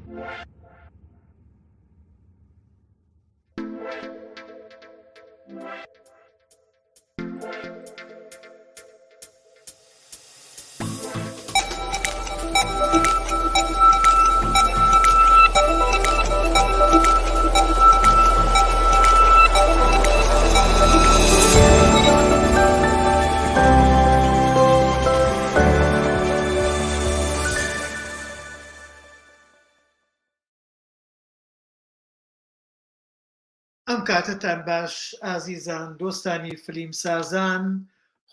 ئەم کاتتان باش ئازیزان دۆستانی فیلمسازان،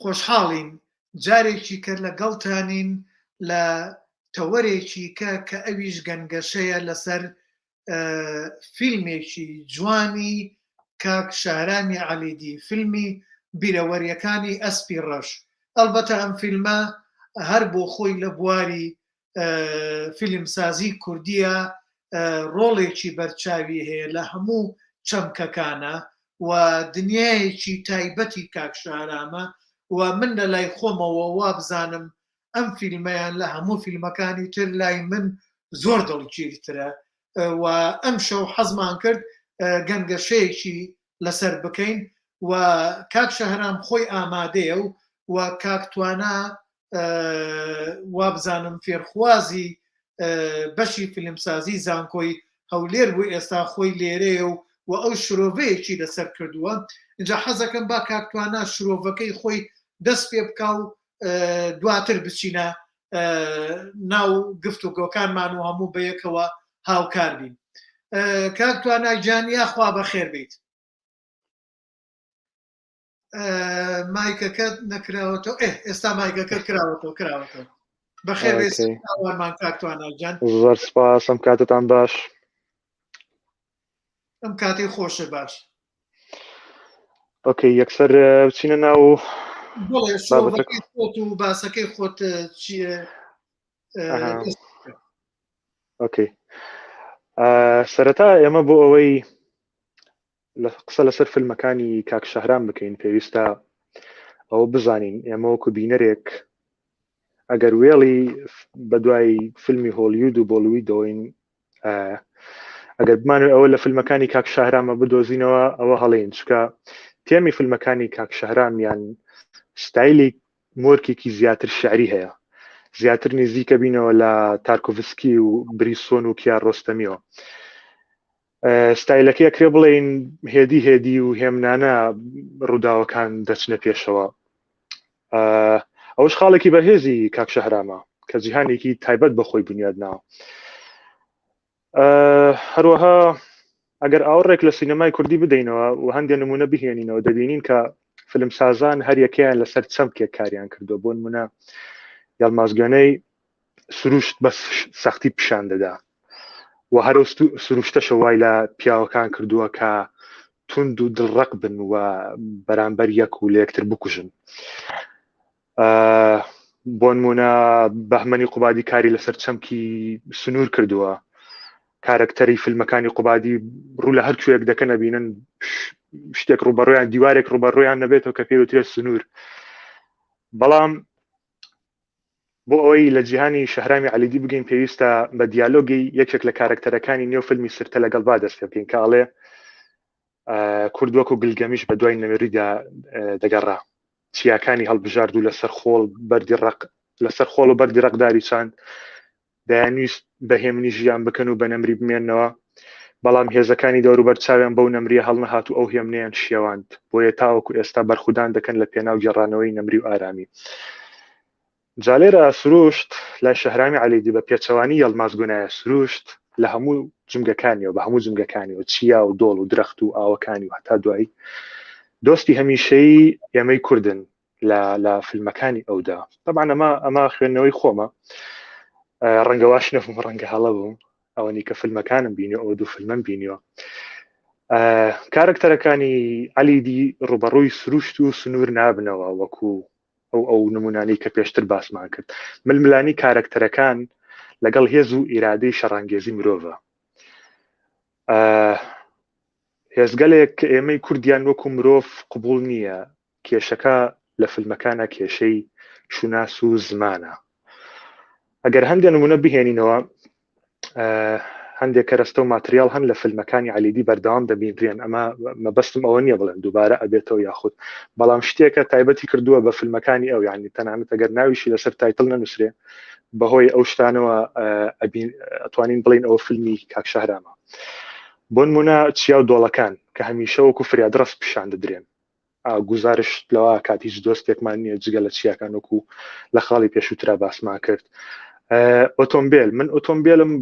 خۆشحاڵین جارێکی کە لەگەڵتانین لە تەوەرێکی کە ئەویش گەنگەشەیە لەسەر فیلمێکی جوانی کاک شاهرامی عەلیدی، فیلمی بیرەوەریەکانی ئەسپی ڕەش. ئەلبەتە ئەم فیلمە هەر بۆ خۆی لە بواری فیلمسازی کوردیە ڕۆڵێکی بەرچاوی هەیە لە هەموو چەمکەکانە و دنیایەکی تایبەتی کاک شاهرامە و من لە لای خۆمەوە وا بزانم ئەم فیلمەیان لە هەموو فیلمەکانی تر لای من زۆر دڵگیرترە و ئەم شەو حەزمان کرد گەنگەشەیەکی لەسەر بکەین و کاک شاهرام خۆی ئامادەیە و کاک توانە وا بزانم فێرخوازی بەشی فیلمسازی زانکۆی هەولێر بوو ئێستا خۆی لێرەیە و ئەو شرۆڤەیەکی لەسەر کردووە. اینجا حەزەکەم با کاک توانە شرۆڤەکەی خۆی دەست پێ بکە و دواتر بچینە ناو گفتوگۆکانمان و هەموو بەیەکەوە هاوکار بین. کاک توانای گیان یاخوا بەخێر بیت. مایکەکەت نەکراوەتەوە. ئێستا مایکەکەت کراوەتەوە. بەخێر بێت ئاوارمان کاک توانای گیان. زۆر سپاس، ئەم کاتتان باش. ئەم کاتی خۆشە باش. ئۆکەی، یەکسەر بچینە ناو شۆڤەکەی خۆت و باسەکەی خۆت چییە؟ ئۆکەی، سەرەتا ئێمە بۆ ئەوەی قسە لەسەر فیلمەکانی کاک شاهرام بکەین پێویستە ئەوە بزانین ئێمە وەکو بینەرێک ئەگەر وێڵی بەدوای فیلمی هۆلیوود و بۆلیوود دۆین، ئەگەر بمانوێت ئەوە لە فیلمەکانی کاک شاهرامە بدۆزینەوە ئەوە هەڵەین، چکە تێمی فیلمەکانی کاک شاهرامیان ستایلی مۆرکێکی زیاتر شعری هەیە، زیاتر نزیکە بینەوە لە تارکۆڤسکی و بریسۆن و کیارۆستەمیەوە. ستایلەکەی ئەکرێ بڵێین هێدی و هێمنانە ڕووداوەکان دەچنە پێشەوە. ئەوش خاڵێکی بەهێزی کاک شاهرامە کە جیهانێکی تایبەت بەخۆی بنیاد ناوە. هەروەها ئەگەر ئاوڕێک لە سینەمای کوردی بدەینەوە و هەندێک نمونە بهێنینەوە، دەبینین کە فیلمسازان هەر یەکەیان لەسەر چەمکێک کاریان کردو. بۆ نمونە یاڵمازگوێنەی سروشت بە سەختی پیشان دەدا و هەرە سروشتەشە وای لە پیاوەکان کردووە کە توند و دڵڕەق بن و بەرامبەر یەک و لە یەکتر بکوژن. بۆ نمونە بەهمەنی قوبادی کاری لەسەر چەمکی سنوور کردووە، کارکتەری فیلمەکانی قوبادی ڕوو لە هەر کوێک دەکەن ئەبینن شتێک ڕوبەڕۆیان دیوارێک ڕوبەڕۆیان نەبێتەوە کە پێوترێ سنوور. بەڵام بۆ ئەوەی لە جیهانی شاهرامی عەلیدی بگەین پێویستە بە دیالۆگی یەکێک لە کارکتەرەکانی نێو فیلمی سرتە لەگەڵ با دەست پێ بکەین کە ئەڵێ کورد وەکو گلگەمیش بە دوای نەوێریدا دەگەڕا، چیاکانی هەڵبژارد و لەسەر خۆڵ و بەردی ڕەقداری چاند، دەیانویست بەهێمنی ژیان بکەن و بە نەمری بمێننەوە، بەڵام هێزەکانی دەوروبەر چاویان بەو نەمریە هەڵنەهات و ئەو هێمنەیان شێواند، بۆیە تاوەکو ئێستا بەرخودان دەکەن لە پێناو گێڕانەوەی نەمری و ئارامی. جا لێرە سروشت لای شاهرامی عەلیدی بە پێچەوانی یەڵمازگوێنایە سروشت لە هەموو جمگەکانیەوە، بە هەموو جمگەکانیەوە، چیا و دۆڵ و درەخت و ئاوەکانی و هەتا دوایی دۆستی هەمیشەیی ئێمەی کوردن لە فیلمەکانی ئەودا. طبعا ئەمە خوێندنەوەی خۆمە، ڕەنگە واش نەبووم، ڕەنگە هەڵە بووم ئەوەنی کە فیلمەکانم بینیوە، ئەوە دوو فیلمم بینیوە. کارکتەرەکانی عەلیدی ڕوبەڕووی سروشت و سنوور نابنەوە وەکو ئەو نمونانەی کە پێشتر باسمان کرد. ململانی کارکتەرەکان لەگەڵ هێز و ئیرادەی شەڕانگێزی مرۆڤە. هێزگەلێک کە ئێمەی کوردیان وەکو مرۆڤ قبوڵ نییە، کێشەکە لە فیلمەکانە کێشەی شوناس و زمانە. ئەگەر هەندێک نمونە بهێنینەوە، هەندێک کەرەستە و ماتریال هەن لە فیلمەکانی علیدی بەردەوام دەبینرێن ئەمە مەبەستم ئەوە نییە بڵێن دووبارە ئەبێتەوە یاخود بەڵام شتێکە تایبەتی کردووە بە فیلمەکانی ئەو یعنی تەنانەت ئەگەر ناویشی لەسەر تایتڵ نەنووسرێ بەهۆی ئەو شتانەوە ئەتوانین بڵین ئەوە فیلمی کاک شەهرامە. بۆ نمونە چیا و دۆڵەکان کە هەمیشە وەکو فریادڕست پیشان دەدرێن گزارش لەوە کات هیچ دۆستێکمان نییە جگە لە چیاکان وەکو لە خاڵی پێشووترا باسمان کرد. ئۆتۆمبیل من ئۆتۆمبیلم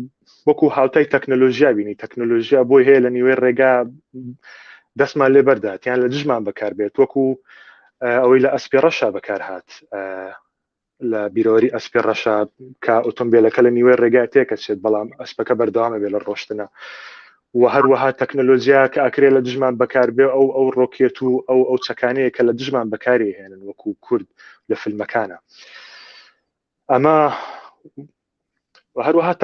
وەکو هاوتای تەکنۆلۆژیا بینی تەکنۆلۆژیا بۆی هەیە لە نیوەی ڕێگا دەستمان لێ بەرداتیان لە دژمان بەکار بێت وەکو ئەوەی لە ئەسپی ڕەشا بەکار هات لە بیرۆری ئەسپی ڕەشا کە ئۆتۆمبیلەکە لە نیوەی ڕێگا تێکەچێت بەڵام ئەسپەکە بەردەوامە بێ لە ڕۆشتنە و هەروەها تەکنۆلۆژیا کە ئەکرێ لە دژمان بەکار بێ ئەو ڕۆکێت و ئەو چەکانەیە کە لە دژمان بەکاری هێنن وەکو کورد لە فیلمەکانە. ئەمە هەروەها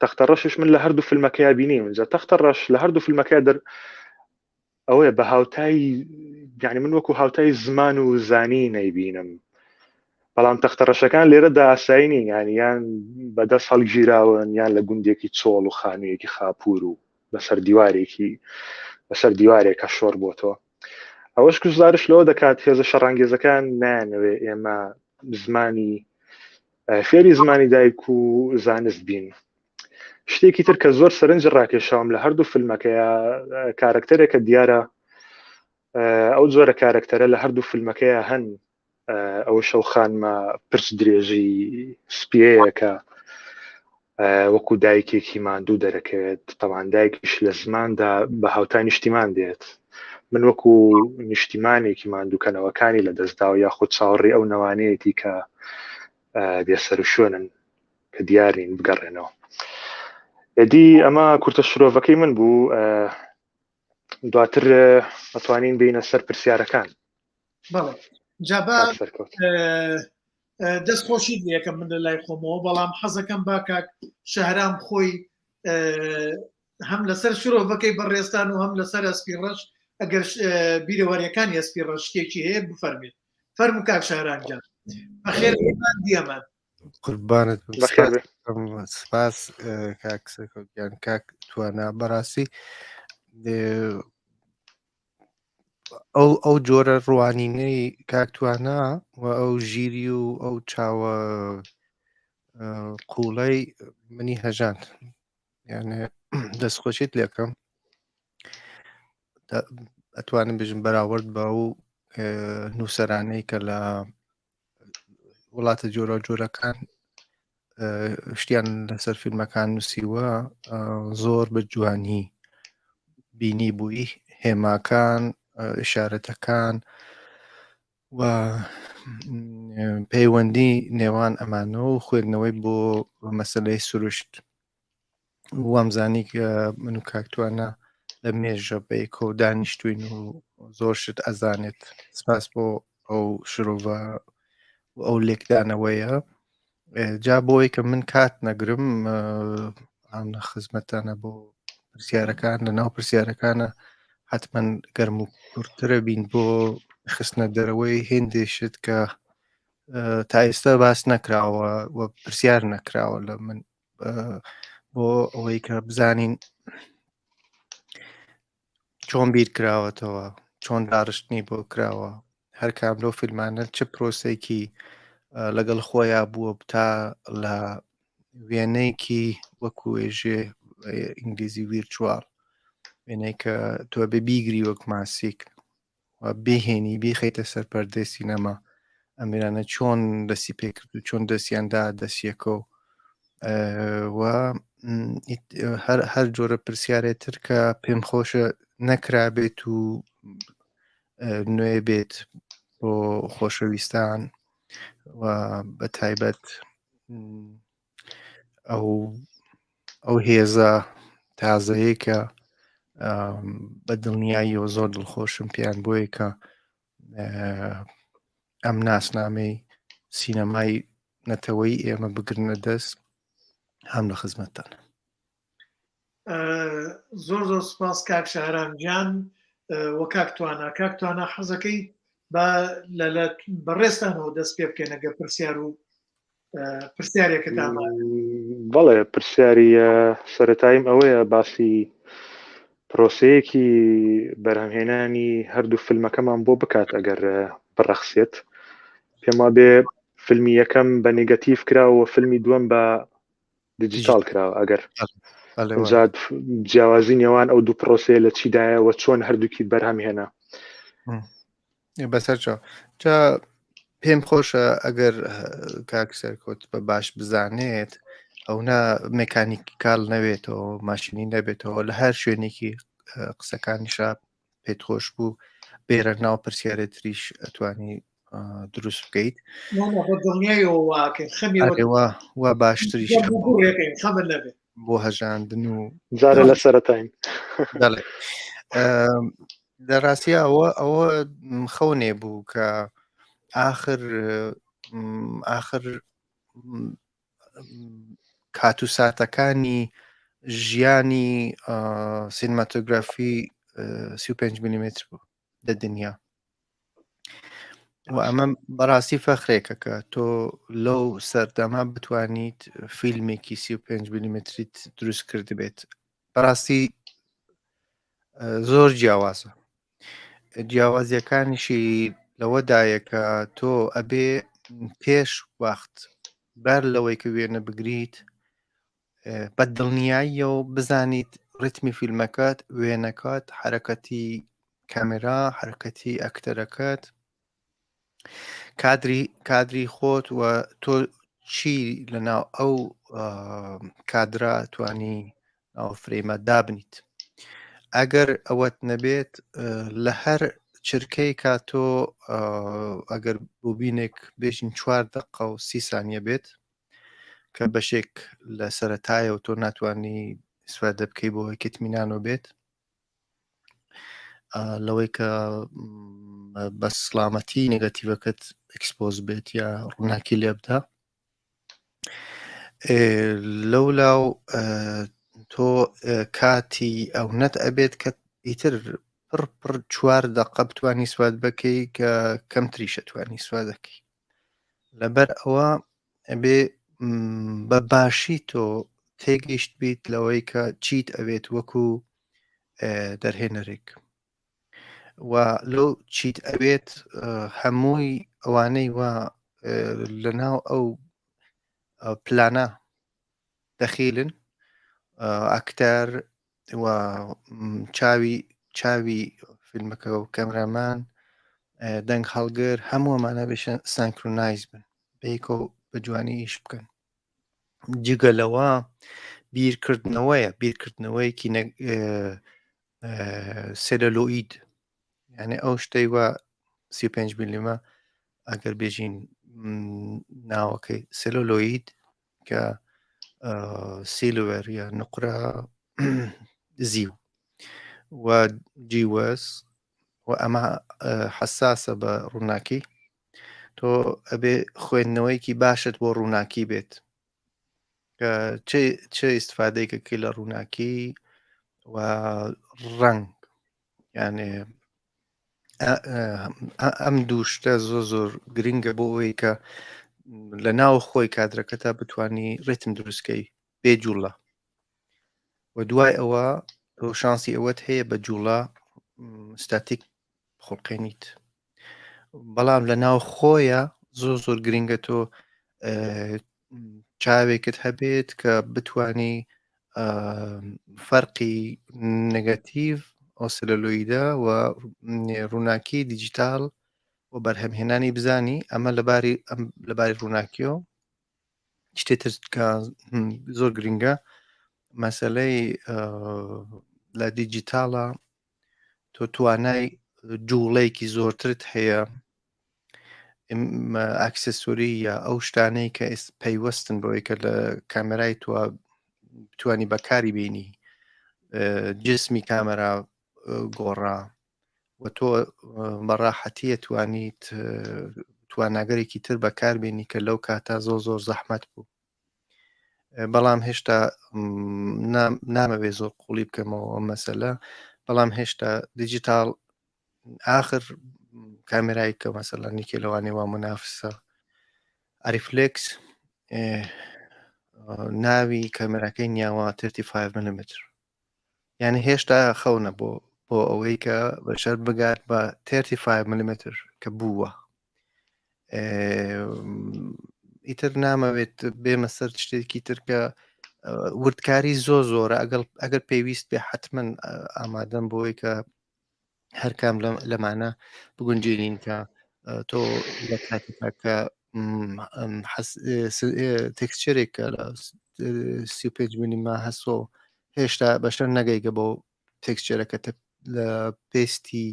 تەختە ڕەشش من لە هەردوو فیلمەکەیا بینیم جا تەختە ڕەش لە هەردوو فیلمەکە ئەوەیە بە هاوتایی یعنی من وەکو هاوتایی زمان و زانی نەیبینم بەڵام تەختە ڕەشەکان لێرەدا ئاسایی نین ینی یان بەدەست هەڵگیراون یان لە گوندێکی چۆڵ و خانوویەکی خاپور و بەسەر دیوارێکە شۆڕ بۆتەوە. ئەوەش گزارش لەوە دەکات هێزە شەڕانگێزەکان نانەوێ ئێمە زمانی فێری زمانی دایک و زانست بین. شتێکی تر کە زۆر سەرنج ڕاکێشاوم لە هەردوو فیلمەکەیە کارکتەرێکە دیارە ئەو جۆرە کارکتەرە لە هەردوو فیلمەکەیە هەن ئەو شەوخانمە پرس درێژی سپیەیەکە وەکو دایکێکی ماندوو دەرەکەوێت تەوان دایکیش لە زماندا بە هاوتای نیشتیمان دێت من وەکو نیشتیمانێکی ماندووکەنەوەکانی لە دەستداوە یاخود چاوەڕێی ئەو نەوانەیەتی کە بێسەر و شوێنن کە دیارین بگەڕێنەوە. ئەدی ئەمە کورتە شرۆڤەکەی من بوو دواتر ئەتوانین بینە سەر پرسیارەکان. بەڵێ جابا دەستخۆشی یەکەم من لە لای خۆمەوە بەڵام حەزەکەم با کاک شەهرام خۆی هەم لەسەر شرۆڤەکەی بەڕێستان و هەم لەسەر ئەسپی ڕەش ئەگەر بیرەوەریەکانی ئەسپی ڕەش شتێکی هەیە بفەرمێت فەرموو کاک شەهرام جان بەخێرمان دیەمان قوربانت سپاس کاکسەکەیان کاک توانە بەڕاستی ئەو جۆرە ڕوانینەی کاکتوانە و ئەو ژیری و ئەو چاوە قوڵەی منی هەژاند یانە دەستخۆشیت لێکم ئەتوانم بژم بەراورد بە و نووسەرانەی کە لە وڵاتە جۆرە جۆرەکان شتیان لەسەر فیلمەکان نووسیوە زۆر بە جوانی بینی بووی هێماکان ئشارەتەکان و پەیوەندی نێوان ئەمانە و خوێندنەوەی بۆ مەسەلەی سروشت وامزانی کە من و کاکتوانە لە مێژە بەیکۆ دانیشتوین و زۆر شت ئەزانێت سپاس بۆ ئەو شرۆڤە و ئەو لێکدانەوەیە جا بۆی کە من کات نەگرم ئەمە خزمەتانە بۆ پرسیارەکان لە ناو پرسیارەکانە حتمما گەرم و کورتترە بین بۆ خستنە دەرەوەی هێندێشت کە تا ئێستا باس نەکراوە و پرسیار نەکراوە لە من بۆ ئەوەی کە بزانین چۆن بیر کراوەتەوە چۆن داڕشتنی بۆ کراوە هەر کام لەو فیلمانە چه پرۆسێکی لەگەڵ خۆیان بووە تا لە وێنەیەکی وەکو وێژێ ئینگلیزی ویرچوال وێنەی کە تۆ بێ بیگری وەک ماسیک و بێهێنی بیخەیتە سەر پەردەی سینەما ئەمێرانە چۆن دەستی پێکرد و چۆن دەستیاندا دەستیەکە و هەر جۆرە پرسیارێتتر کە پێم خۆشە نەکرابێت و نوێ بێت بۆ خۆشەویستان و بە تایبەت ئەو هێزە تازەیە کە بە دڵنیایی و زۆر دڵخۆشم پێیان بۆیە کە ئەم ناسنامەی سینەمای نەتەوەی ئێمە بگرنە دەست هەم لە خزمەتتان. زۆر زۆر سپاس کاک شەهرام گیان وە کاکتوانە کاکتوانە حەزەکەی بەڕێستانەوە دەست پێ بکەن ئەگە پرسیار و پرسیارێکتان بەڵێ پرسیاری سەرەتاییم ئەوەیە باسی پرۆسەیەکی بەرهەمهێنانی هەردوو فیلمەکەمان بۆ بکات ئەگەر بڕەخسێت پێم وا بێ فیلمی یەکەم بە نێگەتیڤ کراوە فیلمی دووەم بە دیجیتال کراوە ئەگەر جات جیاوازی نێوان ئەو دوو پرۆسەیە لە چیدایەوە چۆن هەردووکی بەرهەمهێنا بەسەر جا پێم خۆشە ئەگەر کاکسەرکۆت بە باش بزانێت ئەونا مێکانیکال نەوێتەوە ماشینی نەبێتەوە لە هەر شوێنێکی قسەکانیشا پێت خۆش بوو بێرە ناو پرسیارە تریش ئەتوانی دروست بکەیت وا باشتریش بۆ هەژاندن و جارە لە سەرەتاین لە ڕاستیە ئەوە خەونێ بوو کە آخر کات و ساتەکانی ژیانی سینماتۆگرافی 35 میلیمتر بوو لە دنیا و ئەمە بەڕاستی فەخرێکە کە تۆ لەو سەردەما بتوانیت فیلمێکی 35 میلیمتریت دروست کرد بێت بەڕاستی زۆر جیاوازە جیاوازیەکانیشی لەوەدایە کە تۆ ئەبێ پێش وەخت بەر لەوەی کە وێنە بگریت بە دڵنیاییەوە بزانیت ڕتمی فیلمەکەت وێنەکەت حرەکەتی کامێرا حرەکەتی ئەکتەرەکەت کادری خۆت و تۆ چی لەناو ئەو کادرا توانی ناو فرێمە دابنیت ئەگەر ئەوەت نەبێت لە هەر چرکەی کاتۆ ئەگەر بوبینێک بێژین 4 دقە و 30 سانیە بێت کە بەشێک لە سەرەتایە و تۆ ناتوانانی سوادە بکەی بۆ کتمینانەوە بێت لەوەی کە بە سڵامەتی نێگەتیڤەکەت ئەکسپۆز بێت یا ڕووناکی لێبدا لەولاو تۆ کاتی ئەو نەت ئەبێت کە ئیتر پڕ 4 دقە بتوانی سواد بکەی کە کەمتریشە توانی سوادەکەی لەبەر ئەوە ئەبێ بە باشی تۆ تێگەیشت بیت لەوەی کە چیت ئەوێت وەکو دەرهێنەرێک و لەو چیت ئەوێت هەمووی ئەوانەی وا لەناو ئەو پلانە دەخیلن ئەکتەر و چاوی فیلمەکە و کەمرامان دەنگ هەڵگر هەمووەمانە بێشە سانکرۆنایز بن بەیەکۆ بە جوانی ئیش بکەن جگەلەوە بیرکردنەوەیەکی سێلۆئید یعنی ئەو شتەی وە 35 میلیمە ئەگەر بێژین ناوەکەی سێلۆلۆئید کە سیلوەر یا نقرە زیو و جیوەس و ئەمە حساسە بە ڕووناکی تۆ ئەبێ خوێندنەوەیکی باشت بۆ ڕووناکی بێت کە چه ئیسفادەیەکەکەی لە ڕووناکی و ڕنگ یانێ ئەم دووشتە زۆر گرنگە بۆ ئەوەی کە لە ناو خۆی کادرەکەتا بتانی ڕێتم دروستکەی بێ جوڵە و دوای ئەوە تۆ شانسی ئەوەت هەیە بە جوڵە ستاتیک خۆڵقێنیت بەڵام لە ناو خۆیە زۆر گرنگە تۆ چاوێکت هەبێت کە بتانی فەرقی نگەتیڤ ئۆسلۆلۆیدە و ڕووناکی دیجیتال و بەرهەمهێنانی بزانی ئەمە لەباری ڕووناکیەوە شتێتر زۆر گرنگە مەسەلەی لە دیجیتالە تۆ توانای جوڵەیەکی زۆرترت هەیە ئاکسسۆری یا ئەو شتانەی کە پەیوەستن بەوەی کە لە کامێرای توانی بەکاری بینی جسمی کامەرا گۆڕا و تۆ بەڕاحەتیە توانیت تواناگەرێکی تر بەکاربێنی کە لەو کاتا زۆر زەحمەت بوو بەڵام هێشتا نامەوێ زۆر قوڵی بکەمەوە مەسەلە بەڵام هێشتا دیجیتال آخر کامێرایی کە مەسەلا نیکێ لەوانێ وا منافسە ئەریفلێکس ناوی کەمێرەکەی نیاوە 35 ملمتر یعنی هێشتا خەونە بۆ ئەوەی کە بەشەر بگات بە 35 ملمتر کە بووە ئیتر نامەوێت بێمە سەر شتێکی ترکە وردکاری زۆرە ئەگەر پێویست بێ حتمما ئامادەم بۆی کە هەر کام لەمانە بگونجێنین کە تۆ لە کاتێکا کە تێکسچرێکە لە 35 ملیما هەسۆ هێشتا بەشەر نەگەیگە بۆ تێکسچرەکە لە پێستی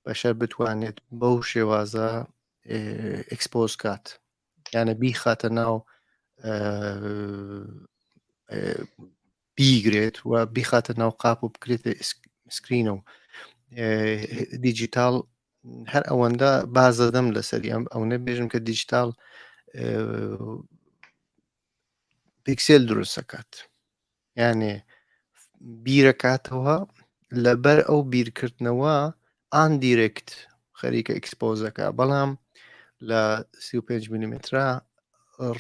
بەشەر بتوانێت بەو شێوازە ئەکسپۆز کات یانە بیخاتە ناو بیگرێت و بیخاتە ناو قاپ و بکرێتە سکرینە و دیجیتال هەر ئەوەندە بازەدەم لەسەری ئەو نەبێژم کە دیجیتال پیکسێل دروستەکات یانێ بیرەکاتەوە لەبەر ئەو بیرکردنەوە ئان دیرێکت خەریکە ئەکسپۆزەکە بەڵام لە 35 ملیمترا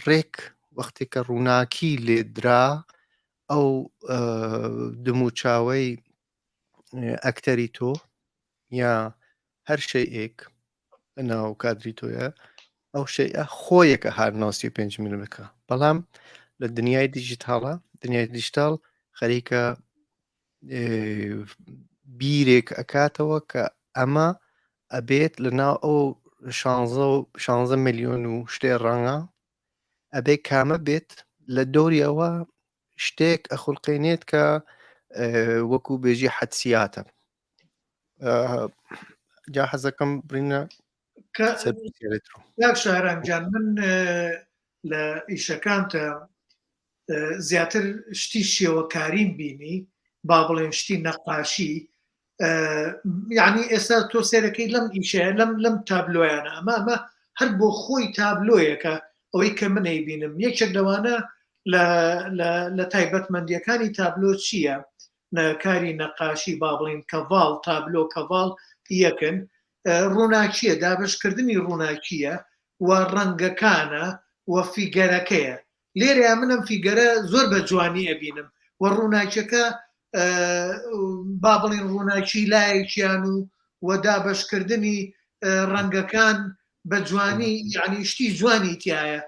ڕێک وەختێکە ڕووناکی لێدرا ئەو دموچاوەی ئەکتەری تۆ یا هەر شەیئێک ناو کادری تۆیە ئەو شەیە خۆیەکە هەر 95 ملیمترە بەڵام لە دنیای دیجیتاڵە دنیای دیجیتال خەریکە بیرێک ئەکاتەوە کە ئەمە ئەبێت لەناو ئەو 16 ملیۆن و شتێ ڕەنگە ئەبێ کامە بێت لە دۆریەوە شتێک ئەخولقێنێت کە وەکو بێژی حەدسیاتە جا حەزەکەم برینە شارانجان من لە ئیشەکانتە زیاتر شتی شێوەکاریم بینی با بڵێن شتی نەقاشی یعنی ئێستا تۆ سێرەکەی لەم ئیشەیە لەم تابلۆیانە ئەمە هەر بۆ خۆی تابلۆیەکە ئەوەی کە منەی بینم یەکێک لەوانە لە تایبەتمەندیەکانی تابلۆ چییە کاری نەقاشی با بڵێن کەڤاڵ تابلۆ کەڤاڵ یەکن ڕووناکیە دابشکردنی ڕووناکیە و ڕەنگەکانە و فیگەرەکەیە لێرە منم فیگەرە زۆر بە جوانی ئەبینم و ڕووناکیەکە با بڵێن ڕووناکی لایەکیان و دابشکردنی ڕەنگەکان بە جوانی یعنی شتی جوانی تایە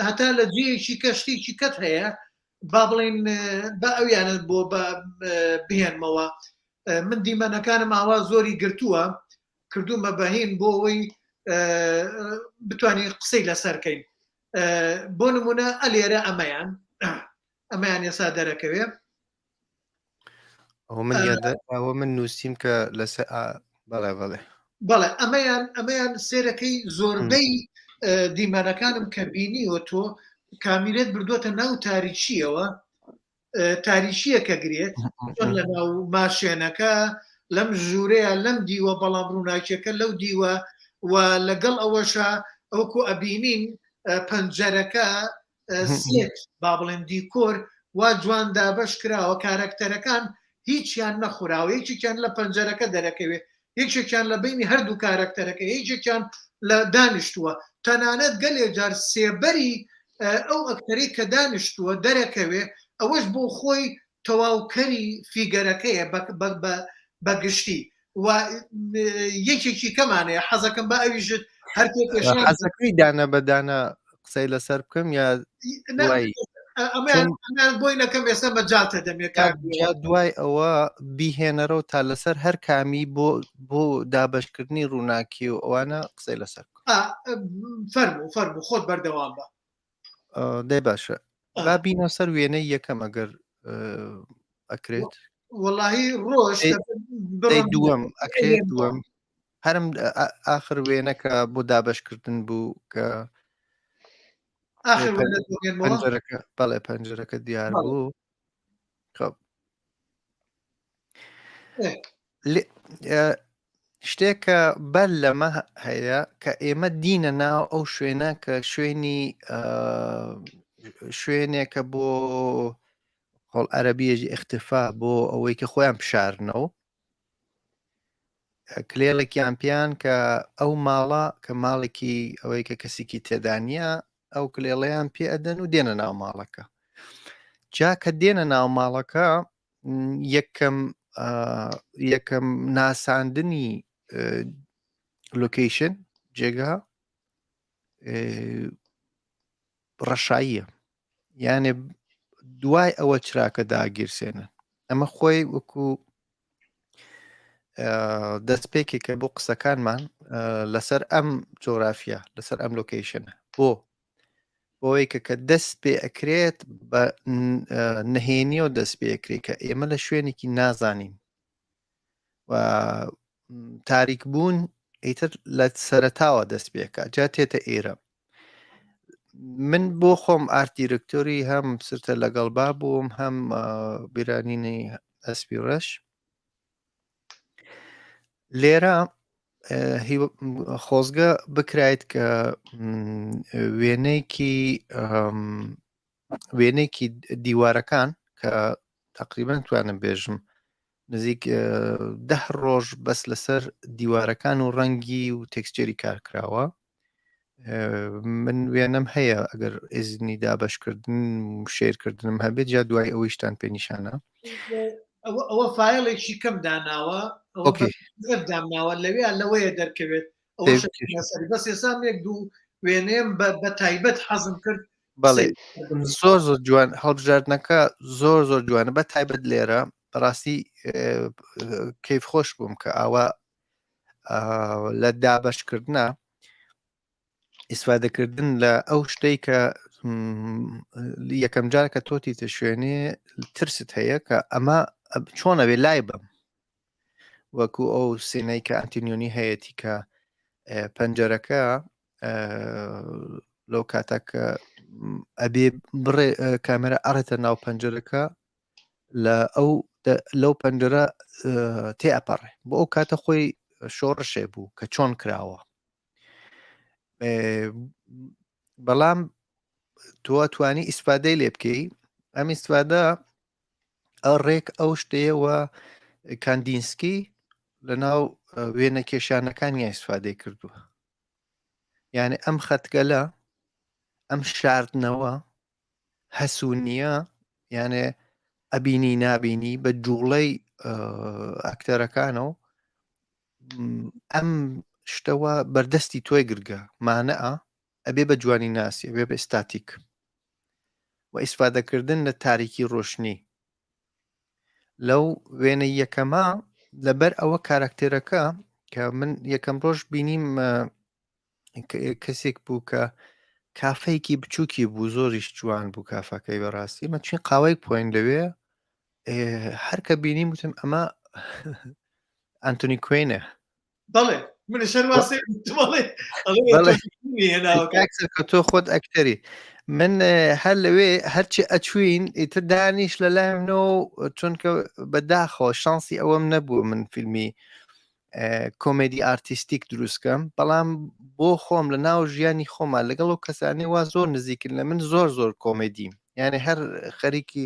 هەتا لە جێیەکی کەشتێکی کەت هەیە با بڵێن بە ئەویانە بۆ بهێنمەوە من دیمەنەکانم ئاوا زۆری گرتووە کردومە بەهین بۆ ئەوەی بتوانین قسەی لەسەرکەین بۆ نمونە ئەلێرە ئەمەیان ێسا دەرەکەوێ ئەوە من نووسیم کە لەسەر بەڵێ ئەمەیان سێرەکەی زۆربەی دیمەنەکانم کە بینیوە تۆ کامیلێت بردووەتە ناو تاریچیەوە تاریشیە کە گرێت لە ناو ماشێنەکە لەم ژوورەیە لەم دیوە بەڵام ڕووناکیەکە لەو دیوە و لەگەڵ ئەوەشە ئەوکو ئەبینین پەنجەرەکە سێت با بڵێن دیکۆر وا جوان دابەش کراوە کارەکتەرەکان هیچیان نەخوراوە یەکێکیان لە پەنجەرەکە دەرەکەوێت یەکێکیان لە بینی هەردوو کارەکتەرەکە یەکێکیان لە دانیشتووە تەنانەت گەلێ جار سێبەری ئەو ئەکتەری کە دانیشتووە دەرەکەوێ ئەوەش بۆ خۆی تەواوکەری فیگەرەکەیە بەگشتی و یەکێکی کەمانەیە حەزەکەم بە ئەویژت هەرکەی دانە بەدانە قسەی لەسەر بکەم یا ئەمان بۆی نەکەم ئێستا بەجاتە دەمێت دوای ئەوە بیهێنەرەوە تا لەسەر هەر کامی بۆ دابشکردنی ڕووناکی و ئەوانە قسەی لەسەر فەرموو خۆت بەردەوام بە دەی باشە با بینە سەر وێنەی یەکەم ئەگەر ئەکرێت وەڵاهی ڕۆژ دووەم ئەکرێت دووەم هەرم ئاخر وێنەکە بۆ دابشکردن بوو کە بەڵێ پەنجەرەکە دیار بوو شتێکە بەر لەمە هەیە کە ئێمە دینە ناو ئەو شوێنە کە شوێنێکە بۆ خۆڵ عەرەبیەژی ئیختیفا بۆ ئەوەی کە خۆیان بشارنەوە کلێڵێکیان پیان کە ئەو ماڵە کە ماڵێکی ئەوەی کە کەسێکی تێدانە ئەو کلێڵەیان پێ ئەدەن و دێنە ناو ماڵەکە جا کە دێنە ناو ماڵەکە یەکەم ناساندنی لۆکیشن جێگا ڕەشاییە، یانێ دوای ئەوە چراکە داگیرسێنن. ئەمە خۆی وەکو دەستپێکێکە بۆ قسەکانمان لەسەر ئەم جۆرافیا، لەسەر ئەم لۆکیشنە، بۆی کە دەست پێ ئەکرێت بە نهێنیەوە دەست پێ ئەکرێت کە ئێمە لە شوێنێکی نازانین و تاریک بوون ئیتر لە سەرەتاوە دەست پێکە جا تێتە ئێرە. من بۆ خۆم ئارت دیرکتۆری هەم سرتە لەگەڵ با بووم، هەم بیرانینی ئەسپی ڕەش. لێرە خۆزگە بکرایت کە وێنەیەکی دیوارەکان کە تقریبان توانم بێژم نزیک 10 ڕۆژ بەس لەسەر دیوارەکان و ڕەنگی و تێکسچێری کارکراوە. من وێنەم هەیە ئەگەر ئێزنی دابەشکردن و شێرکردنم هەبێت جا دوای ئەوەی شتان پێ نیشانە. ئەوە فایلێکی کەم داناوە دامناوە لەوەیە دەرکەوێت بەس ێسامێک دوو وێنەیەم بە تایبەت حەزم کرد. بەڵێ زۆر جوان هەڵبژاردنەکە زۆر جوانە، بە تایبەت لێرە بەڕاستی کەیف خۆش بووم کە ئاوا لە دابەشکردنە ئیسفادەکردن لە ئەو شتەی کە یەکەم جار کە تۆتیتە شوێنێ ترست هەیە کە ئەمە چۆنەوێ لای بم، وەکو ئەو سێنەی کە ئەنتینیۆنی هەیەی کە پەنجەرەکە لەو کاتەکە ئەبێ بڕێ کامێرە ئەڕێتە ناو پەنجەرەکە لەو پەنجەرە تێ ئەپەڕێ، بۆ ئەو کاتە خۆی شۆڕشێ بوو کە چۆن کراوە. بەڵام تۆ توانی ئیسفادەی لێ بکەی. ئەم ئیسفادە ڕێک ئەو شتەیەوە کاندینسکی لە ناو وێنە کێشانەکانی ئیسفادەی کردووە، یعنی ئەم خەتگەلە ئەم شاردنەوە هەسوونیە، یانێ ئەبینی نابینی بە جوڵەی ئەکتەرەکانەوە ئەم شتەوە بەردەستی تۆی گرگە مانەئە ئەبێ بە جوانی ناسی، ئەبێ بە ئستاتیک و ئیسفادەکردن لە تاریکی ڕۆشنی. لەو وێنە یەکەمە لەبەر ئەوە کارکتێرەکە کە من یەکەم ڕۆژ بینیم کەسێک بوو کە کافەیەکی بچووکی بوو، زۆریش جوان بوو کافەکەی بەڕاستی. مە چین قاوەی پۆین لەوێ هەر کە بینیم وتم ئەمە ئەنتۆنی کوێنە. بەڵێ من شەرواسی کە تۆ خۆت ئەکتەری. من هەر لەوێ هەرچی ئەچوین ئیتر دانیش لە لایمنەوە چونکە بەداخەوە شانسی ئەوەم نەبوو من فیلمی کۆمێدی ئارتیستیک دروستکەم، بەڵام بۆ خۆم لە ناو ژیانی خۆمان لەگەڵ و کەسانی وا زۆر نزیکن لە من زۆر کۆمێدیم، یعنی هەر خەریکی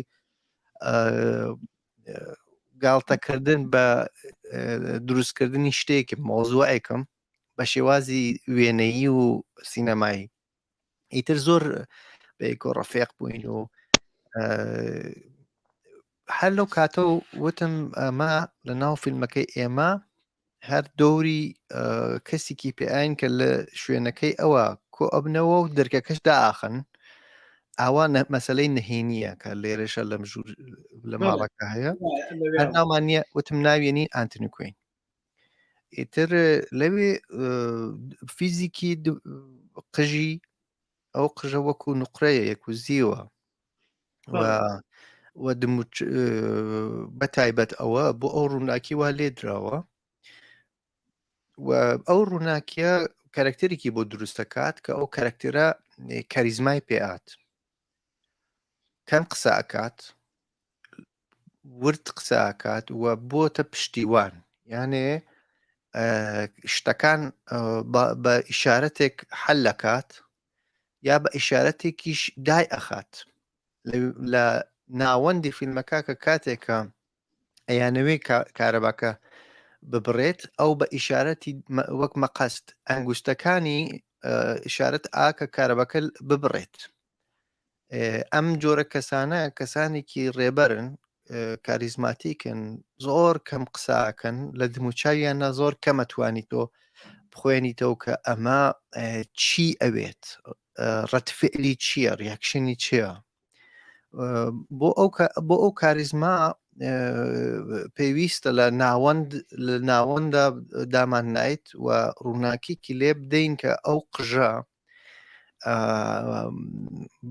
گاڵتەکردن بە دروستکردنی شتێکم مۆزوعێکم بە شێوازی وێنەیی و سینەمایی. ئیتر زۆر بەیکۆ ڕەفێق بووین و هەر لەو کاتە وتم ئەمە لە ناو فیلمەکەی ئێمە هەر دەوری کەسێکی پێئین کە لە شوێنەکەی ئەوە کۆ ئەبنەوە و دەرکەکەش داخن ئاوا مەسلەی نهێنیە کە لێرەشە لە ماڵەکە هەیە هەر ناومان نییە. وتم ناوێنی ئەنتۆنی کوێن. ئیتر لەوێ فیزیکی قژی ئەو قژە وەکو نوقرەیە یەک و زیوە و بە تایبەت ئەوە بۆ ئەو ڕووناکی وا لێ دراوە و ئەو ڕووناکیە کارکتێرێکی بۆ دروستەکات کە ئەو کارکتێرە کاریزمای پێات، کەم قسە ئەکات، ورد قسە ئەکات و بۆتە پشتیوان، یانێ شتەکان بە ئیشارەتێک حەل دەکات یا بە ئیشارەتێکیش دای ئەخات. لە ناوەندی فیلمەکە کە کاتێکە ئەیانەوەی کارەباکە ببڕێت ئەو بە ئیشارەتی وەک مەقەست ئەنگوستەکانی ئیشارەت ئاکە کارەبەکە ببڕێت. ئەم جۆرە کەسانە کەسانێکی ڕێبەرن کاریزماتیکن زۆر کەم قساکەن لە دموچاویانە زۆر کەمەتوانیتەوە بخوێنیتەوە کە ئەمە چی ئەوێت ڕەتفعلی چییە ریاکشنی چییە بۆ ئەو کاریزما پێویستە لە ناوەندە دامان نایت و ڕووناکیکی لێ بدەین کە ئەو قژە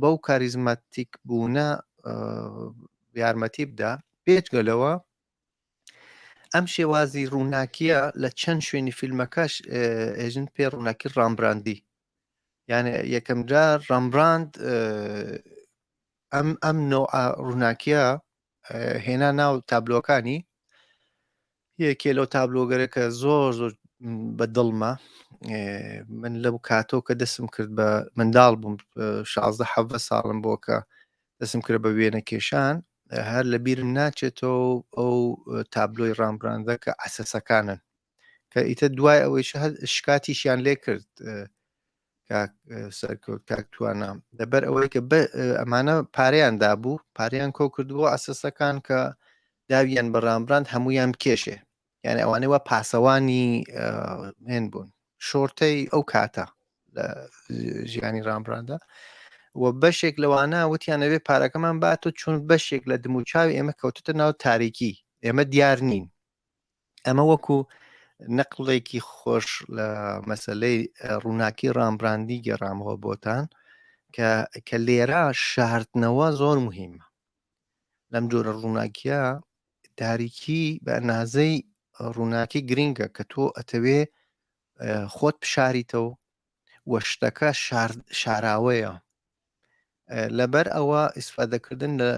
بەو کاریزماتیک بوونە یارمەتی بدا پێچگەلەوە ئەم شێوازی ڕووناکیە لە چەند شوێنی فیلمەکەش ئێژن پێ ڕووناکی ڕامبراندی یعنی یەکەم جار ڕامبراند ئەم نوع ڕووناکیە هێنا ناو تابلۆکانی یەکێ لەو تابلۆگەرەکە زۆر بە دڵمە من لەو کاتۆ کە دەسم کرد بە منداڵ بووم 16 ساڵم بۆ کە دەسم کرد بە وێنە کێشان هەر لە بیرم ناچێتەوە ئەو تابلۆی ڕامبراندە کە ئەسەسەکانن کە ئیتە دوای ئەوەی شکاتیشیان لێ کرد سەرکەوت کاکتوانە لەبەر ئەوەی کە ئەمانە پارەیاندا بوو پارەیان کۆ کردووە ئەسەسەکان کە داویان بە ڕامبراند هەمویان بکێشێ یعنی ئەوانەوە پاسەوانی هێن بوون شۆرتەی ئەو کاتە لە ژیانی ڕامبراندە و بەشێک لەوانە وتیانەوێ پارەکەمان باتۆ چون بەشێک لە دموچاوی ئێمە کەوتتە ناو تاریکی ئێمە دیار نین ئەمە وەکو نەقڵێکی خۆش لە مەسلەی ڕووناکی ڕامبراندی گەڕامەوە بۆتان کە لێرە شاردنەوە زۆر مهمە لەم جۆرە ڕووناکیە تاریکی بە نازەی ڕووناکی گرینگە کە تۆ ئەتەوێ خۆت بشاریتەوە وە شتەکە شاراوەیە لەبەر ئەوە ئیسفادەکردن لە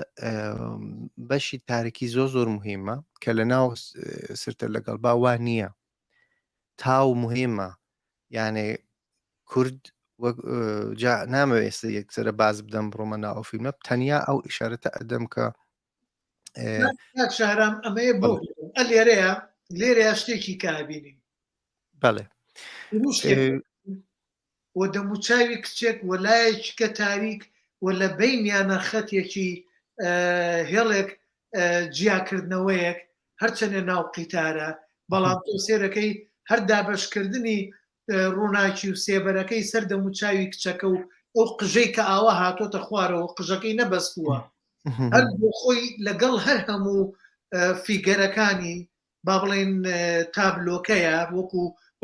بەشی تاریکی زۆر مهمە کە لە ناو سرتە لەگەڵ باوان نییە تاو مهمە یعنی کورد نامەوێ ئێستا یەکسەرە باز بدەم بڕۆمە ناو فیلمە تەنیا ئەو ئیشارەتە ئەدەم کە شارام ئەمەیە بۆ لێرەیە شتێکی کابینین بەڵێ و دەموچاوی کچێک وەلایەکە تاریک و لە بینیانە خەتێکی هێڵێک جیاکردنەوەیەک هەرچەنە ناو قیتارە بەڵام تۆ سێرەکەی هەر دابەشکردنی ڕووناکی و سێبەرەکەی سەر دەموچاوی کچەکە و ئەو قژەی کە ئاوە هاتۆتە خوارەوە قژەکەی نەبەستووە هەر بۆ خۆی لەگەڵ هەر هەموو فیگەرەکانی با بڵێن تابلۆکەیە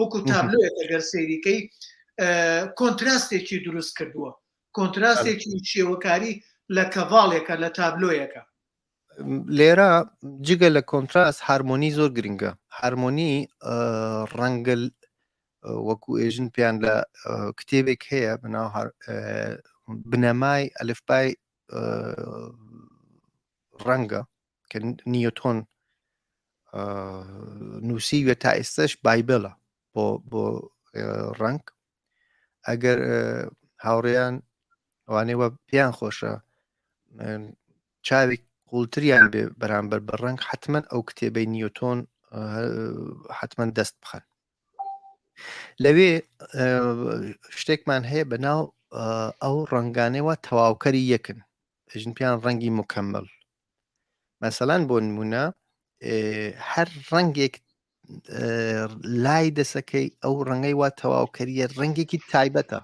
وەکو تابلۆیەکە گەر سەیریکەی کۆنتراستێکی دروست کردووە کۆنتراستێکی شێوەکاری لە کەڤاڵێکە لە تابلۆیەکە لێرە جگە لە کۆنتراست هارمۆنی زۆر گرنگە هارمۆنی ڕەنگل وەکو ئێژن پێیان لە کتێبێک هەیە بناو بنەمای ئەلفبای ڕەنگە کە نیوتۆن نووسیوە تا ئێستش بایبڵە بۆ ڕەنگ ئەگەر هاوڕێیان ئەوانەوە پێیان خۆشە چاوێک قوڵتریان بێ بەرامبەر بە ڕەنگ حتمما ئەو کتێبەی نیوتۆن حتمما دەست بخەن لەوێ شتێکمان هەیە بەناو ئەو ڕەنگانەوە تەواوکەری یەکن ئەژن پیان ڕەنگی مکەمل مەسەڵەن بۆ نمونە هەر ڕەنگێک لای دەسەکەی ئەو ڕەنگەی وا تەواوکەریە ڕەنگێکی تایبەتە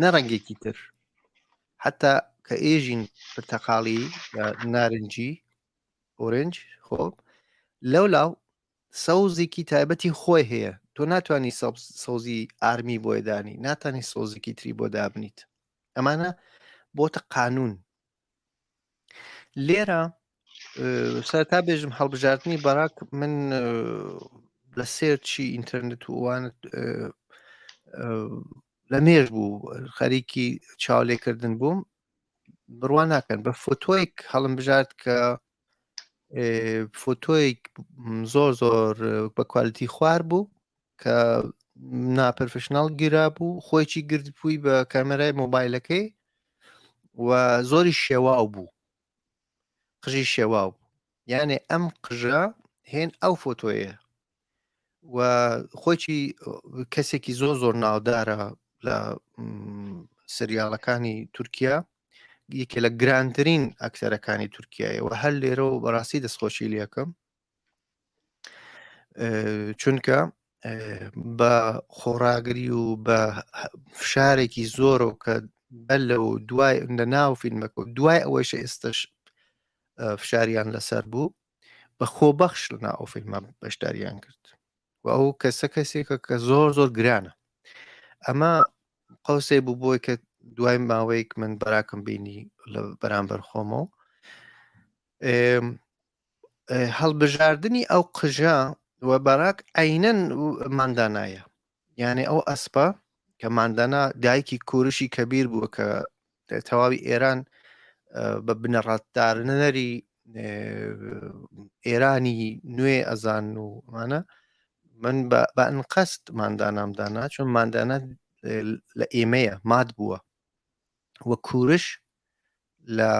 نە ڕەنگێکی تر حتا کە ئێژین پرتەقاڵی نارنجی ئۆرنج خۆ لەولاو سەوزێکی تایبەتی خۆی هەیە تۆ ناتوانانی سەوزی ئارمی بۆی دانی ناتانی سۆزێکی تری بۆ دابنیت ئەمانە بۆتە قانون لێرە سەرتا بێژم هەڵبژاردننی بەراک من لە سێرچی ئینتەرنێت و وانت لە مێژ بوو خەریکی چاولێکردن بووم بڕوان ناکەن بە فۆتۆیەک هەڵم بژارد کە فۆتۆیەک زۆر بە کوالیتی خوار بوو کە ناپرفشناڵ گیرا بوو خۆیکی گرت بووی بە کامێرای مۆبایلەکەی و زۆری شێواو بوو قژی شێواو بوو یعنی ئەم قژە هێن ئەو فۆتۆیە و خۆیکی کەسێکی زۆر ناودارە لە سریاڵەکانی تورکیا یەکێ لە گرانترین ئەکتەرەکانی تورکیایە و هەر لێرە و بەڕاستی دەستخۆشی لەکەم چونکە بە خۆڕاگری و بە فشارێکی زۆرە کە بەل و دوای لە ناو فیلمەکە دوای ئەوەیش ئێستش فشاریان لەسەر بوو بە خۆبەخش لە ناو فیلمە بەشداریان کرد و ئەو کەسێکە کە زۆر زۆر گرانە ئەمە قەوسێ بوو بۆی کە دوای ماوەیەک من بەراکەم بینی لە بەرامبەر خۆمەوە هەڵبژاردننی ئەو قژە و بەراک عینەن ماندانایە یعنی ئەو ئەسپە کە ماندانا دایکی کوورشی کەبیر بووە کە تەواوی ئێران بە بنەڕاتدارنەری ئێرانی نوێ ئەزان ومانە من بە ئەنقەست ماندانامدانا چون ماندانە لە ئێمەیە ماد بووە وە کوورش لە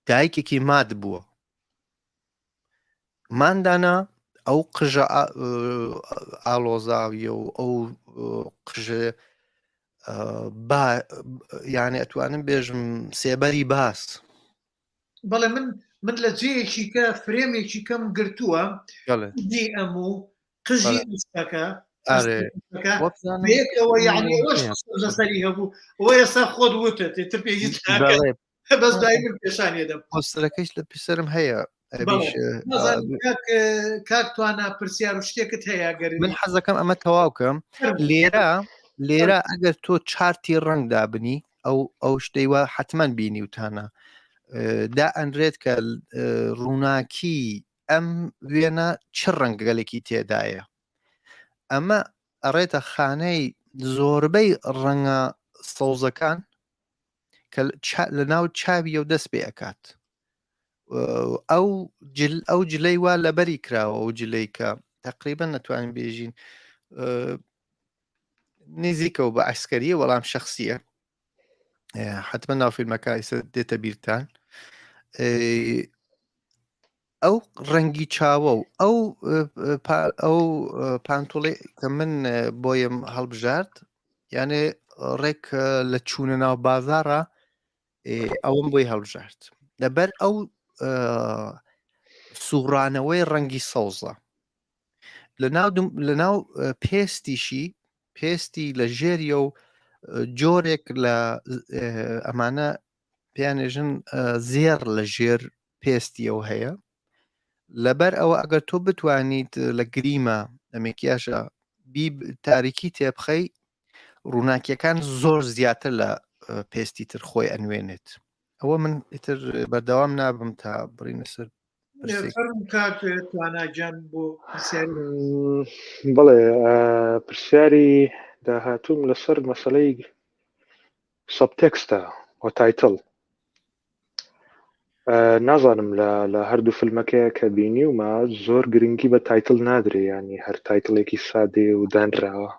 دایکێکی ماد بووە ماندانا ئەو قژە ئالۆزاویە و ئەو قژە یعنی ئەتوانم بێژم سێبەری باس بەڵێ من لە جێیەکی کە فرێمێکی کەم گرتووە دی ئەموو قژی ئستەکە ئەوە یعنی لەسەری هەبوو ئەوە ئێستا خۆت وتە تر پێی بەس دای من پێشانێدەم پۆستەرەکەش لە پیسەرم هەیە کاکتوانە پرسیار و شتێکت هەیە گەری من حەزەکەم ئەمە تەواوکەم لێرە ئەگەر تۆ چارتی ڕنگ دابنی ئەو شتەی وە حتمما بینی وتانە دا ئەندرێت کە ڕووناکی ئەم وێنە چ ڕەنگەلێکی تێدایە ئەمە ئەڕێتە خانەی زۆربەی ڕەنگە سەوزەکان کە لە ناو چاوی و دەست پێ ئەکات ئەو جلەی وا لەبەری کراوە و جلەی کە تقریبا نەتوانین بێژین نزیکەوە بە ئەسکەریە وەڵام شخصیە حتمما ناو فیلمەکە دێتە بیرتان ئەو ڕەنگی چاوە و ئەو پانتۆڵی کە من بۆیم هەڵبژارد یانێ ڕێک لە چوونە ناو بازارە ئەوم بۆی هەڵبژارد لەبەر ئەو سوڕانەوەی ڕەنگی سەوزە لە ناو پێستی لە ژێریە و جۆرێک لە ئەمانە پیانێژن زێر لە ژێر پێستیەوە هەیە لەبەر ئەوە ئەگەر تۆ بتوانیت لە گریمە ئەمێکیاشە تاریکی تێبخەی ڕووناکیەکان زۆر زیاتر لە پێستی تر خۆی ئەنوێنێت ئەوە من ئیتر بەردەوام نابم تا بڕینە سەر بەڵێ پرسیاری داهاتووم لەسەر مەسەلەی سەبتێکستە و تایتڵ نازانم لە هەردوو فیلمەکەیە کە بینی ومە زۆر گرنگی بە تایتڵ نادرێ ینی هەر تایتڵێکی سادێ و دانراوە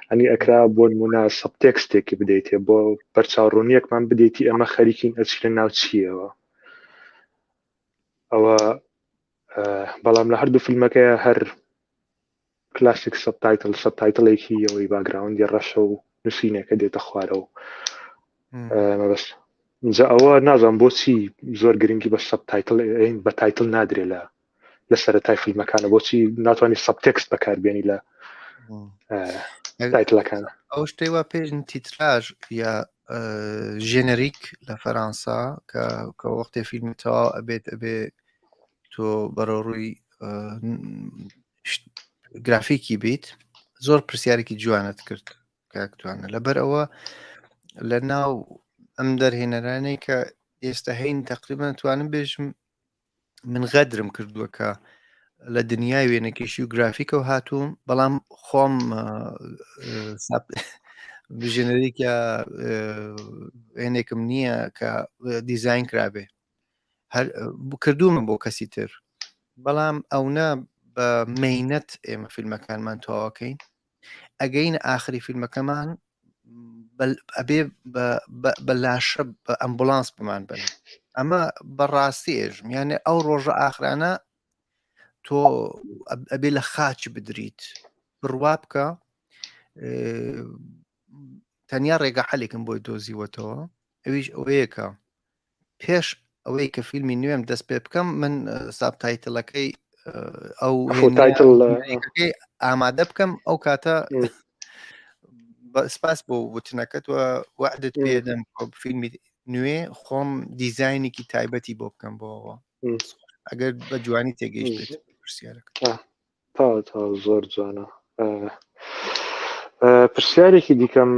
ئەنی ئەکرا بۆ نمونە سەبتێکستێکی بدەیتێ بۆ بەرچاوڕوونیەکمان بدەیتی ئەمە خەریکین ئەچی لە ناو چیەوە ئەوە بەڵام لە هەردوو فیلمەکەیە هەر کلاسیک سەبتایتڵێکی ئەوەی باگراوندی ڕەشە و نووسینێکە دێتە خوارەوە مەبەست جا ئەوە نازانم بۆچی زۆر گرنگی بە سەبتایتڵ بە تایتڵ نادرێ لە سەرەتای فیلمەکانە بۆچی ناتوانانی سەبتێکست بەکاربێنی لە تایتڵەکانە ئەو شتەی وا پێژن تیتراژ یا ژێنەریک لە فەرەنسا کە وەختێ فیلمتەوە ئەبێ تۆ بەڕۆڕووی گرافیکی بیت زۆر پرسیارێکی جوانت کرد کاکتوانە لەبەر ئەوە لە ناو ئەم دەرهێنەرانەی کە ئێستا هەین تقریبا توانم بێژم من غەدرم کردووە کە لە دنیای وێنەکێشی و گرافیکە و هاتووم بەڵام خۆم ژێنەریکە وێنێکم نییە کە دیزاین کرابێ کردوومە بۆ کەسی تر بەڵام ئەونا بە مەینەت ئێمە فیلمەکانمان تەواوەکەین ئەگەین ئاخری فیلمەکەمان ئەبێ بە لاشە بە ئەمبولانس بمان بن ئەمە بەڕاستی ئێژم یانێ ئەو ڕۆژە ئاخرانە تۆ ئەبێ لە خاچ بدریت بڕوا بکە تەنیا ڕێگە حەلێکم بۆی دۆزیوەتەوە ئەویش ئەوەیەکە پێش ئەوەی کە فیلمی نوێم دەست پێ بکەم من سابتایتڵەکەی ئەو هێنەیەکەی ئامادە بکەم ئەو کاتە سپاس بۆ وتنەکەت وە وعدت پێدەم فیلمی نوێ خۆم دیزاینێکی تایبەتی بۆ بکەم بۆەوە ئەگەر بە جوانی تێگەیشت بێت پرسیارەکە تا زۆر جوانە. پرسیارێکی دیکەم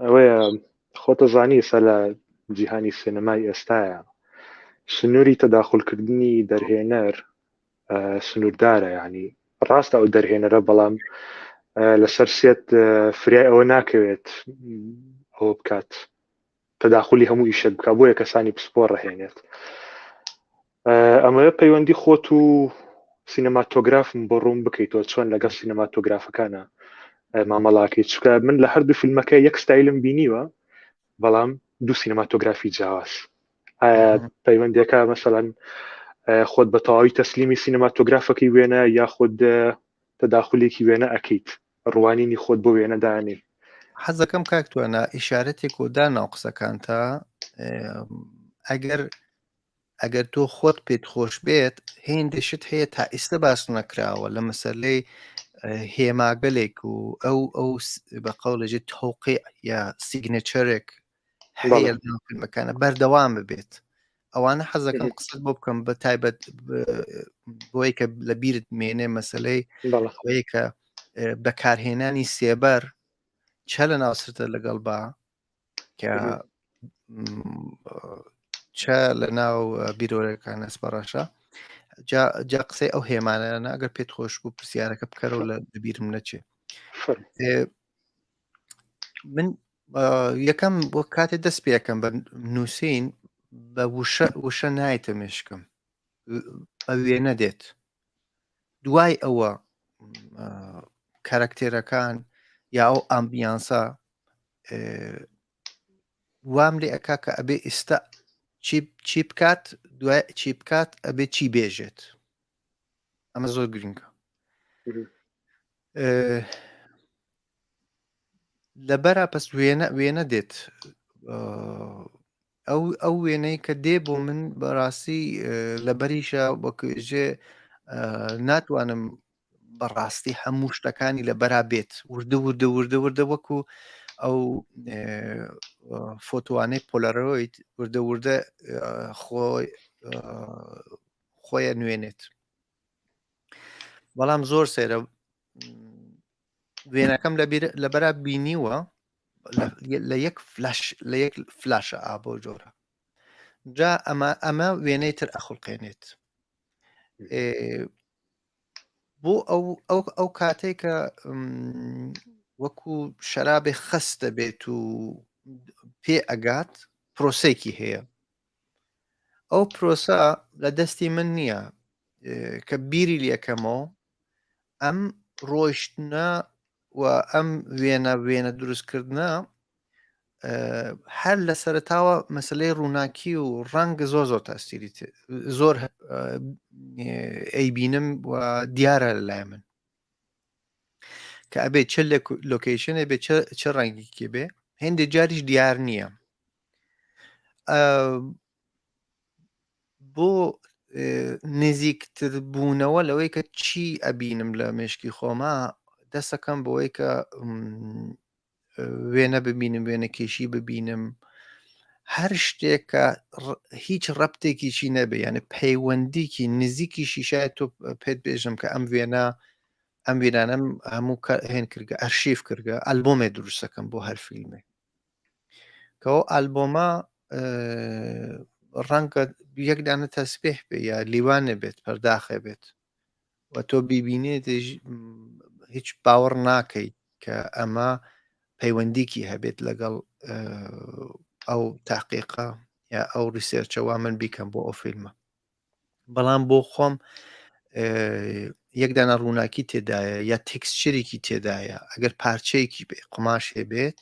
ئەوەیە خۆتە زانی سە لە جیهانی سینەمای ئێستاە سنووری تەداخلکردنی دەرهێنەر سنووردارە ینی ڕاستە ئەو دەرهێنەرە بەڵام لەسەر سێت فریای ئەوە ناکەوێت ئەوە بکات تەداخلی هەموو ئیشە بکە بۆیە کەسانی پسپۆر ڕەهێنێت. ئەمە پەیوەندی خۆت و سینەماتۆگرافم بۆ ڕوون بکەیتەوە چۆن لەگەڵ سینەماتۆگرافەکانە مامەڵاکەی چکە من لە هەردوو فیلمەکە یەک ستایلم بینیوە بەڵام دوو سینەماتۆگرافی جیاواز. پەیوەندێکە مەسەڵەن خۆت بە تەواوی تەسلیمی سینەماتۆگرافەکەی وێنە یا خۆت تەداخلێکی وێنە ئەکەیت ڕوانینی خۆت بۆ وێنە دانێ. حەزەکەم کاکتوانە ئیشارەتێک و داناو قسەکان تا ئەگەر تۆ خۆت پێت خۆش بێت هێندشت هەیە تا ئێستا باس نەکراوە لە مەسەلەی هێماگەلێک و ئەو بە قەولەجێ تەوقیع یا سیگنەچەرێک هەیە فیلمەکانە بەردەوام ببێت. ئەوانە حەزەکەم قسەت بۆ بکەم بە تایبەت بۆی کە لە بیرت مێنێ مەسەلەی ئەوەیە کە بەکارهێنانی سێبەر چە لە ناوسرتە لەگەڵ با کە چە لە ناو بیرۆرەکانە سپەڕاشە جا قسەی ئەو هێمانانە ئەگەر پێت خۆش بوو پرسیارەکە بکەرەوە لە بیرم نەچێ. من یەکەم بۆ کاتێ دەست پێەکەم بە نووسین بە وشە نایتە مێشکم بە وێنە دێت دوای ئەوە کارکتێرەکان یا ئەو ئامبیانسا وام لێ ئەکا کە ئەبێ ئێستا چی بکات دوای چی بکات ئەبێ چی بێژێت. ئەمە زۆر گرنگە لەبەرا پس وێنە دێت ئەو وێنەی کە دێ بۆ من بەڕاستی لەبەریشە وەکوێژێ ناتوانم بەڕاستی هەموو شتەکانی لەبەرا بێت وردە وەکو ئەو فۆتوانەی پۆلەرۆید وردە خۆیە نوێنێت. بەڵام زۆر سێرە وێنەکەم لەبەرا بینیوە لە یەک فلاشە ئابۆ جۆرە جا ئەمە وێنەی تر ئەخڵقێنێت بۆ ئەو کاتێک کە وەکو شەرابێ خەستە بێت و پێ ئەگات پرۆسێکی هەیە. ئەو پرۆسە لە دەستی من نییە کە بیری لەکەمەوە ئەم ڕۆیشتنە و ئەم وێنە دروستکردنە هەر لە سەرتاوە مەسلەی ڕووناکی و ڕەنگە زۆر تاسیری زۆر ئەیبینم و دیارە لەلای من کە ئەبێ چ لۆکیشنێ بێ چه ڕەنگێکی بێ هێندێک جاریش دیار نییە. بۆ نزیکتر بوونەوە لەوەی کە چی ئەبینم لە مێشکی خۆما دەستەکەم بۆەوەی کە وێنە ببینم وێنە کێشی ببینم هەر شتێکە هیچ ڕەبتێکی چی نەبێ یعنی پەیوەندیکی نزیکی شیشای تۆ پێت بێژم کە ئەم وێنانم هەموو هێن کردگە ئەرشیف کردگە ئەلبۆمێ دروستەکەم بۆ هەر فیلمێ کەەوە ئەلبۆمە ڕەنگە یەکدانە تەسبیح بێ یا لیوانێ بێت پەرداخێ بێت و تۆ بیبینێت هیچ باوەڕ ناکەیت کە ئەمە پەیوەندیکی هەبێت لەگەڵ ئەو تاقیقە یا ئەو ریسێرچەوە من بیکەم بۆ ئەو فیلمە. بەڵام بۆ خۆم یەکدانە ڕووناکی تێدایە یا تێکسچرێکی تێدایە ئەگەر پارچەیەکی بێ قماشێ بێت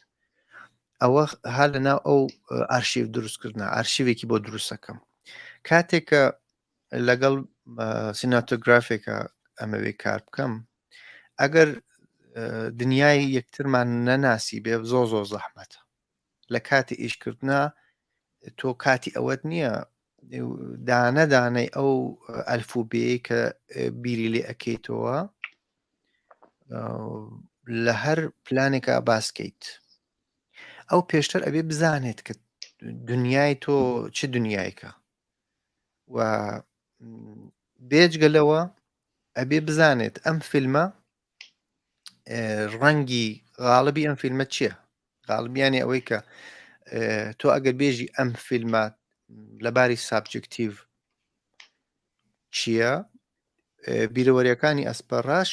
ئەوە ها لە ناو ئەو ئارشیف دروستکردن ئارشیوێکی بۆ دروستەکەم کاتێکە لەگەڵ سیناتۆگرافێکە ئەمەوێ کار بکەم ئەگەر دنیای یەکترمان نەناسی بێ زۆ زەحمەتە لە کاتی ئیشکردنا تۆ کاتی ئەوەت نییە دانە دانەی ئەو ئەلفوبێ کە بیری لێ ئەەکەیتەوە لە هەر پلانێکە باسکەیت ئەو پێشتر ئەبێ بزانێت کە دنیای تۆ چ دنیایکە و بێجگەلەوە ئەبێ بزانێت ئەم فیلمە ڕەنگی غاڵبی ئەم فیلمە چییە غاڵبیانی ئەوەی کە تۆ ئەگەر بێژی ئەم فیلمە لەباری سابجکتیڤ چییە بیرەوەریەکانی ئەسپەڕاش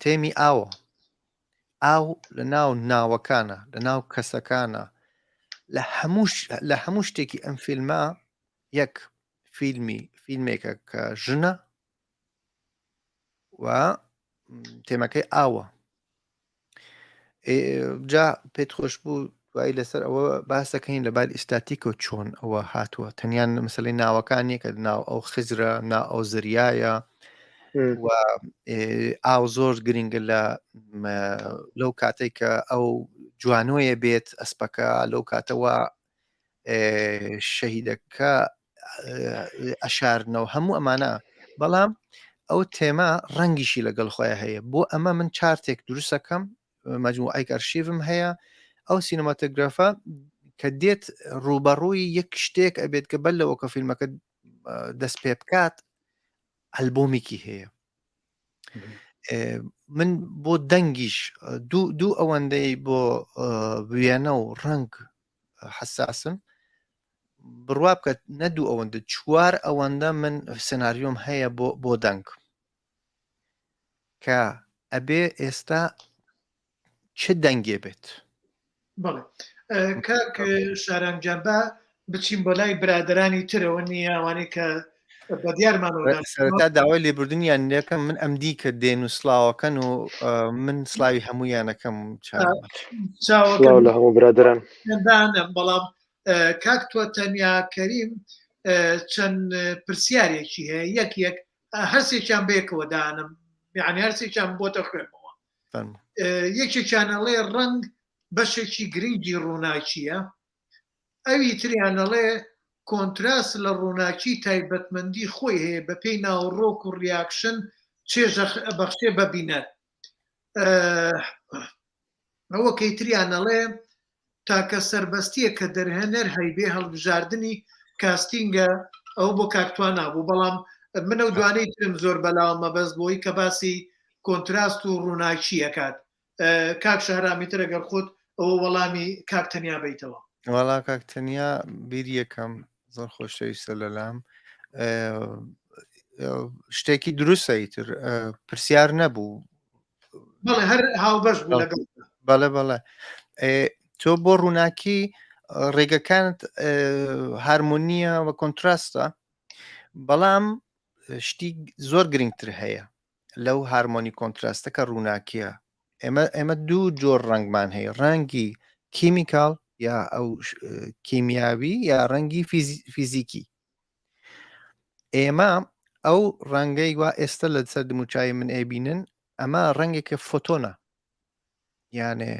تێمی ئاوە ئاو لە ناو ناوەکانە لە ناو کەسەکانە لە هەموو شتێکی ئەم فیلمە یەک فیلمێکە کە ژنە و تێمەکەی ئاوە جا پێت خۆش بوو دوایی لەسەر ئەوە باسەکەین لەبار ئیستاتیکۆ چۆن ئەوە هاتووە تەنیان مەسەلەی ناوەکانی کە ناو ئەو خزرە ناو ئەو زریایە و ئاو زۆر گرنگە لەو کاتێک کە ئەو جوانۆیە بێت ئەسپەکە لەو کاتەوە شەهیدەکە ئەشارنەوە هەموو ئەمانە بەڵام ئەو تێمە ڕەنگیشی لەگەڵ خۆیان هەیە بۆ ئەمە من چارتێک دروستەکەم مەجموعەی ئەرشیڤم هەیە ئەو سینەماتۆگرافە کە دێت ڕوبەڕووی یەک شتێک ئەبێت کە بەر لەوە کە فیلمەکە دەست پێ بکات ئەلبۆمێکی هەیە من بۆ دەنگیش دوو ئەوەندەی بۆ وێنە و ڕنگ حساسم بڕوا بکە نەدوو ئەوەندە چوار ئەوەندە من سناریۆم هەیە بۆ دەنگ کە ئەبێ ئێستا چ دەنگێ بێت بەڵێ کاک شارانجان بە بچین بۆ لای برادرانی ترەوە نیە ئەوانەی کە بە دیارمانەوە سەرەتا داوای لێبوردنیان لەکەم من ئەمدی کە دێن و سلااوەکەن و من سلاوی هەموویانەکەم چاو لە هەموو برادران بەڵام کاک تۆ تەنیا کەریم چەند پرسیارێکی هەیە یەک هەرسێکیان بێکەوە دانم یعنی هەرسێکیان بۆتە خوێنەوە یەکێکیانەڵێ ڕنگ بەشێکی گرنگی ڕووناکیە ئەوی تریانەڵێ کۆنتراس لە ڕووناکی تایبەتمەندی خۆی هەیە بە پێی ناوڕۆک و ریاکشن چێژە بەخشێ ببینە ئەوە کەیتریانەڵێ تاکە سربەستیە کە دەرهێنەر هەیبێ هەڵبژاردننی کاستینگە ئەو بۆ کاکتوان نابوو بەڵام منە و دوانەی ترم زۆر بەلاوە مەبەست بۆی کە باسی کۆنتراست و ڕووناکی ئەکات کاک شارامیتر ئەگەر خۆت ئەوە وەڵامی کاکتەنیا بیتەوە وەڵا کاکتەنیا بیری یەکەم زۆر خۆشەویستە لەلام شتێکی دروستە ئیتر پرسیار نەبوو بەڵێ هەر هاوبەش بوو لەگەڵ بەڵێ تۆ بۆ ڕووناکی ڕێگەکانت هارمۆنیە و کۆنتراستە بەڵام شتی زۆر گرنگتر هەیە لەو هارمۆنی کۆنتراستە کە ڕووناکیە ئێمە دوو جۆر ڕنگمان هەیە ڕەنگی کیمیکال یا ئەو کیمیاوی یا ڕەنگی فیزیکی ئێمە ئەو ڕەنگەی وا ئێستا لە سەر دموچای من ئەبینن ئەمە ڕەنگێکە فۆتۆنە یانێ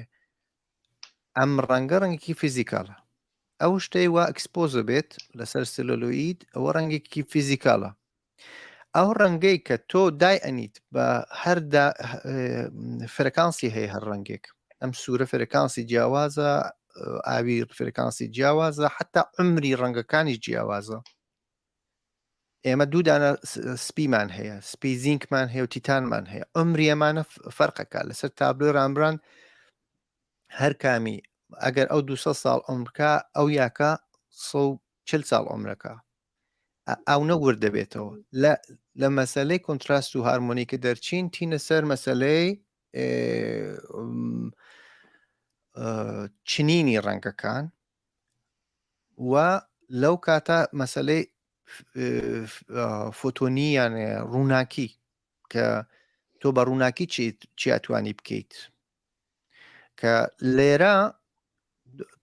ئەم ڕەنگە ڕەنگێکی فیزیکالە ئەو شتەی وا ئەکسپۆزە بێت لەسەر سلۆلۆئید ئەوە ڕەنگێکی فیزیکالە ئەو ڕەنگەی کە تۆ دای ئەنیت بە هەردا فرەکانسی هەیە هەر ڕەنگێک ئەم سوورە فرەکانسی جیاوازە ئاوی فرەکانسی جیاوازە حتا عمری ڕەنگەکانی جیاوازە ئێمە دوودانە سپیمان هەیە سپی زینکمان هەیە و تیتانمان هەیە عمری ئەمانە فەرقەکە لەسەر تابلۆی ڕامبران هەر کامی ئەگەر ئەو 200 ساڵ عمرکە ئەو یاکە 140 ساڵ عمرەکە ئەو نەور دەبێتەوە لە مەسەلەی کۆنتراست و هارمۆنی کە دەرچین تینە سەر مەسەلەی چنینی ڕەنگەکان و لەو کاتە مەسەلەی فۆتۆنییانێ ڕووناکی کە تۆ بە ڕووناکی چی ئەتوانی بکەیت کە لێرە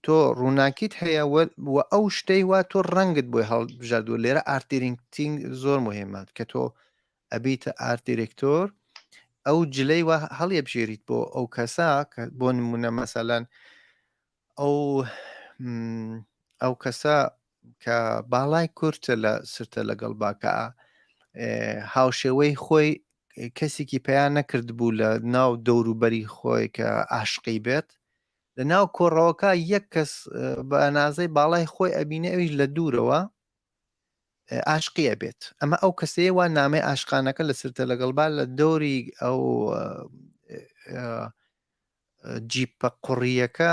تۆ ڕووناکیت هەیە و ئەو شتەی وا تۆ ڕەنگت بۆی هەڵبژاردووە لێرە ئارتیرینگتینگ زۆر مهمات کە تۆ ئەبیتە ئارتیرێکتۆر ئەو جلەی هەڵیە بژێریت بۆ ئەو کەسا کە بۆ نمونە مەسەلەن ئەو کەسە کە باڵای کورتە لە سرتە لەگەڵ باکە هاوشێوەی خۆی کەسێکی پێیان نەکرد بوو لە ناو دەوروبەری خۆی کە عاشقی بێت لە ناو کۆڕەوەکە یەک کەس بە ئەنازەی باڵای خۆی ئەبینێ ئەویش لە دوورەوە عاشقیە بێت ئەمە ئەو کەسەیە وا نامەی عاشقانەکە لە سرتە لەگەڵبا لە دەوری ئەو جیپە قوڕیەکە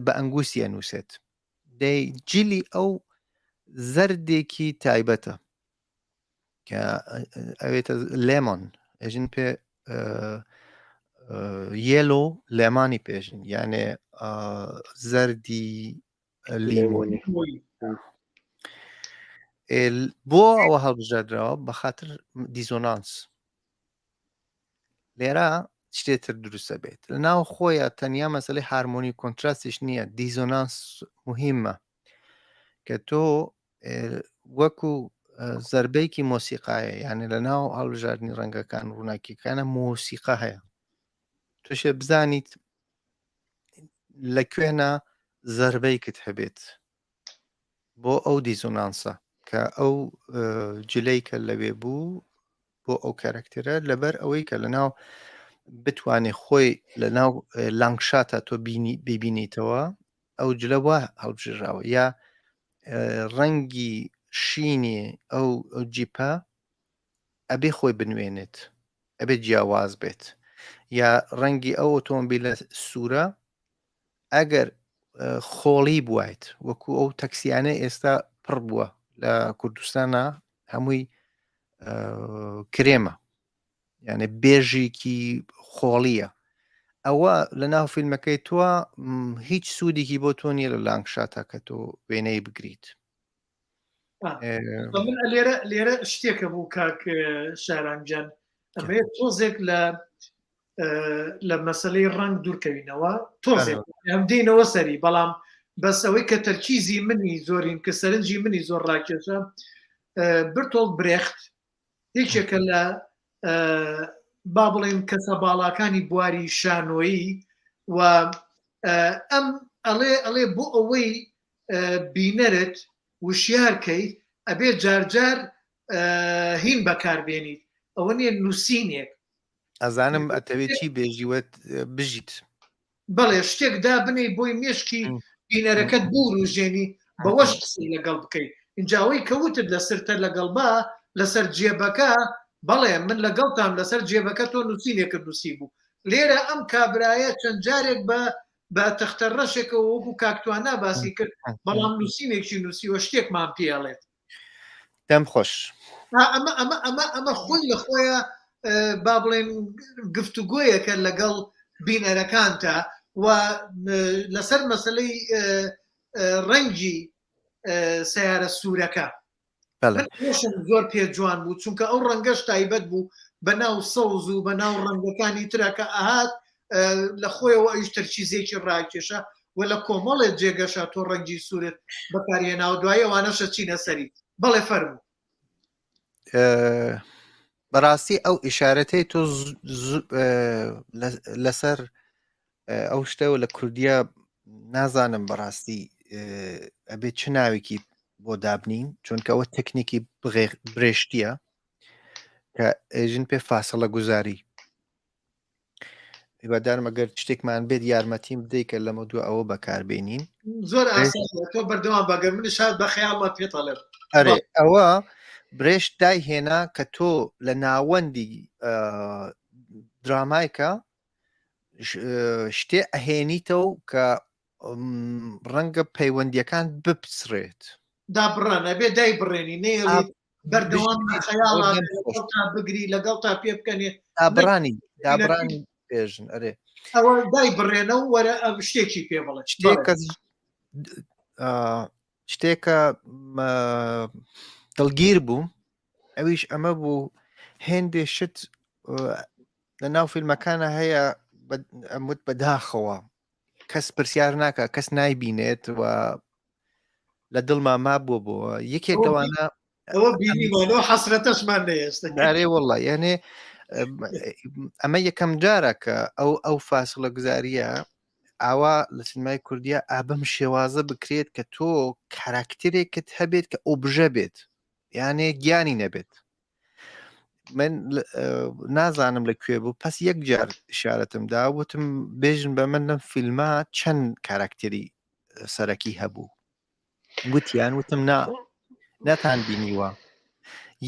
بە ئەنگوسیە نووسێت دەی جلی ئەو زەردێکی تایبەتە کە ئەوێتە لێمۆن ئەژین پێ یێلۆ لێمانی پێژن یانێ زەردی لیمۆنی بۆ ئەوە هەڵبژاردراوە بە خاطر دیزۆنانس لێرە شتێتر دروستە بێت لە ناو خۆیە تەنیا مەسەلەی هارمۆنی کۆنتراستیش نییە دیزۆنانس مهمە کە تۆ وەکو زەربەیەکی مۆسیقایە یعنی لە ناو هەڵبژاردننی ڕەنگەکان ڕووناکیەکانە مۆسیقا هەیە توشێ بزانیت لەکوێنە زەربەیکت هەبێت بۆ ئەو دیزۆنانسە کە ئەو جلەی کە لەوێ بوو بۆ ئەو کارکتێرە لەبەر ئەوەی کە لە ناو بتوانێت خۆی لە ناو لانگشاتە تۆ ببینیتەوە ئەو جلە وە هەڵبژێراوە یا ڕەنگی شینی ئەو جیپە ئەبێ خۆی بنوێنێت ئەبێت جیاواز بێت یا ڕەنگی ئەو ئۆتۆمبیلە سوورە ئەگەر خۆڵی بوایت وەکو ئەو تەکسیانە ئێستا پڕ بووە لە کوردستانە هەمووی کرێمە یعنی بێژێکی خۆڵیە ئەوە لە ناو فیلمەکەی تووە هیچ سوودێکی بۆ تۆ نیە لە لانگشاتە کە تۆ وێنەی بگریت من لێرە شتێکە بوو کاک شارانجان ئەمە تۆزێک لە مەسلەی ڕنگ دوورکەوینەوە تۆزێک ئەم دێنەوە سەری بەڵام بەس ئەوەی کە تەرکیزی منی زۆرین کە سەرنجی منی زۆر ڕاکێشە برتۆڵ برێخت هیچێکە لە با بڵێن کەسە باڵاکانی بواری شانۆیی و ئەم ئەڵێ بۆ ئەوەی بینەرت وشیارکەیت ئەبێ جارجار هین بەکاربێنیت ئەوە نیە نووسینێک ئەزانم ئەتەوێت چی بێژیوەت بژیت بەڵێ شتێک دا بنێ بۆی مێشکی بینەرەکەت بوو ژێنی بەوەش قسەی لەگەڵ بکەیت اینجاوەی کەوتت لەسەرتە لەگەڵ با لەسەر جێبەکە بەڵێ من لەگەڵتان لەسەر جێبەکە تۆ نووسینێکت نووسی بوو لێرە ئەم کابرایە چەند جارێک بە تەختە ڕەشێکەوە وەکو کاکتوانە باسی کرد بەڵام نووسینێکی نووسیوە شتێکمان پێڵێت دەم خۆش ئەمە خۆی لە خۆیە با بڵێن گفتوگۆیەکە لەگەڵ بینەرەکانتە و لەسەر مەسلەی ڕەنگی سیارە سوورەکە زۆر پێ جوان بوو چونکە ئەو ڕەنگەش تایبەت بوو بە ناو سەوز و بە ناو ڕەنگەکانی ترەکە ئاهات لە خۆیەوە ئەوش تەرکیزێکی ڕاکێشە و لە کۆمەڵێک جێگەشە تۆ ڕەنگی سوورت بەکارهێناوە دوای ئەوانەشە چینە سەری بەڵێ فەرموو بەڕاستی ئەو ئیشارەتەی تۆ لەسەر ئەو شتەوە لە کوردیە نازانم بەڕاستی ئەبێت چ ناوێکی بۆ دابنین چونکە ئەوە تەکنیکی برێشتیە کە ئێژین پێ فاسەڵە گوزاری هیوادارم ئەگەر شتێکمان بێت یارمەتیم بدەیت کە لەمە دووە ئەوە بەکاربێنین زۆر ئاسانە تۆ بەردەوام بەگەر منی شاد بە خەیاڵمەت پێتەڵێت ئەرێ ئەوە برێشت دایهێنا کە تۆ لە ناوەندی درامایکە شتێ ئەهێنیتەوە کە ڕەنگە پەیوەندیەکان بپسرێت دابڕانە بێ دای بڕێنی نێڵی بەردەوام خەیاڵات بگری لەگەڵ تا پێ بکەنێ دابڕانی پێژن ئەرێ ئەوە دای بڕێنە و وەرە شتێکی پێ بڵێ شتێکە دڵگیر بوو ئەویش ئەمە بوو هێندێ شت لە ناو فیلمەکانە هەیە ئەموت بەداخەوە کەس پرسیار ناکە کەس نایبینێت و لە دڵما ما بووە یەکێک لەوانە ئەوە بینیمانەوە حەسرەتەشمان نەهێشتا دارێ وەڵڵا یعنی ئەمە یەکەم جارە کە ئەو فاسڵە گوزاریە ئاوا لە سینمای کوردیا ئابەم شێوازە بکرێت کە تۆ کاراکتێرێکت هەبێت کە ئۆبژە بێت یانێ گیانی نەبێت من نازانم لەکوێ بوو پس یەک جار شارەتم دا وتم بێژن بە من لەم فیلمە چەند کاراکتێری سەرەکی هەبوو گوتیان وتم ناتان بینیوە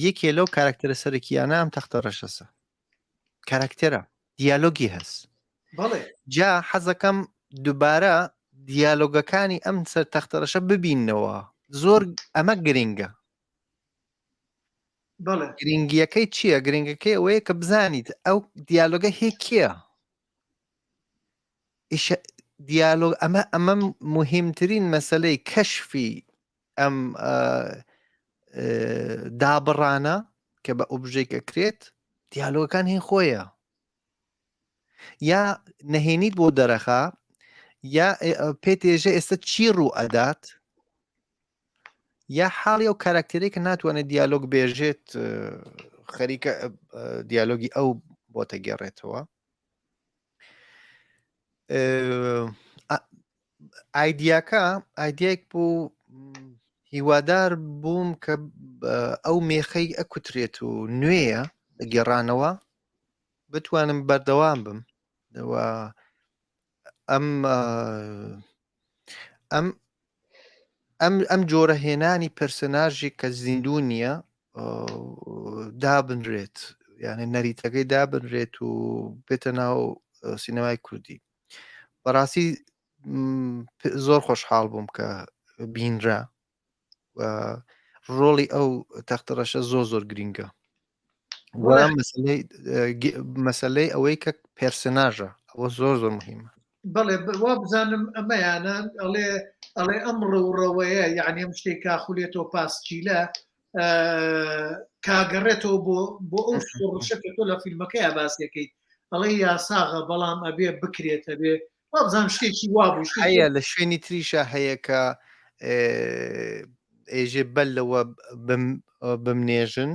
یەکێ لەو کاراکتەرە سەرەکیانە ئەم تەختە ڕەشەسە کاراکتێرە دیالۆگی هەست جا حەزەکەم دووبارە دیالۆگەکانی ئەم سەر تەختەڕەشە ببینەوە زۆر ئەمە گرنگە گرنگیەکەی چییە؟ گرنگەکەی ئەوەیە کە بزانیت ئەو دیالۆگە هێکیە دیالۆگ ئەمە مهمترین مەسەلەی کەشفی ئەم دابڕانە کە بە ئۆبژێکە کرێت دیالۆگەکان هین خۆیە یا نەهێنیت بۆ دەرەخا یا پێتێژە ئێستا چی ڕوو ئەدات یا حاڵی ئەو کاراکتێرەی کە ناتوانێت دیالۆگ بێژێت خەریکە دیالۆگی ئەو بۆتە گێڕێتەوە ئایدیاک بوو هیوادار بووم کە ئەو مێخەی ئەکوترێت و نوێیە لە گێڕانەوە بتوانم بەردەوام بم ئەم جۆرە هێنانی پەرسەناژی کە زیندوو نییە دابنرێت یعنی نەریتەکەی دابنرێت و بێتە ناو سینەمای کوردی بەڕاستی زۆر خۆشحاڵ بووم کە بینرا ڕۆڵی ئەو تەختەڕەشە زۆر گرینگە مەسلەی ئەوەی کە پێرسناژە ئەوە زۆر مهمە بەڵێ وا بزانم ئەمەیانە ئەڵێ ئەم ڕەوڕەوەیە یعنی ئەم شتێک کاخولێتەوە پاسچیلە کاگەڕێتەوە بۆ ئەو ڕشەکە تۆ لە فیلمەکەی باسیەکەیت ئەڵێ یاساغە بەڵام ئەبێ بکرێتە بێ وا بزانم شتێکی وا بوو هەیە لە شوێنی تریشە هەیە کە ئێژێ بەلەوە بمنێژن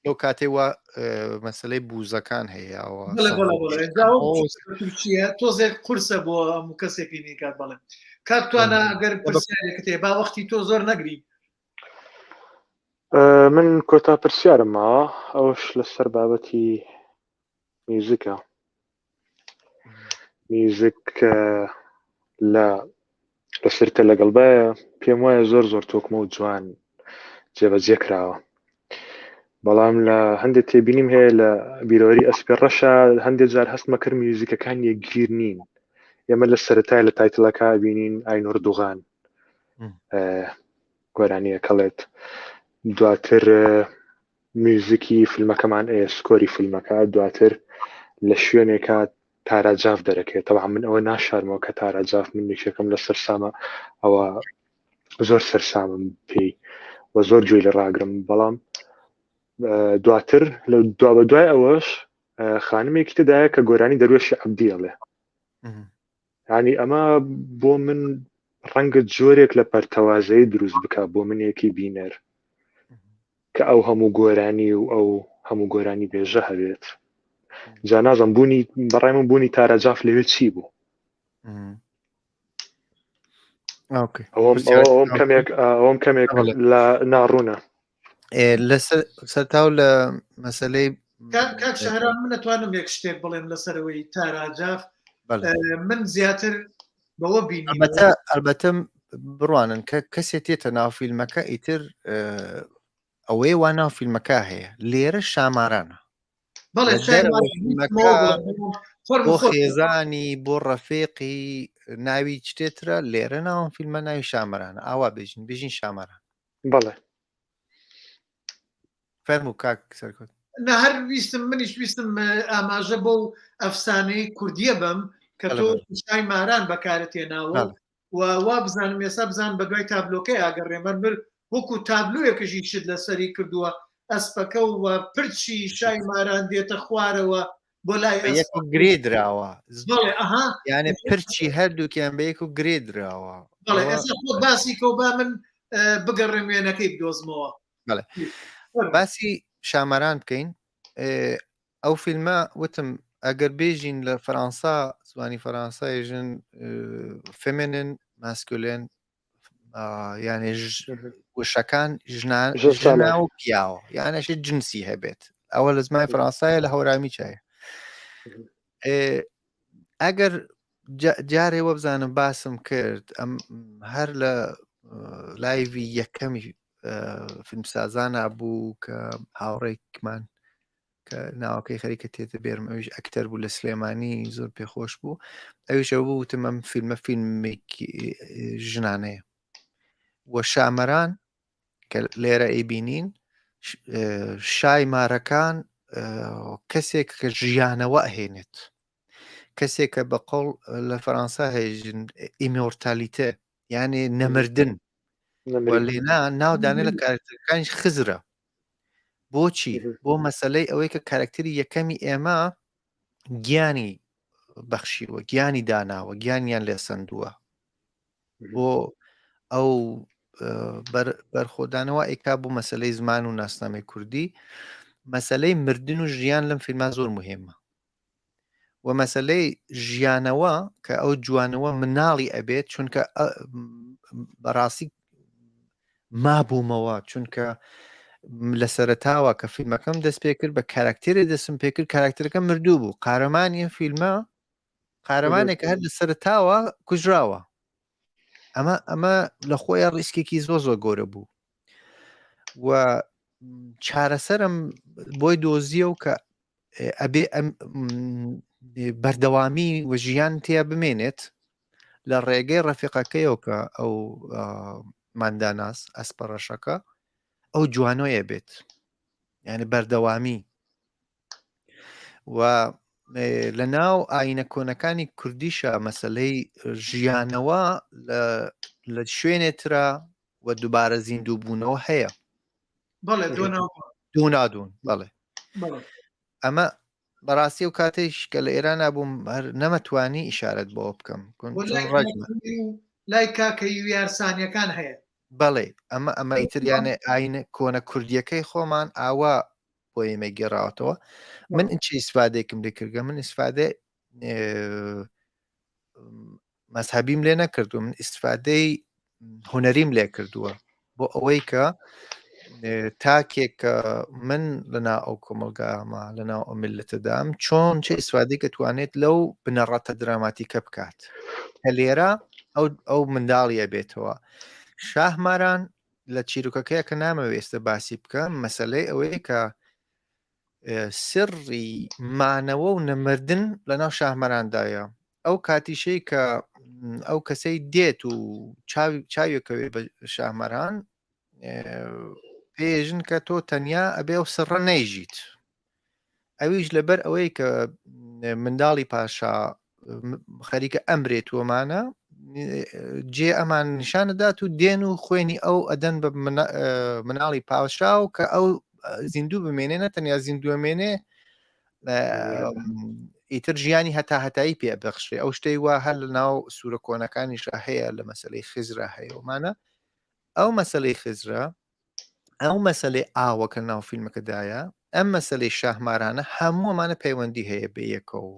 لەو کاتێ وە مەسلەی بوزەکان هەیەەوە تۆزێک قورسە بۆ هەموو کەسێک بینی کات بەڵێ کاتتوانە ئەگەر پرسیارێکتێ با وەختی تۆ زۆر نەگری من کۆتا پرسیارم ماوە ئەوش لەسەر بابەتی میوزیکە میوزیک لەسەرتە لەگەڵبایە پێم وایە زۆر تۆکمە و جوان جێبەجێ کراوە بەڵام لە هەندێک تێبینیم هەیە لە بیرۆری ئەسپی ڕەشە هەندێک جار هەستمە کرد میوزیکەکان یەکگیر نین ئێمە لە سەرەتای لە تایتڵەکە بینین ئاینۆر دوغان گۆرانیە کەڵێت دواتر میوزیکی فیلمەکەمان سکۆری فیلمەکە دواتر لە شوێنێکە تاراجاف دەرەکێت تەوا من ئەوە ناشارمەوە کە تاراجاف من یەکێکم لە سەرسامە ئەوە زۆر سەرسامم پێی و زۆر گوێی لە ڕاگرم بەڵام دواتر لە دوا بە دوای ئەوەش خانمێکی تدایە کە گۆرانی دەروێشی عەبدیەڵێ ینی ئەمە بۆ من ڕەنگە جۆرێک لە پەرتەوازەی دروست بکە بۆ منێکی بینەر کە ئەو هەموو گۆرانی و ئەو هەموو گۆرانی بێژە هەبێت جا نازم بوونی بەڕای من بوونی تاراجاف لەوێ چی بوو ئەوم کەمێک لە ناڕوونە لە سەرتاو لە مەسلەی کاک شەهرام من نەتوانم یەک شتێک بڵێم لەسەرەوەی تاراجاف من زیاتر بەوە بینی ئەلبەتە بڕوانن کە کەسێک تێتە ناو فیلمەکە ئیتر ئەوەی وا ناو فیلمەکە هەیە لێرە شامارانە بۆ خێزانی بۆ ڕەفێقی ناوی شتێترە لێرە ناوم فیلمە ناوی شامەرانە ئاوا بێژین شامەران بەڵێ فەرموو کاک سەرکەوت نە هەر ویستم منیش ویستم ئاماژە بۆ ئەفسانەی کوردیە بم کە تۆ شای ماران بەکارت هێناوە وا بزانم ێستا بزان بە دوای تابلۆکەی ئاگەڕێمەر بر وەکو تابلوویەکەژی شت لەسەری کردووە ئەسپەکە و پرچی شای ماران دێتە خوارەوە بۆ لای گرێ دراوە یانێ پرچی هەردووکیان بە یەک و گرێ دراوە بەڵێ ئێستا خۆ باسی کە با من بگەڕێم وێنەکەی بدۆزمەوە باسی شامەران بکەین ئەو فیلمە وتم ئەگەر بێژین لە فەرەنسا زمانی فەرەنسا ێژن فێمێنن ماسکولێن یانێ وشەکان ژنا و پیاوە یانەشێت جنسی هەبێت ئەوە لە زمانی فەرەنسایە لە هەورامی چایە ئەگەر جارێ وە بزانم باسم کرد ئەم هەر لە لایڤی یەکەمی فیلمسازانە بوو کە هاوڕێکمان کە ناوەکەی خەریکە تێتە بێرم ئەویش ئەکتەر بوو لە سلێمانی زۆر پێخۆش بوو ئەویش ئەو بوو وتم ئەم فیلمێکی ژنانەیە وە شامەران کە لێرە ئەیبینین شای مارەکان کەسێک کە ژیانەوە ئەهێنێت کەسێک کە بەقەڵ لە فەرەنسا هەیەژن ئیمۆرتالیتە یانێ نەمردن لێنا ناودانێت لە کارکتەرەکانیش خزرە بۆچی بۆ مەسەلەی ئەوەی کە کارکتەری یەکەمی ئێمە گیانی بەخشیوە گیانی داناوە گیانیان لێ سندووە بۆ ئەو بەرخۆدانەوە ئێکا بوو مەسەلەی زمان و ناسنامەی کوردی مەسەلەی مردن و ژیان لەم فیلمە زۆر مهمە و مەسەلەی ژیانەوە کە ئەو جوانەوە مناڵی ئەبێت چونکە بەڕاستی مابوومەوە چونکە لە سەرتاوە کە فیلمەکەم دەست پێ کرد بە کاراکتێری دەستم پێ کرد کاراکتەرەکە مردوو بوو قارەمانی فیلمە قارەمانێکە هەر لە سەرتاوە کوژراوە ئەمە لە خۆیان ڕیسکێکی زۆر گۆرە بوو و چارەسەرم بۆی دۆزیە و کە ئەبێ بەردەوامی و ژیان تیا بمێنێت لە ڕێگەی ڕەفیقەکەیەوە کە ئەو ماداناس ئەسپەڕەشەکە ئەو جوانۆیە بێت یعنی بەردەوامی و لە ناو ئاینە کۆنەکانی کوردیشە مەسلەی ژیانەوە لە شوێنێترا و دووبارە زیندوو بوونەوە هەیە دوونادون بەڵێ ئەمە بەڕاستی و کاتێش کە لە ئێران نبووم هەر نەمەتوانی ئیشارەت بۆ بکەم لای کاکە یارسانیەکان هەیە بەڵێ ئەمە ئیتریانە ئاینە کۆنە کوردیەکەی خۆمان ئاوا بۆ ئێمە گێڕاوەتەوە من چی ئیسفادێکم لێ کردگە من ئیسفادە مەزهەبیم لێ نەکردو من ئیسفادەی هونەریم لێ کردووە بۆ ئەوەی کە تاکێک کە من لەنا ئەو کۆمەلگامە لەناو ئەو میلەتەدام چۆن چه ئیسفادەی کە توانێت لەو بنەڕەتە دراماتیکە بکات کە لێرە ئەو منداڵیە بێتەوە شاهماران لە چیرۆکەکەیە کە نامەوێستە باسی بکەم مەسەلەی ئەوەیە کە سڕی مانەوە و نەمردن لەناو شاهمەراندایە ئەو کاتیشەی کە ئەو کەسەی دێت و چاویەکەوێ بە شاهمەران پێژن کە تۆ تەنیا ئەبێ و سڕە نەیژیت ئەویش لەبەر ئەوەی کە منداڵی پاشا خەریکە ئەمرێت وەمانە جێ ئەمان نیشانەدات و دێن و خوێنی ئەو ئەدەن بە مناڵی پاشا و کە ئەو زیندوو بمێنێ نەتەنیا زیندوو ئەمێنێ ئیتر ژیانی هەتایی پێ بەخشێ ئەو شتەی وا هەر لە ناو سوورە کۆنەکانیش هەیە لە مەسەلەی خزرا هەیەومانە ئەو مەسەلەی خزرا ئەو مەسەلەی ئاوەکە ناو فیلمەکەدایە ئەم مەسەلەی شاهمارانە هەمووەمانە پەیوەندی هەیە بە یەکەوە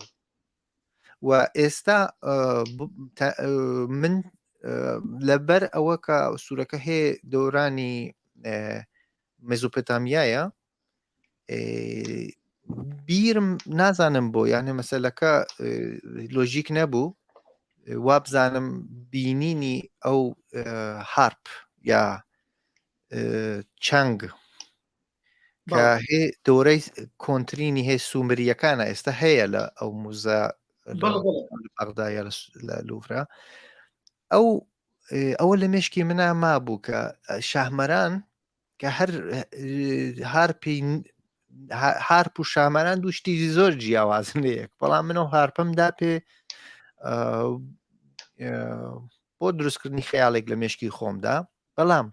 و ئێستا من لەبەر ئەوە کە سوورەکە هەیە دەورانی مێزۆپۆتامیایە بیرم نازانم بۆ یانێ مەسەلەکە لۆژیک نەبوو وابزانم بینینی ئەو هارپ یا چەنگ کە هەیە دەورەی کۆنترینی هەیە سومریەکانە ئێستا هەیە لە ئەو موزە ئەغدایە لە لوڤرا ئەوە لە مێشکی منە مابوو کە شاهمەران کە هەر هارپ و شامەران دوو شتی زۆر جیاوازن لەیەک بەڵام منەوە هارپەمدا پێ بۆ دروستکردنی خەیاڵێک لە مێشکی خۆمدا بەڵام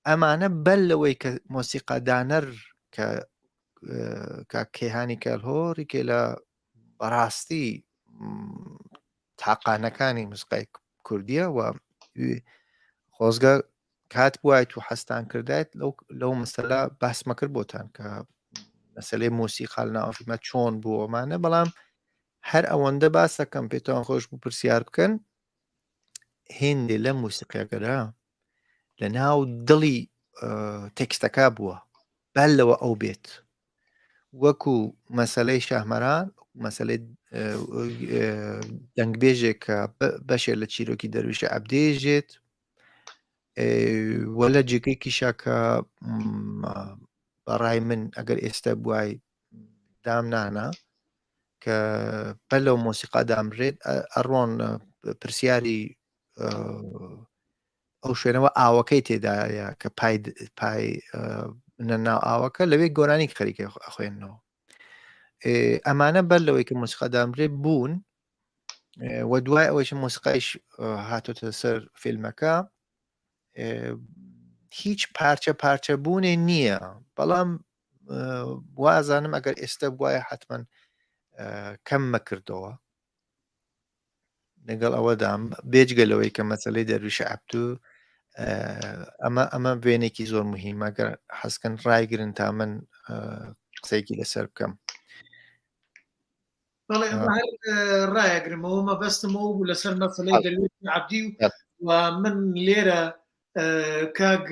ئەمانە بەل لەوەی کە مۆسیقادانەر کە کێهانی کەلهۆڕیکێ لە بەڕاستی تاقانەکانی موسیقای کوردیە و خۆزگە کات بوایت و حەستان کردایت لەو مەسەلە باسمە کرد بۆتان کە مەسلەی مۆسیقال ناوفیلمە چۆن بوو ئەمانە بەڵام هەر ئەوەندە باسەکەم پێتان خۆش بوو پرسیار بکەن هێندێ لە موسیقیەکەدا لە ناو دڵی تێکستەکە بووە بەلەوە ئەو بێت وەکو مەسلەی شاهمەران مەسلەی دەنگبێژێک کە بەشێ لە چیرۆکی دەرویشە ئەبدێژێت وە لە جێگەیەکیشا کە بەڕای من ئەگەر ئێستا بوای دامنانە کە بەلەو مۆسیقا دامرێت ئەڕۆن پرسیاری ئەو شوێنەوە ئاوەکەی تێدایە کە پای ناو ئاوەکە لەوێ گۆرانی خەریکە ئەخوێنەوە ئەمانە بەر لەوەی کە مۆسیقا دامرێت بوون و دوای ئەوەیش مۆسیقایش هاتۆتە سەر فیلمەکە هیچ پارچە بوونێ نییە بەڵام وازانم ئەگەر ئێستا بواە حتمما کەم مەکردەوە لەگەڵ ئەوەدام بێجگەلەوەی کە مەسلەی دەرویشە عەبدوو ئەمە وێنێکی زۆر مهمە ئەگەر حەزکەن ڕایگرن تا من قسەیەکی لەسەر بکەم بەڵێ ڕایەگرمەوە مەبەستمەوە بوو لەسەر مەسلەی دەرویشی عەبدی و من لێرە کاک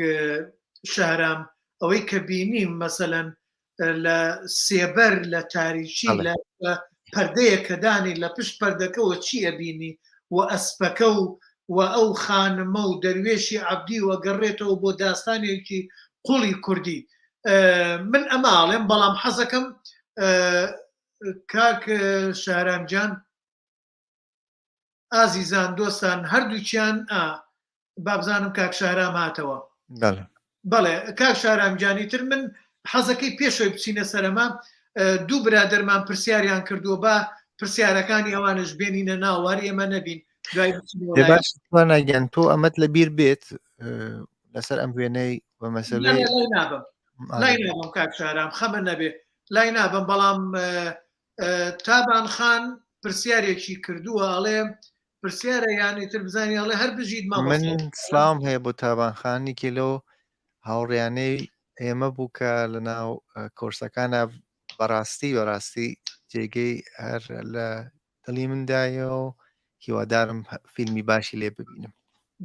شارام ئەوەی کە بینیم مەسەلەن لە سێبەر لە تاریکی لە پەردەیە کە دانی لە پشت پەردەکەەوە چی ئەبینی و ئەسپەکە و ئەو خانمە و دەروێشی عەبدی و گەڕێتەوە بۆ داستانێکی قوڵی کوردی من ئەماڵێم بەڵام حەزەکەم کاک شارامجان ئازیزان دۆستان هەردووچیان بابزانم کاک شارام هاتەوە بەڵێ کاک شارامجانی تر من حەزەکەی پێشەوەی بچینە سەرەما دوو برادەرمان پرسیاریان کردووە با پرسیارەکانی ئەوانش بێنینە ناواری ئێمە نەبین ناگەن تۆ ئەمەت لە بیر بێت لەسەر ئەم وێنەی بە مەسەلەی لای نابم کاک شارام خەمە نەبێ لای نابم بەڵام تابان خان پرسیارێکی کردووە ئەڵێ پرسیارە یانی تر بزانانی ئەڵێ هەر بژید من سلام هەیە بۆ تابانخانێکی لەو هاوڕێیانەی ئێمە بوو کە لە ناو کۆرسەکانە بەڕاستی جێگەی هەر لە دڵی مندایە و هیوادارم فیلمی باشی لێ ببینم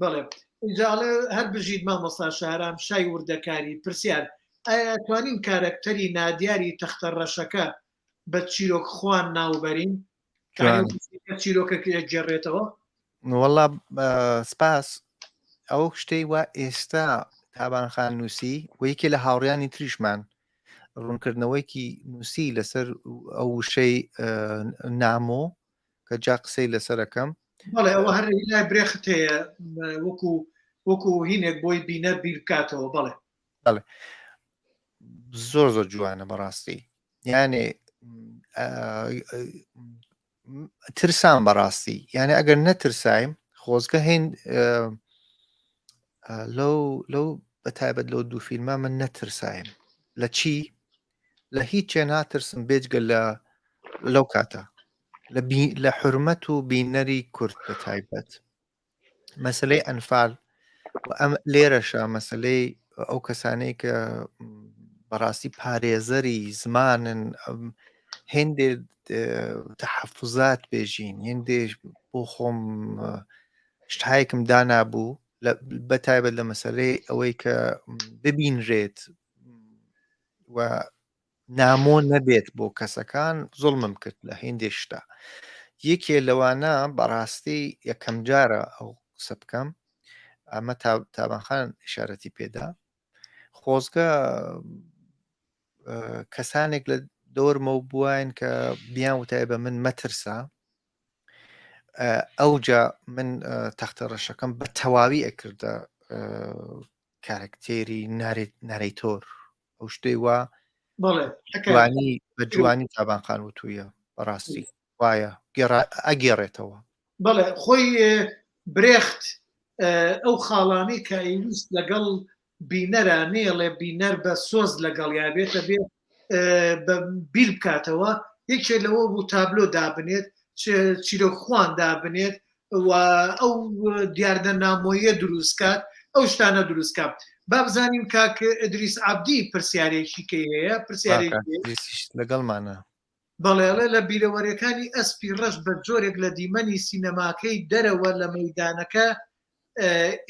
بەڵێ ئیجاڵێ هەر بژید مامۆستا شارام شای وردەکاری پرسیار ئایا توانین کارکتەری نادیاری تەختە ڕەشەکە بە چیرۆک خوان ناوبەرین چیرۆکە گێڕێتەوە وەڵا سپاس ئەو شتەی وە ئێستا تابانخان نووسی وەیەکێ لە هاوڕیانی تریشمان ڕوونکردنەوەیکی نووسی لەسەر ئەو وشەی نامۆ کە جا قسەی لەسەرەکەم بەڵێ ئەوە هەر لای برێخت هەیە وەکو هینێک بۆی بینە بیرکاتەوە بەڵێ زۆر جوانە بەڕاستی یانێ ترسان بەڕاستی یانە ئەگەر نەترسایم خۆزگە هێن لەو بەتایبەت لەو دوو فیلمە من نەترسایم لە چی لە هیچ چێ ناترسم بێجگە لەو کاتە لە حرمەت و بینەری کورد بەتایبەت مەسلەی ئەنفال و ئەم لێرەشە مەسلەی ئەو کەسانەی کە بەڕاستی پارێزەری زمانن هێندێ تەحەفوزات بێژین هێندێ بۆ خۆم شتایەکم دانابوو بەتایبەت لە مەسلەی ئەوەی کە ببینرێت و نامۆ نەبێت بۆ کەسەکان زوڵمم کرد لە هێندێ شتا یەکێ لەوانە بەڕاستی یەکەم جارە ئەو قسە بکەم ئەمە تابانخان ئیشارەتی پێدا خۆزگە کەسانێک لە دۆرمە و بووین کە بیان وتای بە من مەترسا ئەوجا من تەختە ڕەشەکەم بە تەواوی ئەکردە کارکتێری نارەیتۆر ئەو شتەی وە بە جوانی تابانخان وتویە بەڕاستی وایە ئەگێڕێتەوە بەڵێ خۆی برێخت ئەو خاڵانی کە ئەیویست لەگەڵ بینەرە نێڵێ بینەر بە سۆز لەگەڵ یابێتە بێ بە بیل بکاتەوە یەکێ لەوە بوو تابلۆ دابنێت چیرۆکخوان دابنێت و ئەو دیاردە نامۆیە دروستکات ئەو شتانە دروستکات با بزانین کاک ئیدریس عەبدی پرسیارێکی کەی هەیە پرسیارێکی لەگەڵمانە بەڵێڵێ لە بیرەوەریەکانی ئەسپی ڕەش بە جۆرێک لە دیمەنی سینەماکەی دەرەوە لە مەیدانەکە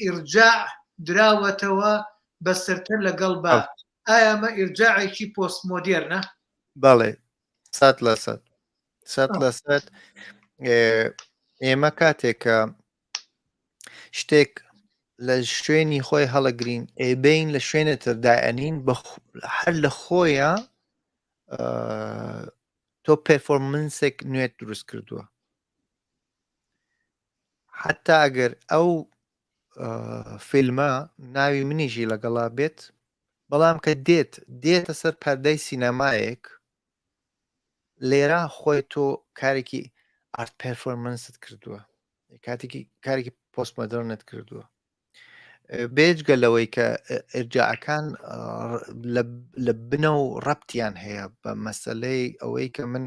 ئیرجاع دراوەتەوە بەسەرتر لەگەڵ با ئایا ئەمە ئیرجاعێکی پۆست مۆدێرنە؟ بەڵێ 100% ئێمە کاتێکە شتێک لە شوێنی خۆی هەڵەگرین ئێبین لە شوێنە تردایەنین هەر لە خۆیە تۆ پێرفۆرمنسێک نوێت دروست کردووە حتا ئەگەر ئەو فیلمە ناوی منیژی لەگەڵا بێت بەڵام کە دێتە سەر پەردەی سینەمایەک لێرە خۆی تۆ کارێکی ئارت پێرفۆرمنست کردووە کارێکی پۆستمۆدرنت کردووە بێجگە لەوەی کە ئرجاعەکان لە بنە و ڕەبتیان هەیە بە مەسەلەی ئەوەی کە من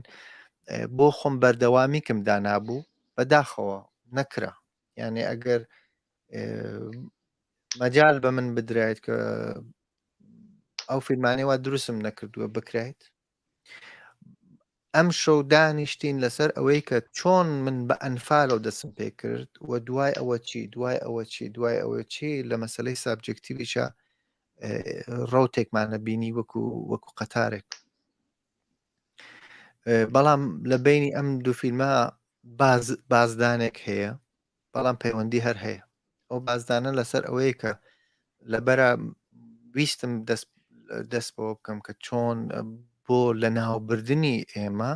بۆ خۆم بەردەوامیکم دانابوو بەداخەوە نەکرا یعنی ئەگەر مەجال بە من بدرایت کە ئەو فیلمانەی وا دروستم نەکردووە بکرایت ئەم شەو دانیشتین لەسەر ئەوەی کە چۆن من بە ئەنفالەوە دەستم پێ کرد و دوای ئەوە دوای ئەوە چی لە مەسلەی سابجکتیویشە ڕوتێکمانە بینی وەکو قەتارێک بەڵام لە بینی ئەم دوو فیلمە بازدانێک هەیە بەڵام پەیوەندی هەر هەیە ئەو بازدانە لەسەر ئەوەیە کە لەبەرە ویستم دەست بۆ بکەم کە چۆن بۆ لە ناوبردنی ئێمە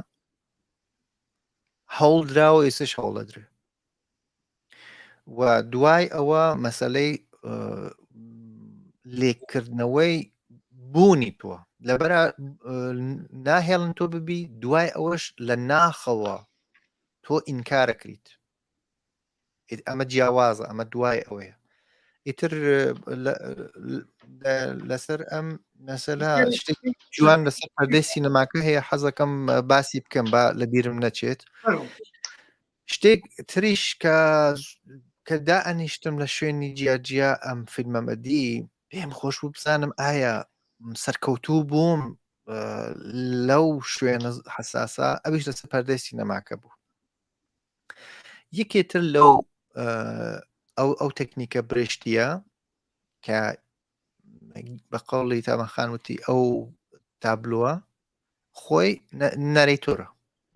هەوڵدراوە ئێستش هەوڵەدرێ و دوای ئەوە مەسەلەی لێکردنەوەی بوونی تۆ لەبەرە ناهێڵن تۆ ببی دوای ئەوەش لە ناخەوە تۆ ئینکارەکریت ئەمە جیاوازە ئەمە دوای ئەوەیە ئیتر لەسەر ئەم مەسەلە شتێکی جوان لەسەر پەردەی سینەماکە هەیە حەزەکەم باسی بکەم با لە بیرم نەچێت شتێک تریش کە دائەنیشتم لە شوێنی جیاجیا ئەم فیلمەمەدی پێم خۆش بوو بزانم ئایا سەرکەوتوو بووم لەو شوێنە حساسە ئەویش لەسەر پەردەی سینەماکە بوو یەکێتر لەو ئەو تەکنیکە برشتیە کە بە قەوڵی تامەخانوتی ئەو تابلووە خۆی نەرەیتۆرە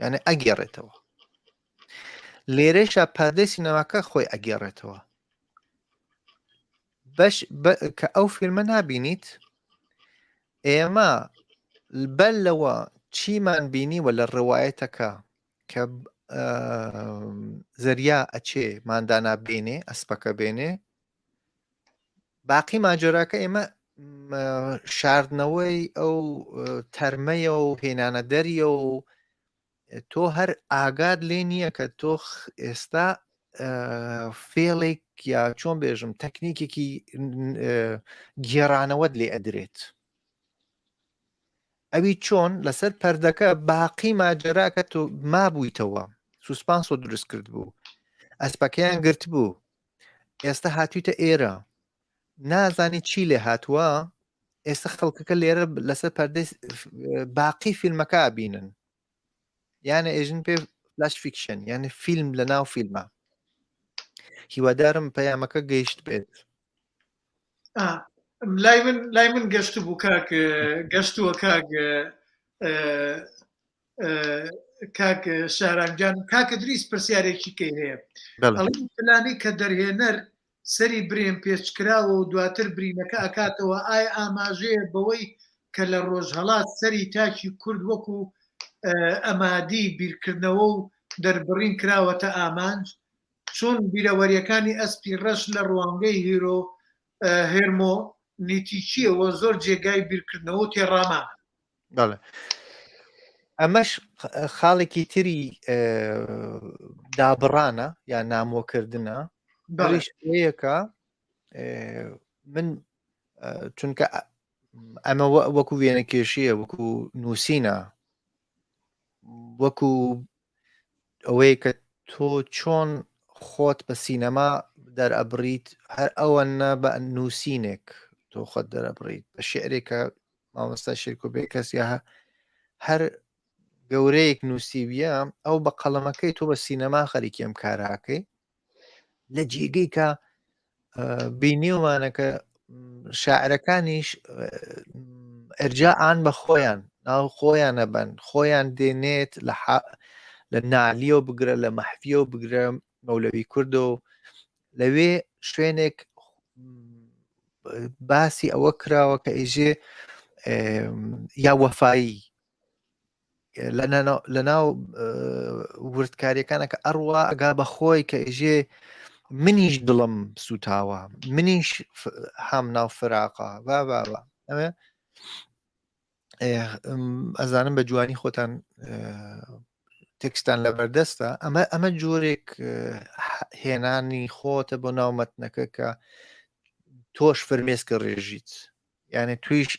یعنی ئەگێڕێتەوە لێرەشە پەردەی سینەماکە خۆی ئەگێڕێتەوە بەش کە ئەو فیلمە نابینیت ئێمە بەلەوە چیمان بینیوە لە ڕواایەتەکە کە زەریا ئەچێ مادانا بێنێ ئەسپەکە بێنێ باقی ماجۆراکە ئێمە شاردنەوەی ئەو تەرمەیە و هێنانە دەریە و تۆ هەر ئاگاد لێ نییە کە تۆ ئێستا فێڵێک یا چۆن بێژم تەکنیکێکی گێڕانەوەت لێ ئەدرێت ئەوی چۆن لەسەر پەردەکە باقی ماجراکە تۆ مابوویتەوە سوسپانسۆ دروست کرد بوو ئەسپەکەیان گرت بوو ئێستا هاتوویتە ئێرە نازانی چی لێ هاتووە ئێستا خەڵکەکە لێرە لەسەر پەردەی باقی فیلمەکە بینن یانە ئێژن پێ فلاش فیکشن یعنی فیلم لە ناو فیلمە هیوادارم پەیامەکە گەیشت بێت لای من گەشت بوو کاک گەشتووە کاک شارانجان کاکە دریس پرسیارێکی کەی هەیە پلانەی کە دەرهێنەر سەری برێن پێچکراوە و دواتر برینەکە ئەکاتەوە ئایا ئاماژەیە بەوەی کە لە ڕۆژهەڵات سەری تاکی کورد وەکو ئەمادی بیرکردنەوە و دەربڕین کراوەتە ئامانج چۆن بیرەوەریەکانی ئەسپی ڕەش لە ڕوانگەی هیرۆ هێرمۆ نیتیچیەوە زۆر جێگای بیرکردنەوە و تێڕامان ئەمەش خاڵێکی تری دابڕانە یا نامۆکردنە بەڵێشەیەکە من چونکە ئەمە وەکو وێنە کێشیە وەکو نووسینە وەکو ئەوەی کە تۆ چۆن خۆت بە سینەما دەرئەبریت هەر ئەوەنە بە نووسینێک تۆ خۆت دەرەبڕیت بە شعرێکە مامۆستا شێرکۆبێ کەس یا هەر گەورەیەک نووسیویە ئەو بە قەڵەمەکەی تۆ بە سینەما خەریکی ئەم کاراکەی لە جێگەی کە بینیومانەکە شاعرەکانیش ئەرجاعان بە خۆیان ناو خۆیانە بن خۆیان دێنێت لە نالیۆ بگرە لە مەحفیۆ بگرە مەولەوی کوردۆ لەوێ شوێنێک باسی ئەوە کراوە کە ئیژێ یا وەفایی لە ناو وردکاریەکانە کە ئەڕوا ئەگا بە خۆی کە ئیژێ منیش دڵم سوتاوە منیش هەم ناو فراقە ئەمە ئەزانم بە جوانی خۆتان تێکستان لەبەردەستە ئەمە جۆرێک هێنانی خۆتە بۆ ناو مەتنەکە کە تۆش فرمێسکە ڕێژیت یعنی تویش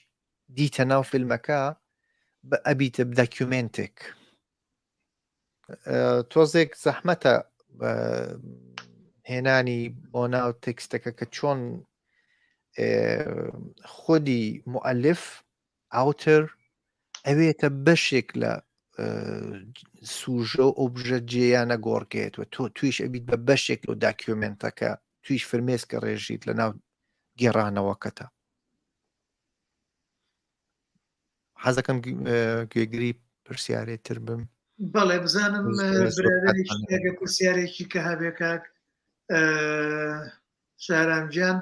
دیتە ناو فیلمەکە بە ئەبیتە داکیومنتێک تۆزێک زەحمەتە هێنانی بۆ ناو تێکستەکە کە چۆن خودی مؤلف ئاوتر ئەوێتە بەشێک لە سوژە و ئۆبژە جێیانە گۆڕکێتەوە تۆ تویش ئەبیت بە بەشێک لە داکیومنتەکە تویش فرمێسکە ڕێژیت لە ناو گێڕانەوەکەتە حەزەکەم گوێگری پرسیارێتتر بم بەڵێ بزانم برادێکی پرسیارێکی کە هەبێ کاک شارامجان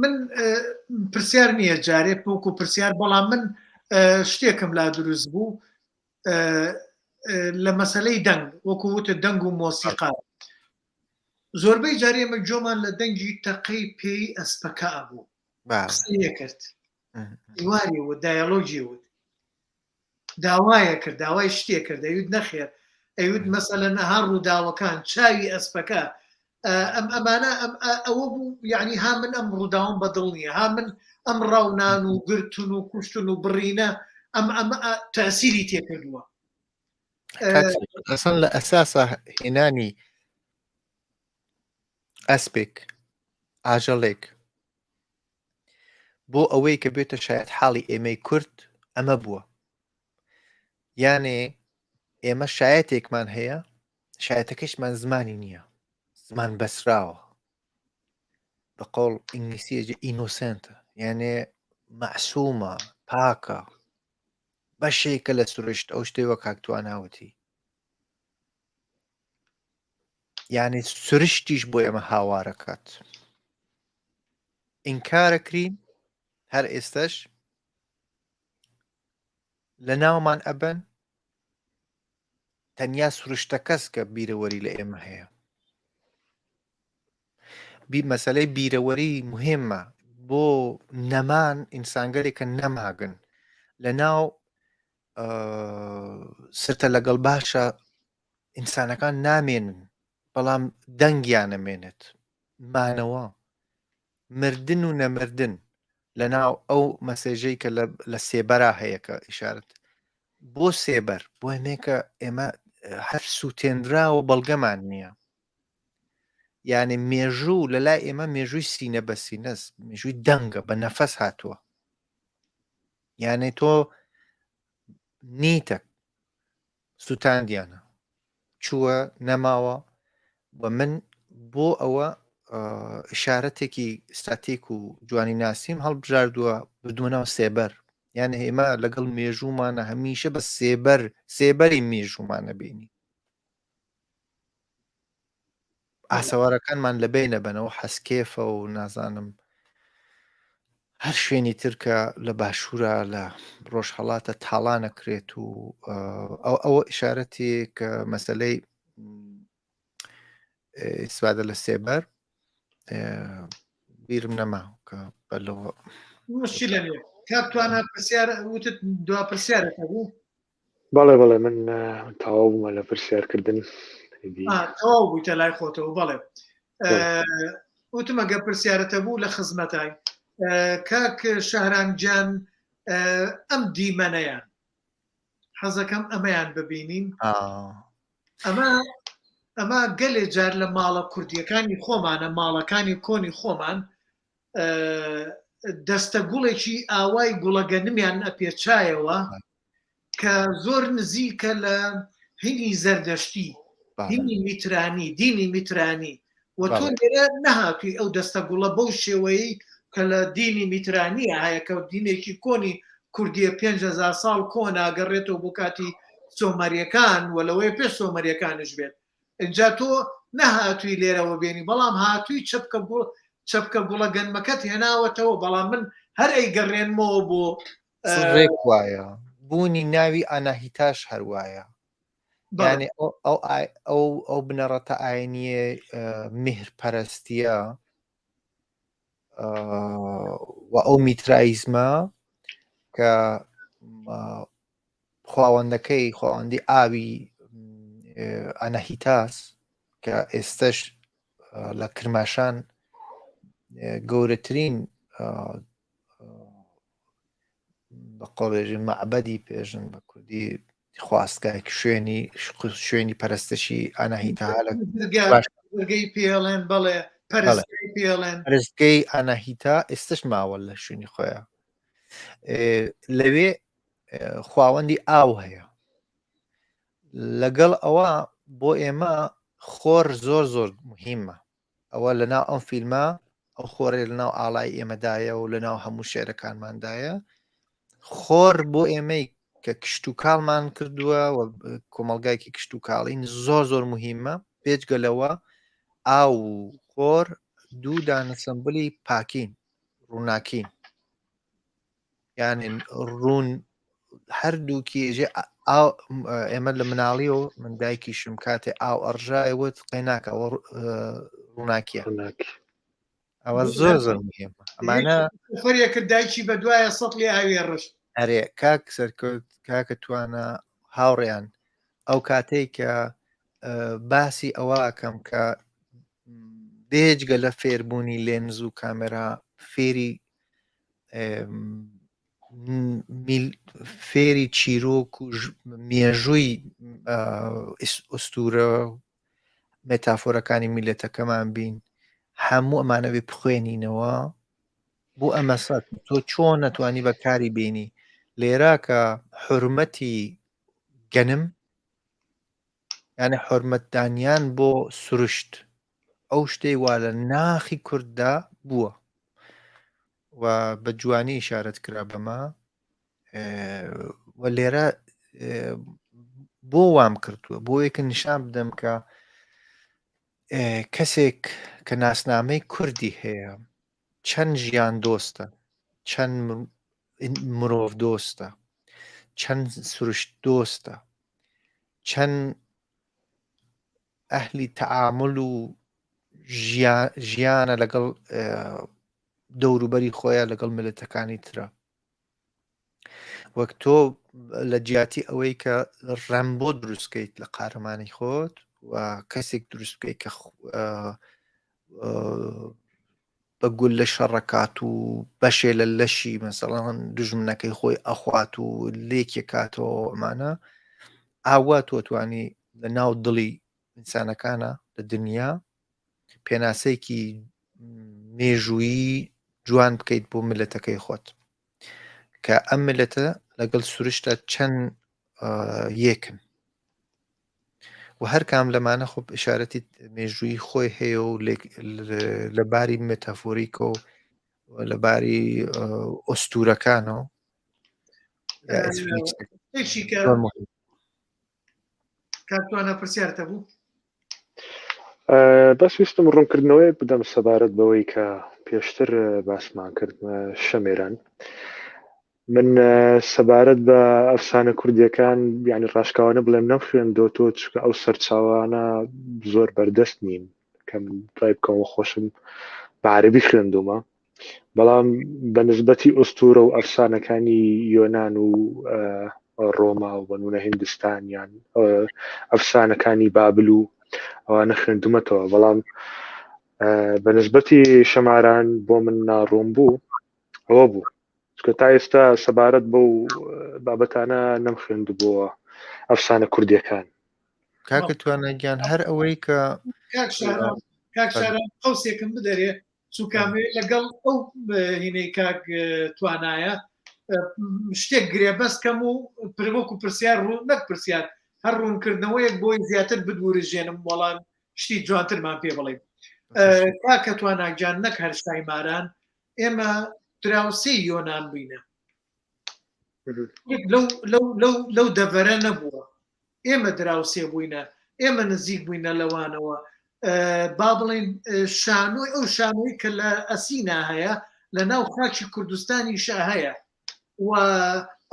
من پرسیار نییە جارێ پۆک و پرسیار بەڵام من شتێکم لا دروست بوو لە مەسەلەی دەنگ وەکووتە دەنگ و مۆسیقا زۆربەی جارێمە جۆمان لە دەنگی تەقەی پێی ئەسپەکە بوو قسەیە کرد دیواری و دایەلۆجی وت داوایە کرد داوای شتێ کرد ئەوت نەخێر ئەوت مەسەلە نەها ڕووداوەکان چاوی ئەسپەکە ئەمانە ئەوە بوو یعنی ها من ئەم ڕووداوم بەدڵ نییە ها من ئەم ڕاونان و گرتون و کوشتن و بڕینە ئەمە تاسیری تێکردووە ئەسان لە ئەساسە هێنانی ئەسپێک ئاژەڵێک بۆ ئەوەی کە بێتە شاید حاڵی ئێمەی کورد ئەمە بووە یانێ ئێمە شایەتێکمان هەیە شایەتەکەشمان زمانی نییە زمان بەسراوە بە قۆڵ ئینگلیسیەجە ئینۆسنتە یانێ مەعسوومە پاکە بەشێکە لە سروشت ئەو شتەی وەک کاکتوان ناوتی یعنی سروشتیش بۆ ئێمە هاوارەکات ئینکارەکرین هەر ئێستش لە ناومان ئەبن تەنیا سروشتە کەس کە بیرەوەری لە ئێمە هەیە مەسەلەی بیرەوەری مهمە بۆ نەمان ئینسانگەرێکە نەماگن لە ناو سرتە لەگەڵ باشە ئینسانەکان نامێنن بەڵام دەنگیان نەمێنێت مانەوە مردن و نەمردن لە ناو ئەو مەسێژەی کە لە سێبەرا هەیە کە ئیشارەت بۆ سێبەر بۆ ئەمێکە ئێمە هەر سووتێنراوە بەڵگەمان نییە یعنی مێژوو لە لای ئێمە مێژووی سینە بە سینەست مێژووی دەنگە بە نەفەس هاتووە یعنی تۆ نیتە سووتاندیانە چووە نەماوە و من بۆ ئەوە ئشارەتێکی ستاتیک و جوانی ناسیم هەڵبژاردووە بدونەوە سێبەر یعنی ئێمە لەگەڵ مێژوومانە هەمیشە بە سێبەری مێژوومانە بینی ئاسەوارەکانمان لەبێنە بنەوە حەسکێفە و نازانم هەر شوێنی ترکە لە باشوورە لە ڕۆژهەڵاتە تاڵانەکرێت و ئەوە ئشارەتی کە مەسەلەی ئیسفادە لە سێبەر بیرم نەما کە بەلەوە مشکل لێ کاتوانە پرسیار وتت دوا پرسیارەکە بوو بەڵێ بەڵێ من تەواو بوومە لە پرسیارکردن تەواو بوویتە لای خۆتەوە بەڵێ وتم ئەگە پرسیارەتە بوو لە خزمەتای کاک شەهرامجان ئەم دیمەنەیان حەزەکەم ئەمەیان ببینین ئەمە ئەمە گەلێ جار لە ماڵە کوردیەکانی خۆمانە ماڵەکانی کۆنی خۆمان دەستە گوڵێکی ئاوای گوڵەگەنمیان ئەپێچایەوە کە زۆر نزیکە لە هینی زەردەشتی دینی میترانی دینی میترانی و تۆ لێرە نەهاتووی ئەو دەستە گوڵە بەو شێوەیەی کە لە دینی میترانیە هەیە کە دینێکی کۆنی کوردیە 5,000 ساڵ کۆناگەڕێتەوە بۆ کاتی سۆمەریەکان و لەوەی پێش سۆمەریەکانش بێت اینجا تۆ نەهاتووی لێرەوە بێنی بەڵام هاتووی چەپکە گوڵە گەنمەکەت هێناوەتەوە بەڵام من هەر ئەیگەڕێنمەوە بۆ ڕێک وایە بوونی ناوی ئاناهیتاش هەروایە یعنی ئەو بنەڕەتە ئاینیە میهرپەرستیە و ئەو میترایزمە کە خواوەندی ئاوی ئاناهیتاس کە ئێستش لە کرماشان گەورەترین بە قۆڵێژی مەعبەدی پێژن بە کوردی خواستگایك شوێنی پەرستشی ئاناهیتا پێڵێن بڵێ پەرستگەی ئاناهیتا ئێستش ماوە لە شوێنی خۆیان لەوێ خواوەندی ئاو هەیە لەگەڵ ئەوە بۆ ئێمە خۆر زۆر زۆر مهمە ئەوە لەناو ئەم فیلمە ئەو خۆرێ لەناو ئاڵای ئێمەدایە و لەناو هەموو شێرەکانماندایە خۆر بۆ ئێمەی کە کشت و کاڵمان کردووە و کۆمەلگایکی کشت و کاڵین زۆر زۆر مهمە پێچگەلەوە ئاو و خۆر دوو دانە سمبولی پاکین ڕووناکین یعنی ڕوون هەردووکی ئێمە لە مناڵیەوە من دایکیشم کاتێ ئاو ئەڕژایەوەت قەیناکەوە ڕووناکیە ئەوە زۆر زۆر مهمە ئەمانە فەرێکرد دایکی بە دوایە سەد لێ ئاوێ ڕشت هەرێ کاک سەرکەوت کاکە توانە هاوڕێیان ئەو کاتێک کە باسی ئەوەکەم کە بێجگە لە فێربوونی لێنز و کامێرا فێری چیرۆک و مێژووی ئوستورە مێتافۆرەکانی میلەتەکەمان بین هەموو ئەمانەوێ بخوێنینەوە بۆ ئەمە سەد تۆ چۆن نەتوانی بەکاری بینی لێرە کە حورمەتی گەنم یعنی حورمەتدانیان بۆ سروشت ئەو شتەی وا لە ناخی کورددا بووە و بە جوانی ئیشارەت کرا بەمە و لێرە بۆ وام کردووە بۆ یەکە نیشان بدەم کە کەسێک کە ناسنامەی کوردی هەیە چەند ژیان دۆستە چەند مرۆڤ دۆستە چەند سروشت دۆستە چەند ئەهلی تەعامل و ژیانە لەگەڵ دەوروبەری خۆیان لەگەڵ ملەتەکانی ترە وەک تۆ لە جیاتی ئەوەی کە ڕەمبۆ دروستکەیت لە قارەمانی خۆت و کەسێک دروست بکەیت کە بە گول لە شەڕەکات و بەشێ لە لەشی مەسەڵەن دژمنەکەی خۆی ئەخوات و لێکێ کاتەوە ئەمانە ئاوا تۆ توانی لە ناو دڵی ئینسانەکانە لە دنیا پێناسەیەکی مێژوویی جوان بکەیت بۆ ملەتەکەی خۆت کە ئەم ملەتە لەگەڵ سروشتە چەند یەکن و هەر کام لەمانە خۆ ئشارەتی مێژووی خۆی هەیە و لەباری مێتافۆریکە و لەباری ئۆستورەکانەوە کاتوانە پرسیارتە بوو بەس ویستم ڕوونکردنەوەی بدەم سەبارەت بەوەی کە پێشتر باسمان کردمە شەمێران من سەبارەت بە ئەفسانە کوردیەکان یعنی ڕاشکاوانە بڵێم نەم خوێندۆ تۆ چکە ئەو سەرچاوانە زۆر بەردەست نین کەم دوای بکەمەوە خۆشم بە عەرەبی خوێندومە بەڵام بە نسبەتی ئوستورە و ئەفسانەکانی یۆنان و ڕۆما و بەنمونە هیندستان یان ئەفسانەکانی بابل و ئەوانە خوێندومەتەوە بەڵام بە نسبەتی شەماران بۆ من ناڕۆم بوو ئەوە بوو چکە تا ئێستا سەبارەت بەو بابەتانە نەم خوێندبووە ئەفسانە کوردیەکان کاکە توانەگیان هەر ئەوەی کە کاک شاران قەوسێکم بدەرێ چووکامێ لەگەڵ ئەو هینەی کاک توانایە شتێک گرێبەست کەم و پرۆکو پرسیار ڕوو نەک پرسیار هەر ڕوونکردنەوەیەک بۆی زیاتر بدورژێنم وەڵام شتی جوانترمان پێ بڵێ کاکە تواناگیان نەک هەرشتای ماران ئێمە دراوسەی یۆنان بووینە لەو دەڤەرە نەبووە ئێمە دراوسێ بووینە ئێمە نزیک بووینە لەوانەوە با بڵێن شانۆی ئەو شانۆی کە لە ئەسینا هەیە لە ناو خاکی کوردستانیشا هەیە و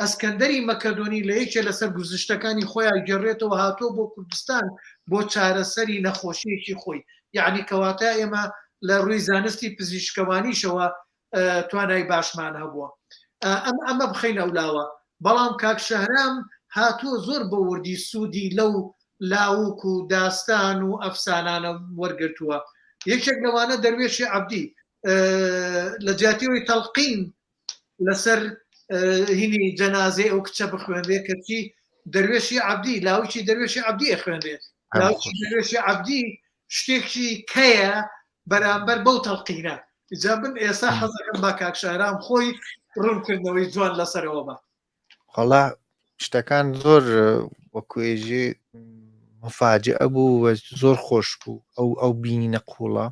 ئەسکەندەری مەکەدۆنی لە یەکێ لەسەر گوزشتەکانی خۆیان گەڕێتەوە هاتۆ بۆ کوردستان بۆ چارەسەری نەخۆشیەکی خۆی یعنی کەواتە ئێمە لە ڕووی زانستی پزیشکەوانیشەوە توانای باشمان هەبووە ئەمە بخەینە ئەولاوە بەڵام کاک شەهرام هاتووە زۆر بە وردی سوودی لەو لاوک و داستان و ئەفسانانە وەرگرتووە یەکێک لەوانە دەروێشی عەبدی لە جیاتیەوەی تەڵقین لەسەر هینی جەنازەی ئەو کچە بخوێنرێ کەچی دەروێشی عەبدی لاوکی دەروێشی عەبدی ئەخوێنرێت لاوکی دەروێشی عەبدی شتێکی کەیە بەرامبەر بەو تەڵقینە جابن ئێستا حەزەکەم با کاک شارام خۆی ڕوونکردنەوەی جوان لەسەرەوە بە خەڵا شتەکان زۆر وەکوێژێ مفاجئە بوو و زۆر خۆش بوو ئەو بینی نەقوڵە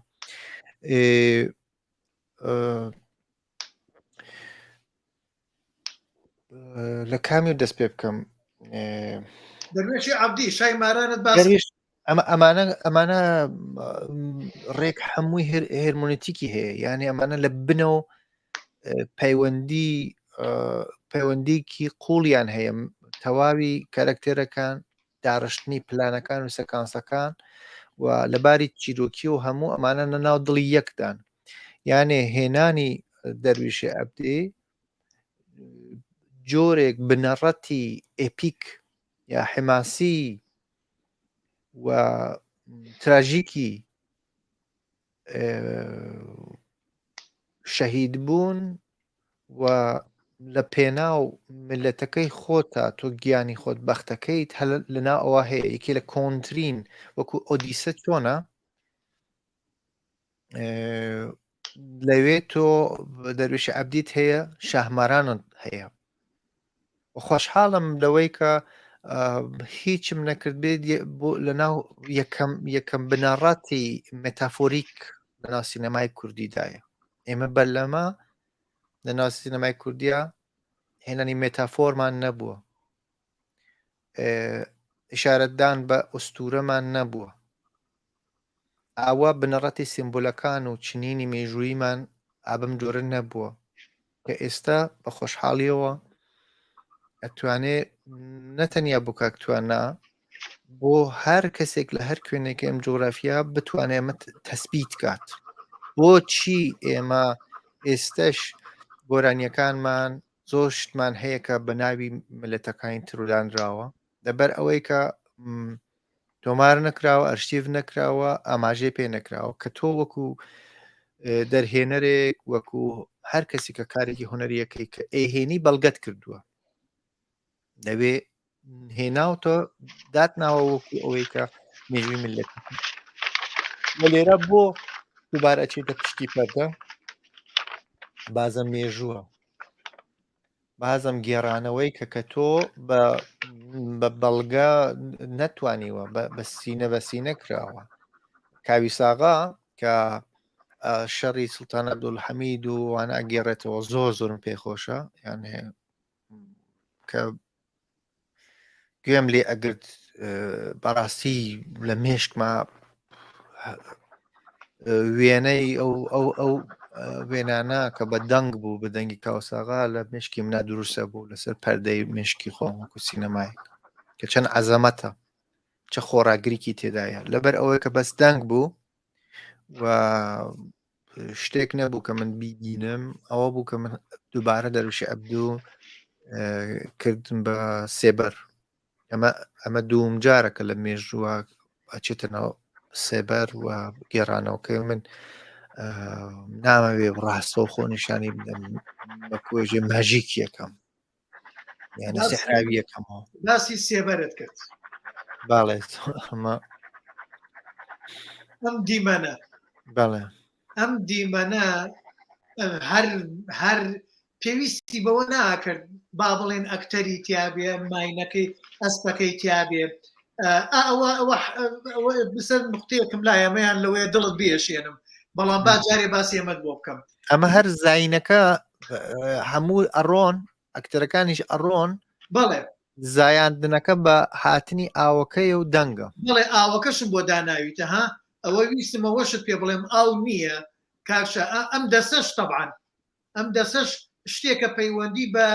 لە کامی دەست پێ بکەم دەروێشی عەبدی شای مارانت باس ئەمانە ڕێک هەمووی هێرمونەتیکی هەیە یعنی ئەمانە لە بنەوە پەیوەندیکی قوڵیان هەیە تەواوی کارکتێرەکان داڕشتنی پلانەکان و سەکانسەکان و لەباری چیرۆکی و هەموو ئەمانە نەناو دڵی یەکدان یانێ هێنانی دەرویشی عەبدی جۆرێک بنەڕەتی ئێپیک یا حماسی و تراژیکی شەهید بوون و لە پێناو ملەتەکەی خۆتە تۆ گیانی خۆت بەختەکەیت هەل لەنا ئەوە هەیە یەکێ لە کۆنترین وەکو ئۆدیسە چۆنە لەوێ تۆ دەروێشی عەبدیت هەیە شاهمارانت هەیە خۆشحاڵم لەوەی کە هیچم نەکرد بێت بۆ لەناو یەکەم بنەڕەتی مێتافۆریک لەناو سینەمای کوردیدایە ئێمە بەرلەمە لەناو سینەمای کوردیە هێنانی مێتافۆرمان نەبووە ئشارەتدان بە ئوستورەمان نەبووە ئاوا بنەڕەتی سیمبولەکان و چنینی مێژوویمان ئابم جۆرە نەبووە کە ئێستا بە خۆشحاڵیەوە ئەتوانێ نەتەنیا بۆ کاکتوانە بۆ هەر کەسێک لە هەر کوێنێک ئەم جۆگرافیا بتوانێ ئەمە تەسبیت کات بۆچی ئێمە ئێستش گۆرانیەکانمان زۆر شتمان هەیە کە بە ناوی ملەتەکانی ترودانراوە لەبەر ئەوەی کە تۆمار نەکراوە ئەرشیڤ نەکراوە ئاماژەی پێ نەکراوە کە تۆ وەکو دەرهێنەرێک وەکو هەر کەسی کە کارێکی هوەریەکەی کە ئەیهێنی بەڵگەت کردووە دەبێ هێناوتە داتناوە وەکو ئەوەی کە مێژووی ملەت لێرە بۆ دووبارە ئەچێتە پشتی پەردە بازم مێژووە بازم گێڕانەوەی کە تۆ بە بەڵگە نەتوانیوە بە سینە کراوە کاوی ساغا کە شەڕی سوڵتان عەبدولحەمید و وانە ئەگێڕێتەوە زۆرم پێخۆشە یانێ کە گوێم لێ ئەگرت بەڕاستی لە مێشکما وێنەی ئەو وێنانە کە بە دەنگ بوو بە دەنگی کاوساغا لە مشکی منە دروستە بوو لەسەر پەردەی مشکی خۆم وەکو سینەمایك کە چەند عەزەمەتە چه خۆراگریکی تێدایە لەبەر ئەوەی کە بەس دەنگ بوو و شتێک نەبوو کە من بیبینم ئەوە بوو کە من دووبارە دەرویشی عەبدوو کردم بە سێبەر ئەمە دووم جارەکە لە مێژووە ئەچێتەنەوە سێبەر و گێڕانەوەکەی من نامەوێ ڕاستە و خۆنیشانی بدەم بە کۆژێ ماژیک یەکەم یانە سەحراوی یەکەمەوە باسی سێبەرت کرد باڵێ ئەمە ئەم دیمەنە باڵێ ئەم دیمەنە هەر پێویستی بەوە ناکرد با بڵێن ئەکتەری تیابێ ماینەکەی ئەسپەکەی تیابێ ئەوە بسەر نقطەیەکم لایەمەیان لەوەیە دڵت بێشێنم بەڵام با جارێ باسی ئەمەد بۆ بکەم ئەمە هەر زینەکە هەموو ئەڕۆن ئەکتەرەکانیش ئەڕۆن بەڵێ زایاندنەکە بە هاتنی ئاوەکەی و دەنگە بڵێ ئاوەکەشم بۆ داناویتە ها ئەوە ویستمەوەشت پێ بڵێم ئاو نییە کاکشە ئەم دەسەش تەبعاً ئەم دەسەش شتێکە پەیوەندی بە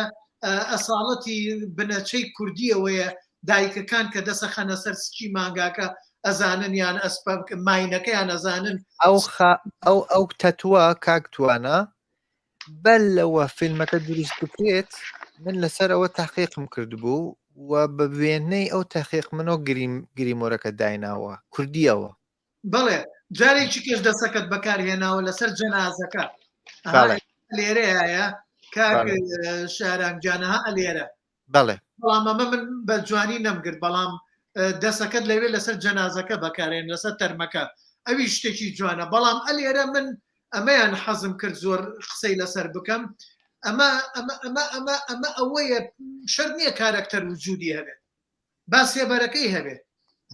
ئەساڵەتی بنەچەی کوردیەوەیە دایکەکان کە دەسە خەنە سەر سکی مانگاکە ئەزانن یان ئەسپە ماینەکەیان ئەزانن ئەو تەتووە کاکتوانە بەل لەوە فیلمەکە دروست بکرێت من لەسەرەوە تاقیقم کردبوو و بە وێنەی ئەو تاقیق منۆ گریمۆرەکە دایناوە کوردیەوە بڵێ جارێکی کەش دەسەکەت بەکارهێناوە لەسەر جەنازەکە لێرەیە کاک شارانگیانەها ئەلێرە بەڵێ بەڵام ئەمە من بە جوانی نەمگرت بەڵام دەسەکەت لەوێ لەسەر جەنازەکە بەکارێن لەسەر تەرمەکە ئەوی شتێکی جوانە بەڵام ئەلێرە من ئەمەیان حەزم کرد زۆر قسەی لەسەر بکەم ئەمە ئەوەیە شەر نییە کارکتەر وجودی هەبێت با سێبەرەکەی هەبێت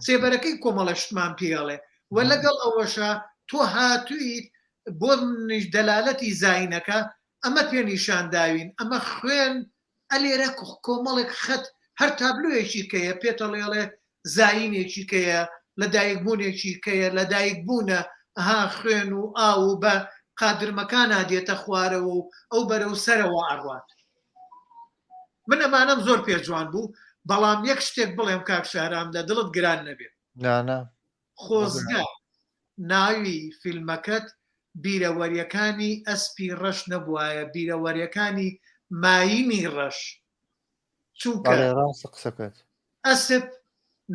سێبەرەکەی کۆمەڵەشتمان پێڵێ و لەگەڵ ئەوەشە تۆ هاتوویت بۆ دەلالەتی زینەکە ئەمە پێ نیشانداوین ئەمە خوێن ئەلێرە کۆمەڵێک خەت هەر تابلوێکی کەیە پێتەڵێڵێ زینێکی کەیە لە دایکبوونێکی کەیە لە دایکبوونە ئەها خوێن و ئاو بە قادرمەکانە دێتە خوارەوە و ئەو بەرەو سەرەوە ئەڕوات من ئەمانەم زۆر پێجوان بوو بەڵام یەک شتێک بڵێم کاک شارام لە دڵت گران نەبێت خۆزگە ناوی فیلمەکەت بیرەوەریەکانی ئەسپی ڕەش نەبووایە بیرەوەریەکانی ماینی ڕەش چونکە قسەکەت ئەسپ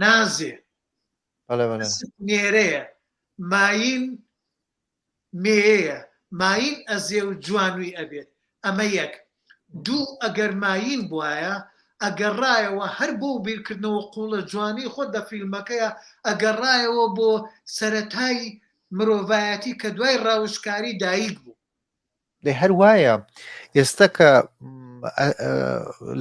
نازێ نێرەیە ماین مێەیە ماین ئەزێ و جوانووی ئەبێت ئەمە یەک دوو ئەگەر ماین بواە ئەگەڕایەوە هەر بۆ بیرکردنەوە قوڵە جوانی خۆ دە فیلمەکەیە ئەگەڕایەوە بۆ سەرەتای مرۆڤایەتی کە دوای ڕاوشکاری دایک بوو دەی هەر وایە ئێستا کە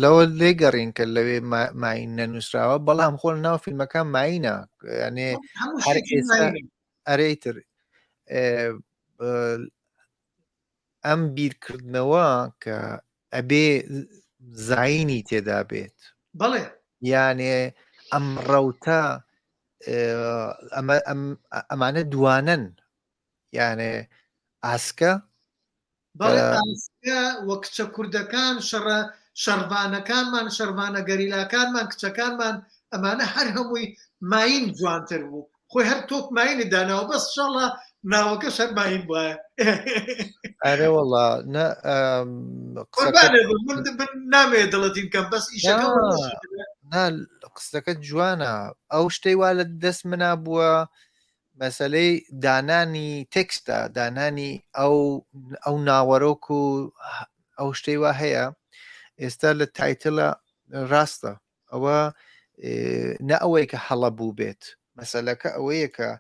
لەوە لێگەڕین کە لەوێ ماین نەنووسراوە بەڵام خۆل ناو فیلمەکان ماینە یانێ هەر ئێستا ئەرەیتر ئەم بیرکردنەوە کە ئەبێ زینی تێدا بێت بەڵێ یانێ ئەم ڕەوتە ئەمانە دوانن یانێ ئاسکە وە کچە کوردەکان شەڕوانەکانمان شەروانە گەریلاکانمان کچەکانمان ئەمانە هەر هەمووی ماین جوانتر بوو خۆی هەر تۆپ ماینی داناوە بەس شەڵە ناوەکە شەر ماین بواە ئەرێ وەڵا نامێ دڵەتیم کەم بەس ئیشەکە قسەکە جوانە ئەو شتەی وا لە دەست منا بووە مەسەلەی دانانی تێکستە دانانی ئەو ناوەڕۆک و ئەو شتەی وا هەیە ئێستا لە تایتڵە ڕاستە ئەوە نە ئەوەی کە هەڵە بوو بێت مەسەلەکە ئەوەیە کە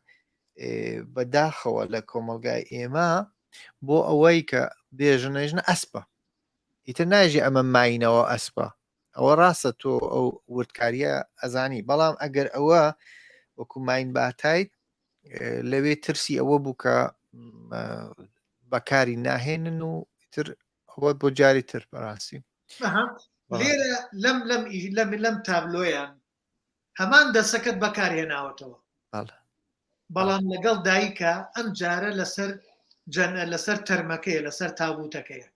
بەداخەوە لە کۆمەلگای ئێمە بۆ ئەوەی کە بێژنەژنە ئەسپە ئیتر ناژی ئەمە ماینەوە ئەسپە ئەوە ڕاستە تۆ ئەو وردکاریە ئەزانی بەڵام ئەگەر ئەوە وەکو ماین باتایت لەوێ ترسی ئەوە بوو کە بەکاری ناهێنن و تر ئەوە بۆ جاری تر بەڕاستی لێرە لەم تابلۆیان هەمان دەسەکەت بەکارهێناوەتەوە بەڵام لەگەڵ دایکە ئەم جارە لەسەر تەرمەکەیە لەسەر تابوتەکەیە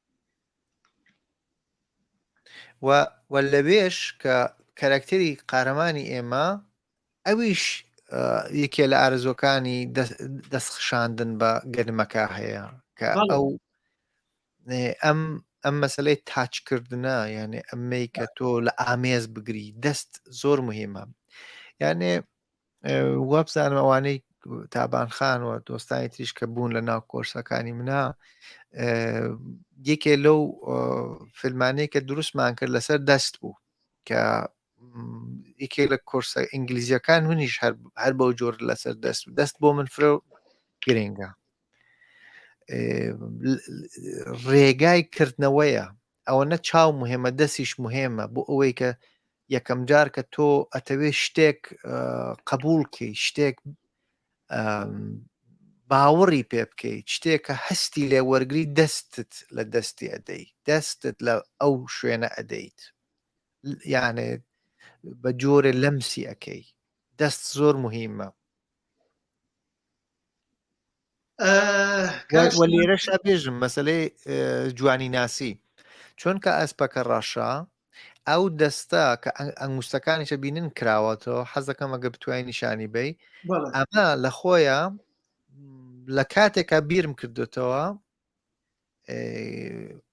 و لەوێش کە کەرەکتەری قارەمانی ئێمە ئەویش یەکێ لە ئارزۆکانی دەستخشاندن بە گەرمەکە هەیە کە ئەم مەسلەی تاچکردنە یعنی ئەمەی کە تۆ لە ئامێز بگری دەست زۆر مهمە یعنی وەبزانم ئەوانەی تابانخان و دۆستانی تریش کە بوون لە ناو کۆرسەکانی منە یەکێ لەو فیلمانەی کە دروستمان کرد لەسەر دەست بوو کە یەکێ لە کۆرسە ئینگلیزیەکان منیش هەر بەو جۆر لەسەر دەست بۆ من فرە گرنگە ڕێگای کردنەوەیە ئەوە نە چاو مهمە دەستیش مهمە بۆ ئەوەی کە یەکەم جار کە تۆ ئەتەوێ شتێک قبولکەی شتێک باوەڕی پێ بکەیت شتێکە هەستی لێ وەرگری دەستت لە دەستی ئەدەی دەستت لە ئەو شوێنە ئەدەیت یانێ بە جۆرە لەمسی ئەەکەی دەست زۆر مهمە لێرەشا بێژم مەسلەی جوانی ناسی چۆن کە ئەسپەکە ڕەشە ئەو دەستە کە ئەنگوستەکانیشە بینن کراوەتەوە حەزەکەم ئەگە بتوانین نیشانی بی ئەمە لە خۆیە لە کاتێکە بیرم کردوێتەوە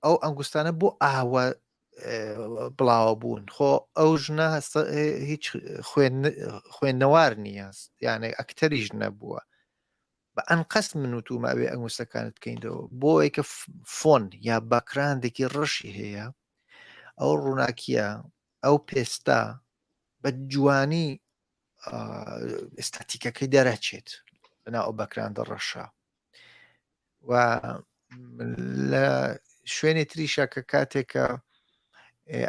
ئەو ئەنگوستانە بۆ ئاوە بڵاوە بوون خۆ ئەو ژنە هیچ خوێندنەوار نییە یانێ ئەکتەریش نەبووە بە ئەنقەست من وتومە ئەوێ ئەنگوستەکانت بکەینەوە بۆ ئەیکە فۆن یا باکراندێکی ڕەشی هەیە ئەو ڕووناکیە ئەو پێستا بە جوانی ئستاتیکەکەی دەرەچێت بەناو ئەو باکراندە ڕەشە و لە شوێنی تریشە کە کاتێکە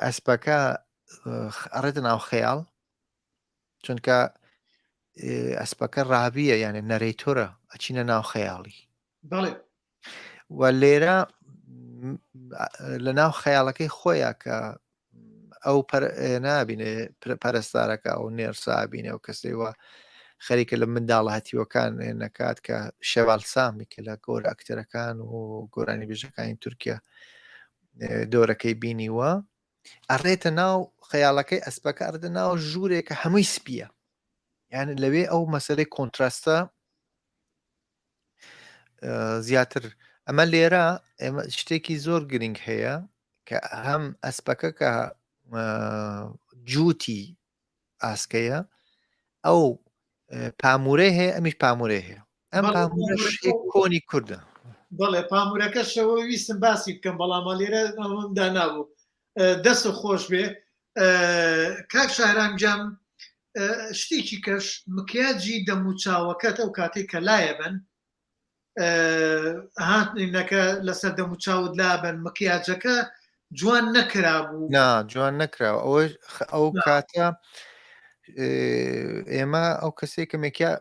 ئەسپەکە ئەڕێتە ناو خەیاڵ چونکە ئەسپەکە ڕاویە یانێ نەرەیتۆرە ئەچینە ناو خەیاڵی و لێرە لە ناو خەیاڵەکەی خۆیە کە ئەو نابینێ پەرستارەکە ئەو نێرسابینێ و کەسێوە خەریکە لە منداڵە هەتیوەکان نەکات کە شێواڵ سامی کە لە گۆرە ئەکتەرەکان و گۆرانی بێژەکانی تورکیا دۆرەکەی بینیوە ئەڕێتە ناو خەیاڵەکەی ئەسپەکە ئەردە ناو ژوورێکە هەمووی سپیە یان لەوێ ئەو مەسەلەی کۆنتراستە زیاتر ئەمە لێرە ئێمە شتێکی زۆر گرنگ هەیە کە هەم ئەسپەکە کە جووتی ئاسکەیە ئەو پامورەی هەیە ئەمیش پامورەی هەیە ئەم کۆنی کووردە بەڵێ پامورەکەشەوە ویستم باسی بکەم بەڵام لێرە ئەمەمدا نابوو دەست خۆش بێ کاک شارانجام شتێکی کەش مکیاجی دەموچاوەکەت ئەو کاتێک کە لایە بن هاتنینەکە لەسەر دەموچاوت لابن مکیاجەکە جوان نەکرابوو جوان نەکراوە ئەو کاتە ئێمە ئەو کەسێک کە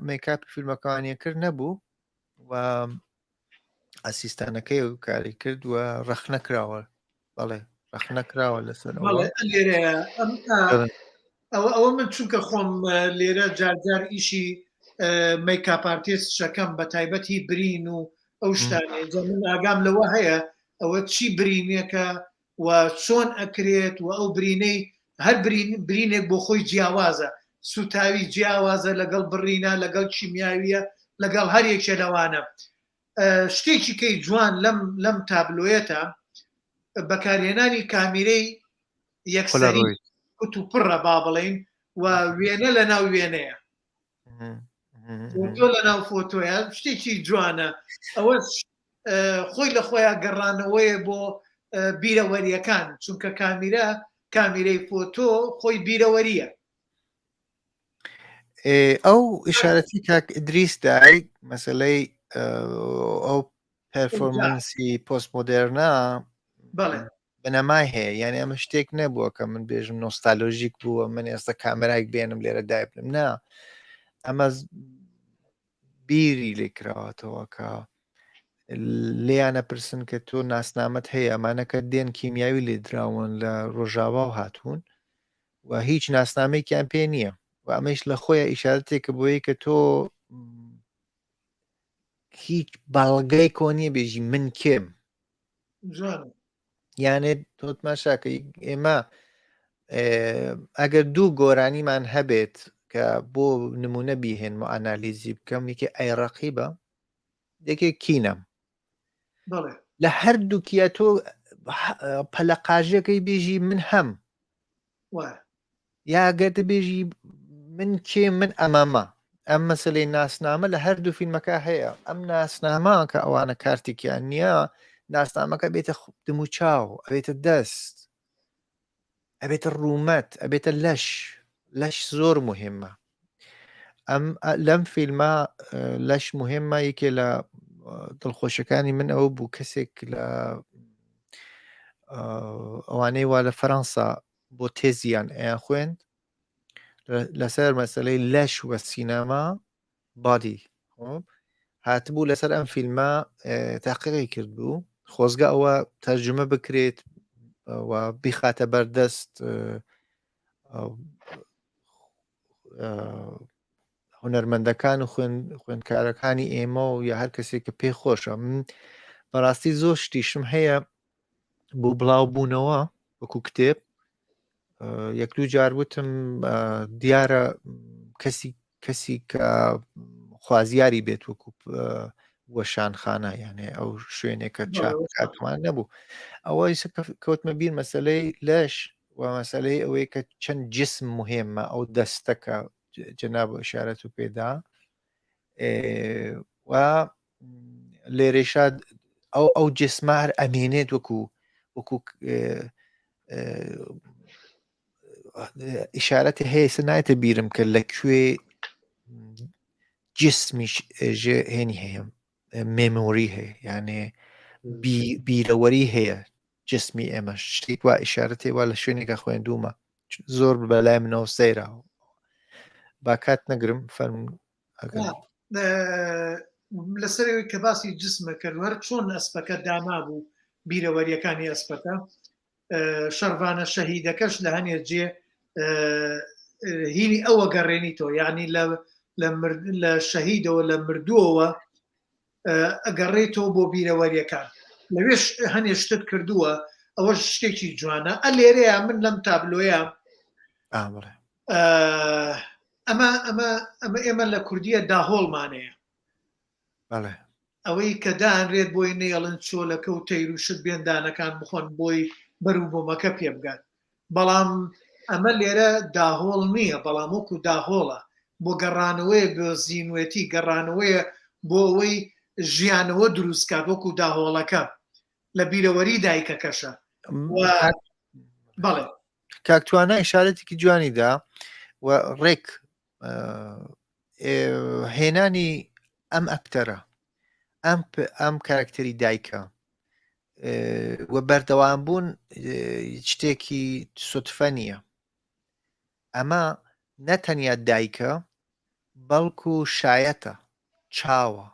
مێکاپی فیلمەکانیە کرد نەبوو و ئەسیستانەکەی و کاری کرد و ڕەخ نەکراوە بەڵێ ڕەخ نەکراوە لەسەر ئەوە من چونکە خۆم لێرە جارجار ئیشی مەیکاپارتیست شەکەم بە تایبەتی برین و ئەو شتانێ من ئاگام لەوە هەیە ئەوە چی برینێکە و چۆن ئەکرێت و ئەو برینەی هەر برینێک بۆ خۆی جیاوازە سوتاوی جیاوازە لەگەڵ بڕینە لەگەڵ چیمیاویە لەگەڵ هەر یەکێ لەوانە شتێکی کەی جوان لەم تابلۆیەتە بەکارهێنانی کامیرەی یەکسەری کوت و پڕە با بڵین و وێنە لە ناو وێنەیە فۆتۆ لە ناو فۆتۆیە شتێکی جوانە ئەوە خۆی لە خۆیان گەڕانەوەیە بۆ بیرەوەریەکان چونکە کامیرەی فۆتۆ خۆی بیرەوەریە ئەو ئیشارەتی کاک ئیدریس دای مەسەلەی ئەو پەرفۆرمەنسی پۆست مۆدێرنە بنەمای هەیە یعنی ئەمە شتێک نەبووە کە من بێژم نۆستالۆژیک بووە من ئێستا کامێرایك بێنم لێرە دای بنم نا ئەمە بیری لێکراوەتەوە کە لێیانە پرسن کە تۆ ناسنامەت هەیە ئەمانەکە دێن کیمیاوی لێ دراون لە ڕۆژاوا و هاتوون و هیچ ناسنامەیەکیان پێ نییە و ئەمەش لە خۆیە ئیشارەتێکە بۆیە کە تۆ هیچ باڵگای کۆنیە بێژی من کێم یانێ تۆتماشاکە ئێمە ئەگەر دوو گۆرانیمان هەبێت کە بۆ نمونە بیهێن و ئانالیزی بکەم یەکێ ئەیڕەقی بە یەکێک کینەم لە هەردووکیە تۆ پەلەقاژەکەی بێژی من هەم یاگەتە بێژی من کێ من ئەمەمە ئەم مەسلەی ناسنامە لە هەردوو فیلمەکە هەیە ئەم ناسنامە کە ئەوانە کارتێکیان نییە ناسنامەکە بێتە دموچاو ئەبێتە دەست ئەبێتە ڕوومەت ئەبێتە لەش لەش زۆر مهمە. لەم فیلمە لەش مهمە یەکێ لە دڵخۆشەکانی من ئەوە بوو کەسێک لە ئەوانەی وا لە فەڕەنسا بۆ تێزیان ئەیان خوێند لەسەر مەسەلەی لەش وە سینەما بادی هاتبوو لەسەر ئەم فیلمە تاقیقی کرد بوو خۆزگە ئەوە تەرجمە بکرێت و بیخاتە بەردەست هونەرمەندەکان و خوێندکارەکانی ئێمە و یا هەر کەسێک کە پێی خۆشە من بەڕاستی زۆر شتیشم هەیە بۆ بڵاو بوونەوە وەکو کتێب یەک دوو جار وتم دیارە کەسی کە خوازیاری بێت وەکو وەشانخانە یانێ ئەو شوێنێکە چاکاتمان نەبوو ئەوەی کەوتمە بیر مەسلەی لەش و مەسلەی ئەوەی کە چەند جسم مهمە ئەو دەستەکە جەناب ئشارەت و پێدا و لێرەشاد ئەو جسمە هەر ئەمێنێت وەکو ئیشارەتی هەیە نایەتە بیرم کە لەکوێ جسمیش هێنی هەیە مێمۆری هەیە یانێ بیرەوەری هەیە جسمی ئێمەش شتێک وا ئیشارەتی وا لە شوێنێکە خوێندومە زۆر بەلای منەوە سەیرا با کات نەگرم فەرمون لەسەرەوەی کە باسی جسمە کرد هەر چۆن ئەسپەکە داما بوو بیرەوەریەکانی ئەسپەکە شەڕڤانە شەهیدەکەش لە هەنێ جێ هینی ئەوە گەڕێنیتەوە یعنی لە شەهیدەوە لە مردووەوە ئەگەڕێتەوە بۆ بیرەوەریەکان لەوێش هەنێ شتت کردووە ئەوە شتێکی جوانە لێرەیە من لەم تابلۆیە ئەمە لە کوردیە داهۆڵمانەیە ئەوەی کە دانرێت بۆی نێڵن چۆلەکە و تەیروشت بێندانەکان بخۆن بۆی بەروو بۆمەکە پێ بگات بەڵام ئەمە لێرە داهۆڵ نییە بەڵام وەکو داهۆڵە بۆ گەڕانەوەی بۆ زیینوێتی گەڕانەوەیە بۆ ئەوەی ژیانەوە دروستکات وەکو داهۆڵەکە لە بیرەوەری دایکەکەشە بەڵێ کاکتوانە ئیشارەتێکی جوانیدا و ڕێک هێنانی ئەم ئەکتەرە ئەم کارکتەری دایکە و بەردەوام بوون شتێکی سوتفە نییە ئەمە نەتەنیا دایکە بەڵکو شایەتە چاوە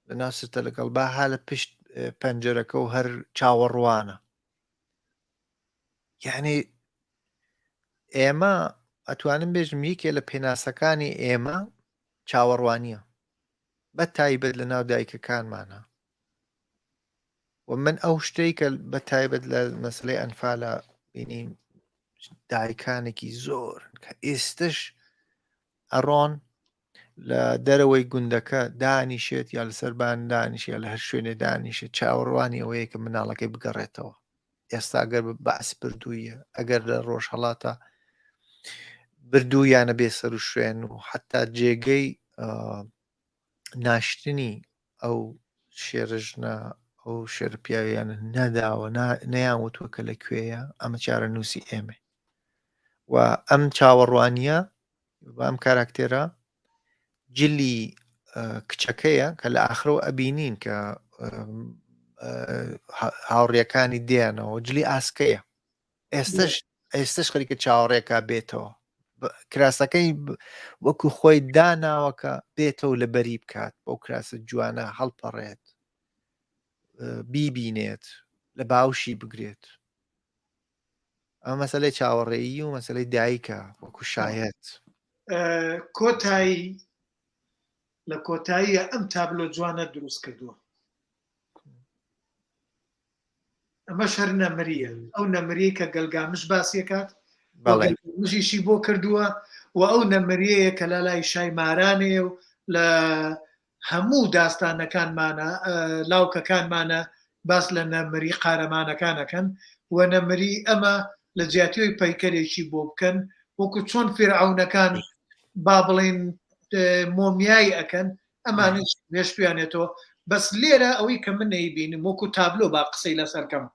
لە ناوسرتە لەگەڵ با ها لە پشت پەنجەرەکە و هەر چاوەڕوانە یعنی ئێمە ئەتوانم بێژم یەکێ لە پێناسەکانی ئێمە چاوەڕوانیە بە تایبەت لە ناو دایکەکانمانە و من ئەو شتەی کە بە تایبەت لە مەسلەی ئەنفالە بینیم دایکانێکی زۆر کە ئێستش ئەڕۆن لە دەرەوەی گوندەکە دانیشێت یا لەسەربان دانیشە لە هەر شوێنێ دانیشێت چاوەڕوانی ئەوەیە کە مناڵەکەی بگەڕێتەوە ئێستا ئەگەر بەعس بردوویە ئەگەر لە ڕۆژ هەڵاتە بردوویانە بێ سەر و شوێن و حتا جێگەی ناشتنی ئەو شێرژنە ئەو شێرپیاویانە نەداوە نەیان وتووە کە لەکوێیە ئەمە چارە نووسی ئێمە و ئەم چاوەڕوانیە بە ئەم کاراکتێرە جلی کچەکەیە کە لە ئاخرەوە ئەبینین کە هاوڕێەکانی دێنەوە جلی ئاسکەیە ئێستش خەریکە چاوەڕێکا بێتەوە کراسەکەی وەکو خۆی داناوەکە بێتەوە لە بەری بکات بەو کراسە جوانە هەڵپەڕێت بیبینێت لە باوشی بگرێت ئەمە مەسەلەی چاوەڕێیی و مەسەلەی دایکە وەکو شایەت کۆتایی لە کۆتاییە ئەم تابلۆ جوانە دروست کردووە ئەمەش هەر نەمریە ئەو نەمریە کە گەلگامش باسیەکات مژیشی بۆ کردووە و ئەو نەمریەیە کە لە لای شای مارانێ و لە هەموو داستانەکانمانە لاوکەکانمانە باس لە نەمری قارەمانەکانەکەن و نەمری ئەمە لە جیاتیۆی پەیکەرێکی بۆ بکەن وەکو چۆن فیرعەونەکان با بڵێن مۆمیایی ئەەکەن ئەمانش نێش پیانێتەوە بەس لێرە ئەوەی کە من نەیبینم وەکو تابلۆ با قسەی لەسەرکەم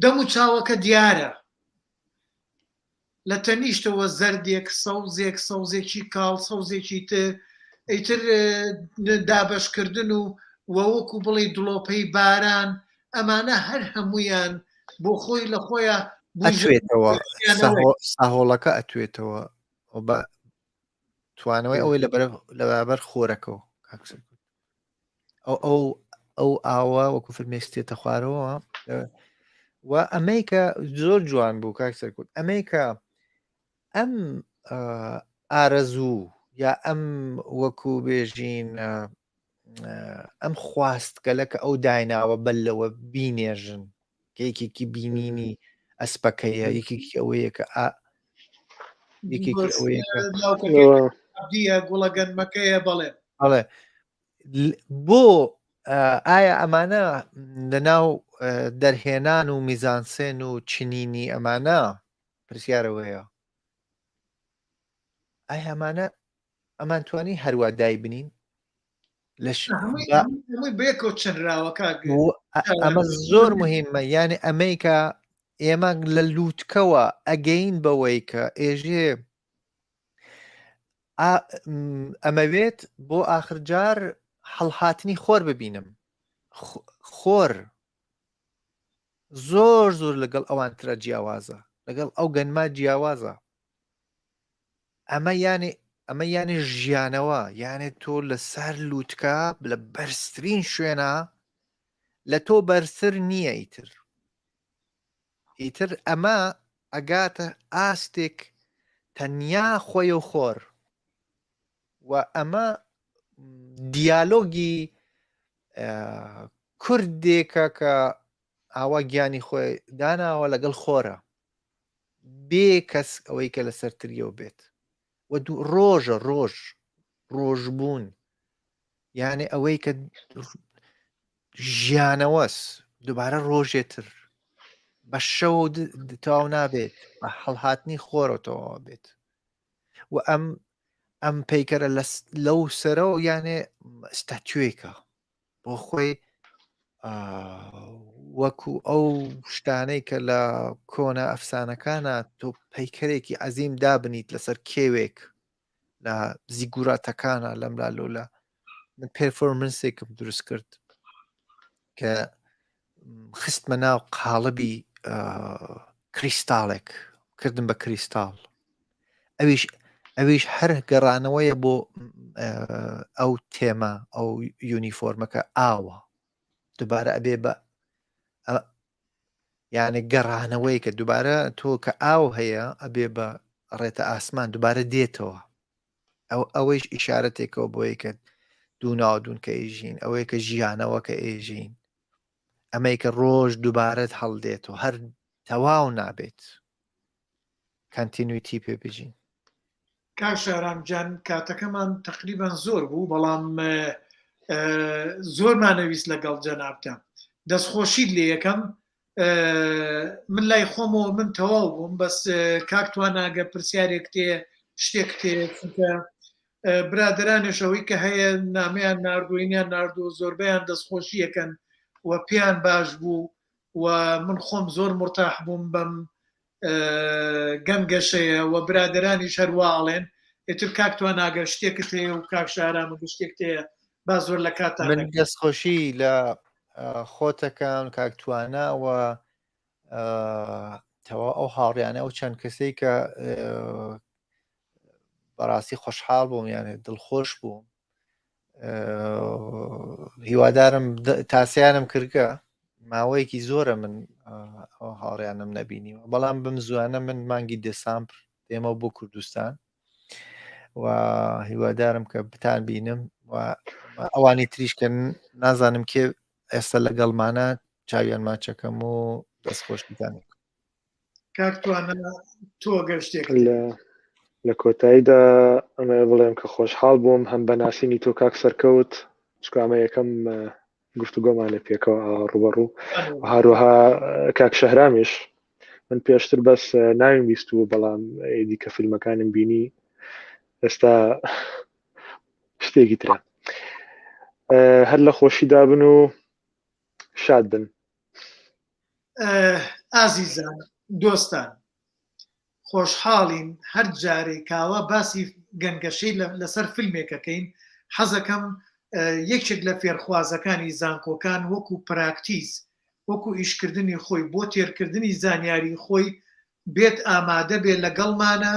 دەم و چاوەکە دیارە لە تەنیشتەوە زەردێک سەوزێکی کاڵ سەوزێکی تر ئەیتر دابشکردن و وەوەکو بڵێ دڵۆپەی باران ئەمانە هەر هەمویان بۆ خۆی لە خۆیان ئەتوێتەوە ساهۆڵەکە ئەتوێتەوە توانەوەی ئەوەی لە بەرابەر خۆرەکەەوە ئەو ئاوە وەکو فەرمێستێتە خوارەوە و ئەمریکا زۆر جوان بوو کاک سەرکوت ئەمریکا ئەم ئارەزوو یا ئەم وەکو بێژین ئەم خواستگەلەکە ئەو دایناوە بەلەوە بینێژن کە یەکێکی بینینی ئەسپەکەیە یەکێکی ئەوەیە کە یەکێکی ئەوەیە گوڵە گەنمەکەیە بەڵێ بۆ ئایا ئەمانە لەناو دەرهێنان و میزانسێن و چنینی ئەمانە پرسیارەوەیە ئایا ئەمان توانی هەروە دای بنین بێکۆ چنراوە ئەمە زۆر مهمە یعنی ئەمریکا ئێمە لە لووتکەوە ئەگەین بەوەی کە ئێژێ ئەمەوێت بۆ ئاخرجار هەڵهاتنی خۆر ببینم خۆر زۆر زۆر لەگەڵ ئەوانترە جیاوازە لەگەڵ ئەو گەنما جیاوازە ئەمە یانی ژیانەوە یانێ تۆ لەسەر لووتکە لە بەرزترین شوێنە لە تۆ بەرزتر نییە ئیتر ئەمە ئەگاتە ئاستێک تەنیا خۆی و خۆر و ئەمە دیالۆگی کوردێکە کە ئاوا گیانی خۆی داناوە لەگەڵ خۆرە بێ کەس ئەوەی کە لە سەرتریەوە بێت و دوو ڕۆژە ڕۆژبوون یعنی ئەوەی کە ژیانەوەس دووبارە ڕۆژێتر بە شەو تاو نابێت بە هەڵهاتنی خۆرەوە بێت و ئەم پەیکەرە لەو سەرەوە یانێ ستاتوێکە بۆ خۆی وەکو ئەو شتانەی کە لە کۆنە ئەفسانەکانە تۆ پەیکەرێکی عەزیم دابنیت لەسەر کێوێک لە زیگوراتەکانە لەم لالۆلە من پێرفۆرمنسێکم دروست کرد کە خستمە ناو قاڵبی کریستاڵێک کردم بە کریستاڵ ئەویش هەر گەڕانەوەیە بۆ ئەو تێمە ئەو یونیفۆرمەکە ئاوە دووبارە ئەبێ بە یعنی گەڕانەوەی کە دووبارە تۆ کە ئاو هەیە ئەبێ بە ڕێتە ئاسمان دووبارە دێتەوە ئەوەیش ئیشارەتێکەوە بۆی کە دوو ناودون کە ئێژین ئەوەیە کە ژیانەوە کە ئێژین ئەمەی کە ڕۆژ دووبارەت هەڵدێتەوە هەر تەواو نابێت کانتینویتی پێ بژین کاک شارامجان کاتەکەمان تقریبان زۆر بوو بەڵام زۆرمانەویست لەگەڵ جەنابتە دەستخۆشید لێ یەکەم من لای خۆمەوە من تەواو بووم بەس کاکتواناگە پرسیارێک تێ شتێک تێ برادرانێشەوەی کە هەیە نامیان نردوینیان نردوو زۆربیان دەستخۆشیەکەن و پێیان باش بوو و من خۆم زۆر مرتاح بووم بەم گەنگەشەیە و برادرانی شەرواڵێن ئێتر کاکتواناگە شتێکت هەیە و کاک شارامە شتێک تەیە با زۆر لە کاتان من دەستخۆشی لە خۆتەکان کاکتوانە و تەوا ئەو هاوڕیانە و چەند کەسەی کە بەڕاستی خۆشحاڵ بووم یانێ دڵخۆش بووم هیوادارم تاسیانم کردکە ماوەیەکی زۆرە من ئەو هاوڕیانم نەبینیوە بەڵام بم زوانە من مانگی دێسامبر دێمە بۆ کوردستان و هیوادارم کە بتان بینم و ئەوانی تریشکە نازانم کێ ئێستا لەگەڵمانە چاویان ماچەکەم و دەستخۆشتان کاکتوانە تۆ گەشتێک لە کۆتاییدا ئەمە بڵێم کە خۆشحاڵ بووم هەم بەناسینی تۆ کاک سەرکەوت چکە ئەمە یەکەم گفتوگۆمانە پێکەوە ڕوبەڕوو هەروەها کاک شەهرامیش من پێشتر بەس ناویم بیستوو بەڵام ئیدی کە فیلمەکانم بینی ئێستا شتێکی ترە هەر لە خۆشی دابن و شاد بن ئازیزان دۆستان خۆشحاڵین هەر جارێک کاوە باسی گەنگەشەی لەسەر فیلمێکەکەین حەزەکەم یەکێک لە فێرخوازەکانی زانکۆکان وەکو پراکتیس وەکو ئیشکردنی خۆی بۆ تێرکردنی زانیاری خۆی بێت ئامادە بێت لەگەڵمانە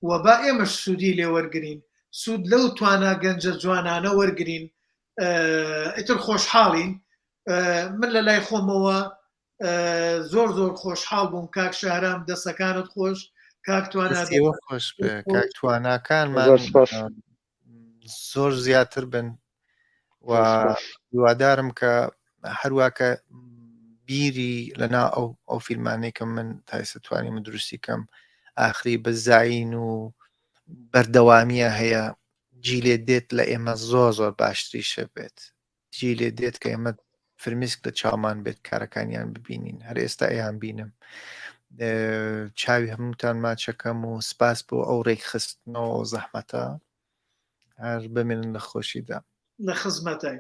و با ئێمەش سوودی لێ وەرگین سوود لەو توانە گەنجە جوانانە وەرگین ئیتر خۆشحاڵین من لە لای خۆمەوە زۆر زۆر خۆشحاڵ بووم کاک شارام دەسەکانت خۆش کاکتوانە خۆش کاکتواناکانمان زۆر زیاتر بن و هیوادارم کە هەروواکە بیری لەنا ئەو فیلمانەی کە من تایسەتوانی من دروستی کەم ئاخری بەزین و بەردەوامیە هەیە جیلێ دێت لە ئێمە زۆر باشتریشە بێت جیلێ دێت کە ئێمە فرمیسک لە چاومان بێت کارەکانیان ببینین هەر ئێستا ئەیان بینم چاوی هەمووتان ماچەکەم و سپاس بۆ ئەو ڕێک خستنەوە زەحمەتە هەر بمێنن لە خۆشیدا لە خزمەتای